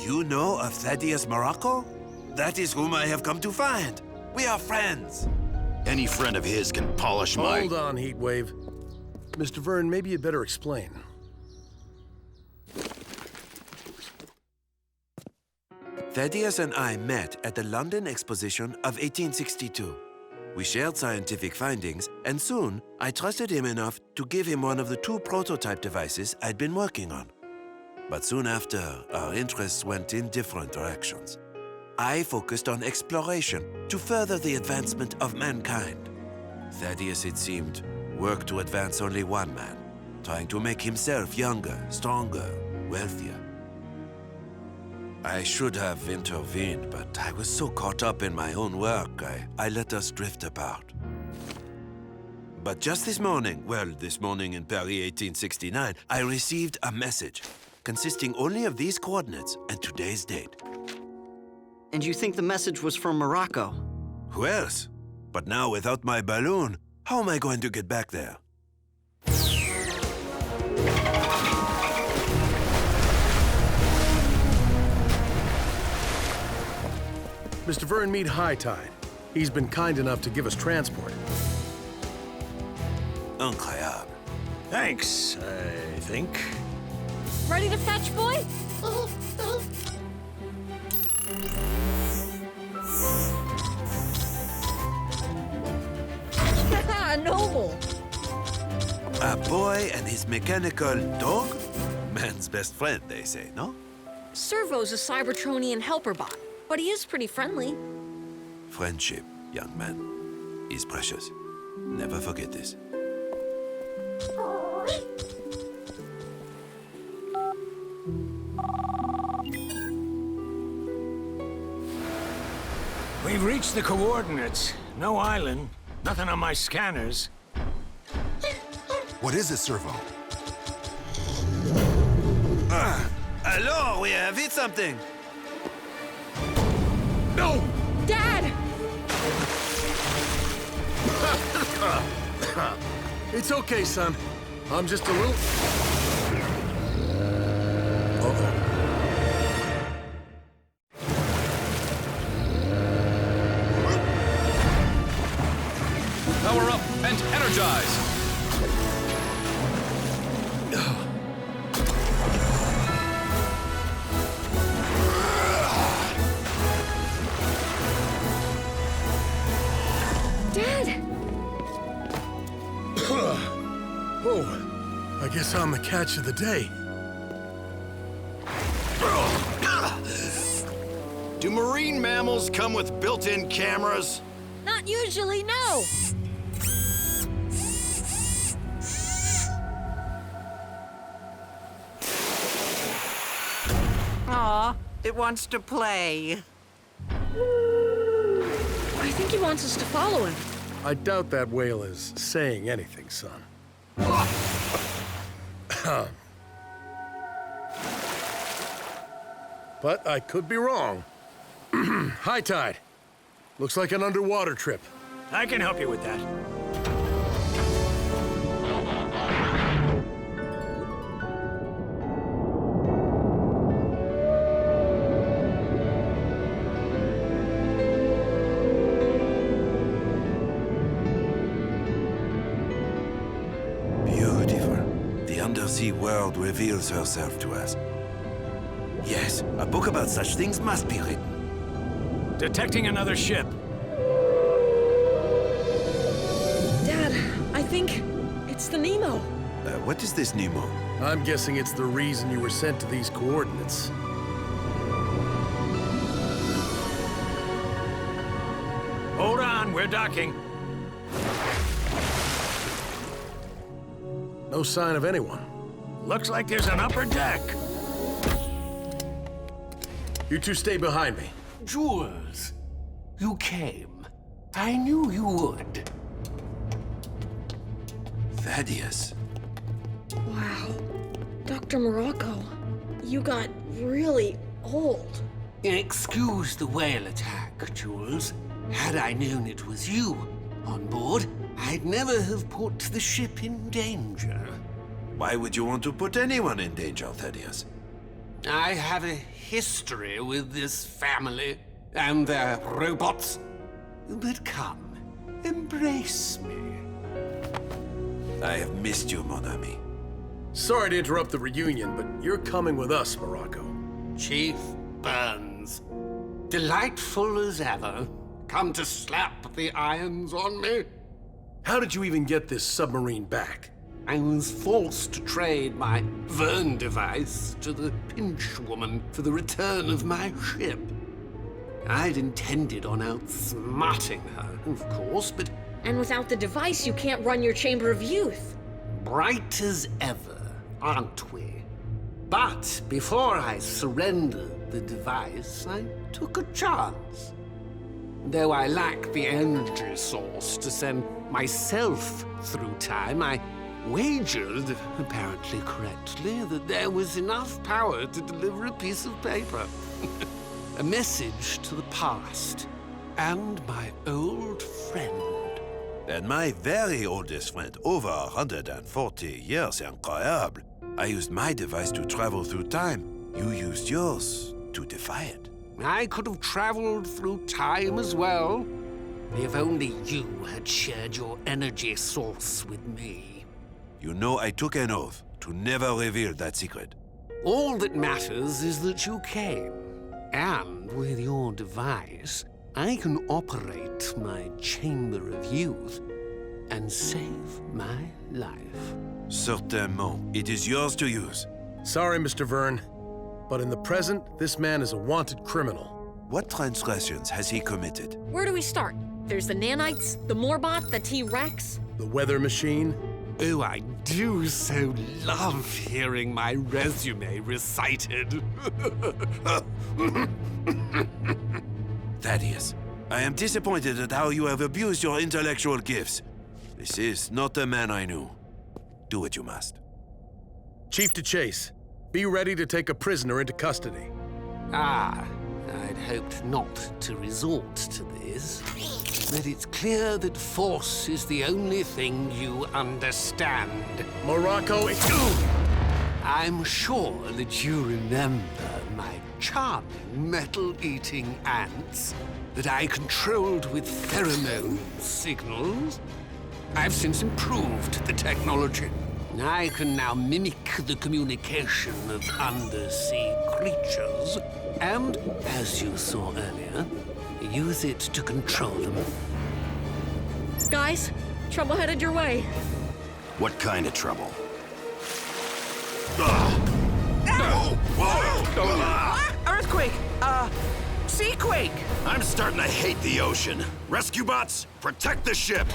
You know of Thaddeus Morocco? That is whom I have come to find. We are friends. Any friend of his can polish my... Hold on, Heatwave. Mr. Verne, maybe you better explain. Thaddeus and I met at the London Exposition of 1862. We shared scientific findings, and soon I trusted him enough to give him one of the 2 prototype devices I'd been working on. But soon after, our interests went in different directions. I focused on exploration to further the advancement of mankind. Thaddeus, it seemed, worked to advance only one man, trying to make himself younger, stronger, wealthier. I should have intervened, but I was so caught up in my own work, I let us drift apart. But just this morning in Paris 1869, I received a message consisting only of these coordinates and today's date. And you think the message was from Morocco? Who else? But now, without my balloon, how am I going to get back there? Mr. Verne, meet High Tide. He's been kind enough to give us transport. Incroyable. Thanks, I think. Ready to fetch, boy? Noble. A boy and his mechanical dog? Man's best friend, they say, no? Servo's a Cybertronian helper bot, but he is pretty friendly. Friendship, young man, is precious. Never forget this. We've reached the coordinates. No island. Nothing on my scanners. What is it, Servo? Hello, we have hit something. No! Dad! It's okay, son. I'm just a little... Uh-oh. Power up and energize! Dad! Oh, I guess I'm the catch of the day. Do marine mammals come with built-in cameras? Not usually, no. Aw, it wants to play. I think he wants us to follow him. I doubt that whale is saying anything, son. But I could be wrong. High tide. Looks like an underwater trip. I can help you with that. Beautiful. The undersea world reveals herself to us. Yes, a book about such things must be written. Detecting another ship. Dad, I think it's the Nemo. What is this, Nemo? I'm guessing it's the reason you were sent to these coordinates. Hold on, we're docking. No sign of anyone. Looks like there's an upper deck. You two stay behind me. Jules, you came. I knew you would. Thaddeus. Wow. Dr. Morocco, you got really old. Excuse the whale attack, Jules. Had I known it was you on board, I'd never have put the ship in danger. Why would you want to put anyone in danger, Thaddeus? I have a history with this family and their robots. But come, embrace me. I have missed you, mon ami. Sorry to interrupt the reunion, but you're coming with us, Morocco. Chief Burns, delightful as ever. Come to slap the irons on me? How did you even get this submarine back? I was forced to trade my Vern device to the pinch woman for the return of my ship. I'd intended on outsmarting her, of course, but... And without the device, you can't run your Chamber of Youth. Bright as ever, aren't we? But before I surrendered the device, I took a chance. Though I lack the energy source to send myself through time, I wagered, apparently correctly, that there was enough power to deliver a piece of paper. A message to the past and my old friend. And my very oldest friend, over 140 years, incroyable. I used my device to travel through time. You used yours to defy it. I could have traveled through time as well. If only you had shared your energy source with me. You know I took an oath to never reveal that secret. All that matters is that you came. And with your device, I can operate my Chamber of Youth and save my life. Certainement. It is yours to use. Sorry, Mr. Verne, but in the present, this man is a wanted criminal. What transgressions has he committed? Where do we start? There's the nanites, the Morbot, the T-Rex. The weather machine. Oh, I do so love hearing my resume recited. Thaddeus, I am disappointed at how you have abused your intellectual gifts. This is not the man I knew. Do what you must. Chief to Chase, be ready to take a prisoner into custody. Ah, I'd hoped not to resort to this. But it's clear that force is the only thing you understand. Morocco, I'm sure that you remember my charming metal-eating ants that I controlled with pheromone signals. I've since improved the technology. I can now mimic the communication of undersea creatures, and, as you saw earlier, use it to control them. Guys, trouble headed your way. What kind of trouble? Earthquake! Seaquake! I'm starting to hate the ocean. Rescue bots, protect the ship!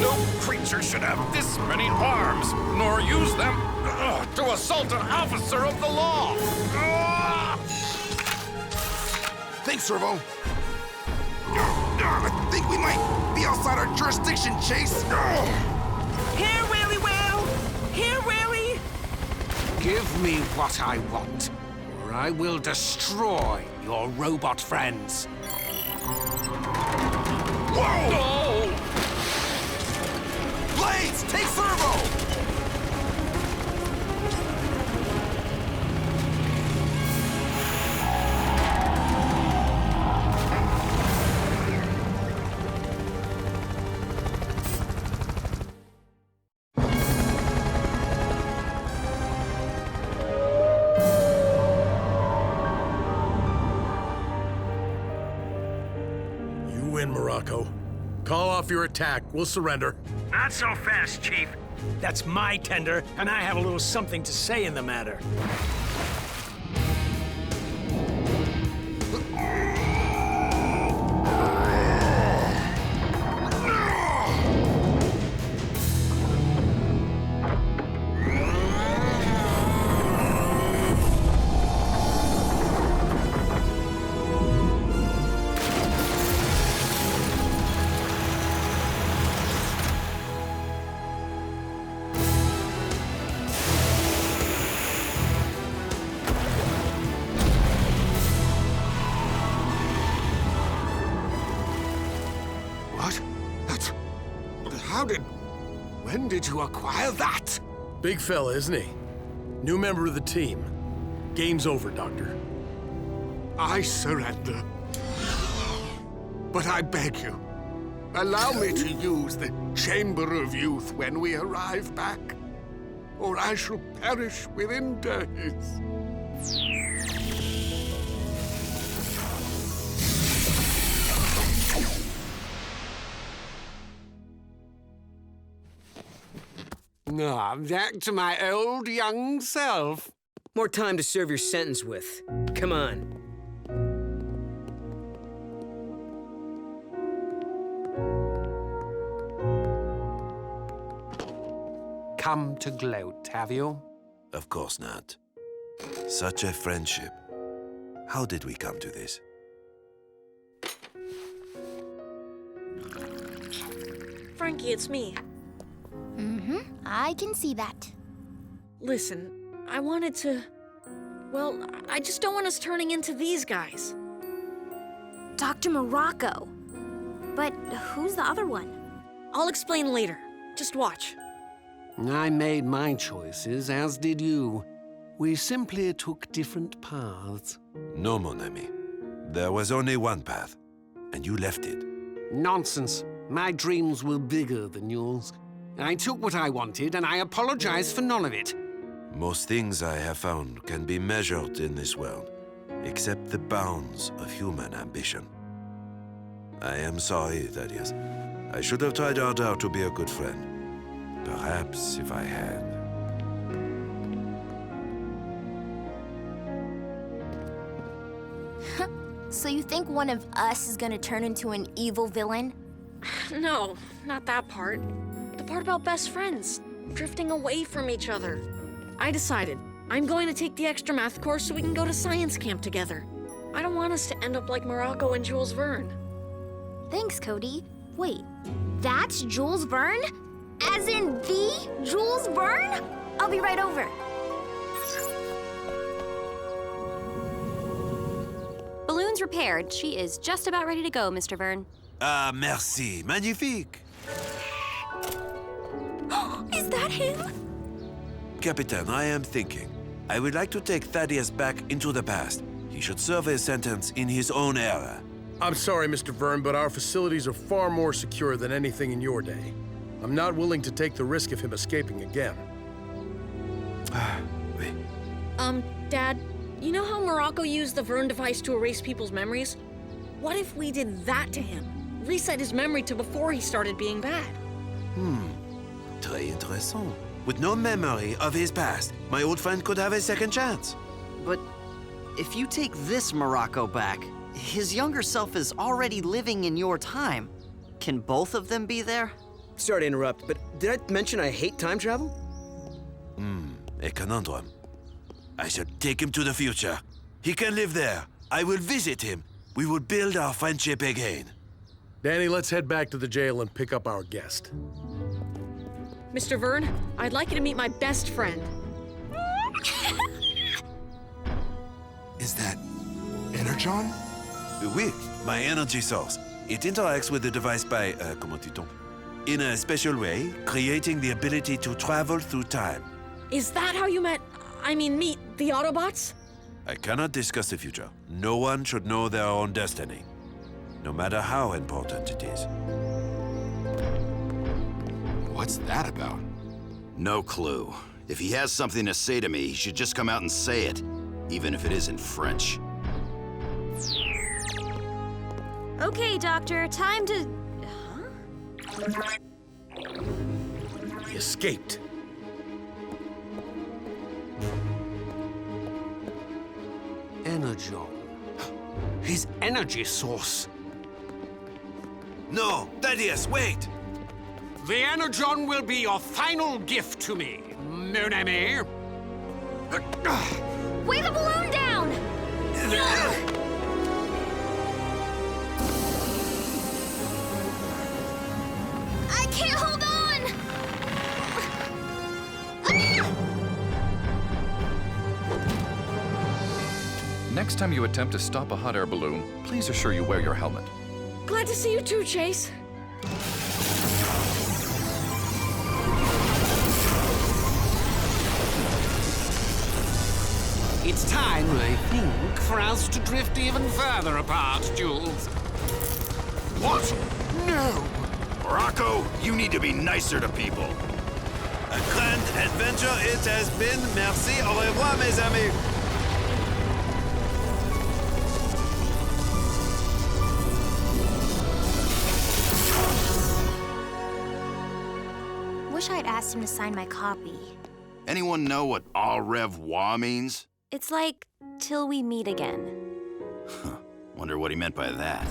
No creature should have this many arms, nor use them to assault an officer of the law. Thanks, Servo. I think we might be outside our jurisdiction, Chase. Here, Whaley Whale! Here, Whaley! Give me what I want, or I will destroy your robot friends. Whoa! Oh! Blades, take Servo! Morocco. Call off your attack. We'll surrender. Not so fast, Chief. That's my tender, and I have a little something to say in the matter. When did you acquire that? Big fella, isn't he? New member of the team. Game's over, Doctor. I surrender. But I beg you, allow me to use the Chamber of Youth when we arrive back, or I shall perish within days. I'm back to my old young self. More time to serve your sentence with. Come on. Come to gloat, have you? Of course not. Such a friendship. How did we come to this? Frankie, it's me. I can see that. Listen, I wanted to Well, I just don't want us turning into these guys. Dr. Morocco. But who's the other one? I'll explain later. Just watch. I made my choices, as did you. We simply took different paths. No, mon ami. There was only one path, and you left it. Nonsense. My dreams were bigger than yours. I took what I wanted, and I apologize for none of it. Most things I have found can be measured in this world, except the bounds of human ambition. I am sorry, Thaddeus. I should have tried harder to be a good friend. Perhaps if I had. So you think one of us is gonna turn into an evil villain? No, not that part. The part about best friends, drifting away from each other. I decided I'm going to take the extra math course so we can go to science camp together. I don't want us to end up like Morocco and Jules Verne. Thanks, Cody. Wait, that's Jules Verne? As in the Jules Verne? I'll be right over. Balloon's repaired. She is just about ready to go, Mr. Verne. Ah, merci. Magnifique. Is that him? Captain, I am thinking. I would like to take Thaddeus back into the past. He should serve his sentence in his own era. I'm sorry, Mr. Verne, but our facilities are far more secure than anything in your day. I'm not willing to take the risk of him escaping again. Oui. Dad, you know how Morocco used the Verne device to erase people's memories? What if we did that to him? Reset his memory to before he started being bad? Très intéressant. With no memory of his past, my old friend could have a second chance. But if you take this Morocco back, his younger self is already living in your time. Can both of them be there? Sorry to interrupt, but did I mention I hate time travel? A conundrum. I should take him to the future. He can live there. I will visit him. We will build our friendship again. Danny, let's head back to the jail and pick up our guest. Mr. Verne, I'd like you to meet my best friend. Is that Energon? Oui, my energy source. It interacts with the device by, comment dit-on? In a special way, creating the ability to travel through time. Is that how you meet the Autobots? I cannot discuss the future. No one should know their own destiny, no matter how important it is. What's that about? No clue. If he has something to say to me, he should just come out and say it, even if it isn't French. Okay, Doctor, time to... He escaped. Energon. His energy source. No, Thaddeus, wait! The Energon will be your final gift to me, mon ami. Weigh the balloon down! I can't hold on! Next time you attempt to stop a hot air balloon, please assure you wear your helmet. Glad to see you too, Chase. It's time, I think, for us to drift even further apart, Jules. What? No! Morocco, you need to be nicer to people. A grand adventure it has been. Merci. Au revoir, mes amis. Wish I'd asked him to sign my copy. Anyone know what au revoir means? It's like, till we meet again. Wonder what he meant by that.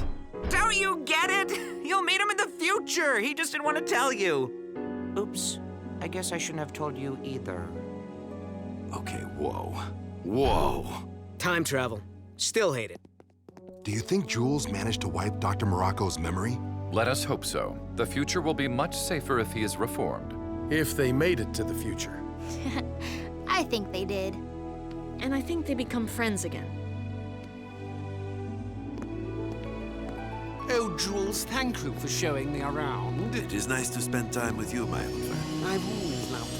Don't you get it? You'll meet him in the future. He just didn't want to tell you. Oops. I guess I shouldn't have told you either. Okay, whoa. Whoa. Time travel. Still hate it. Do you think Jules managed to wipe Dr. Morocco's memory? Let us hope so. The future will be much safer if he is reformed. If they made it to the future. I think they did. and I think they become friends again. Oh, Jules, thank you for showing me around. It is nice to spend time with you, my old friend. I've always loved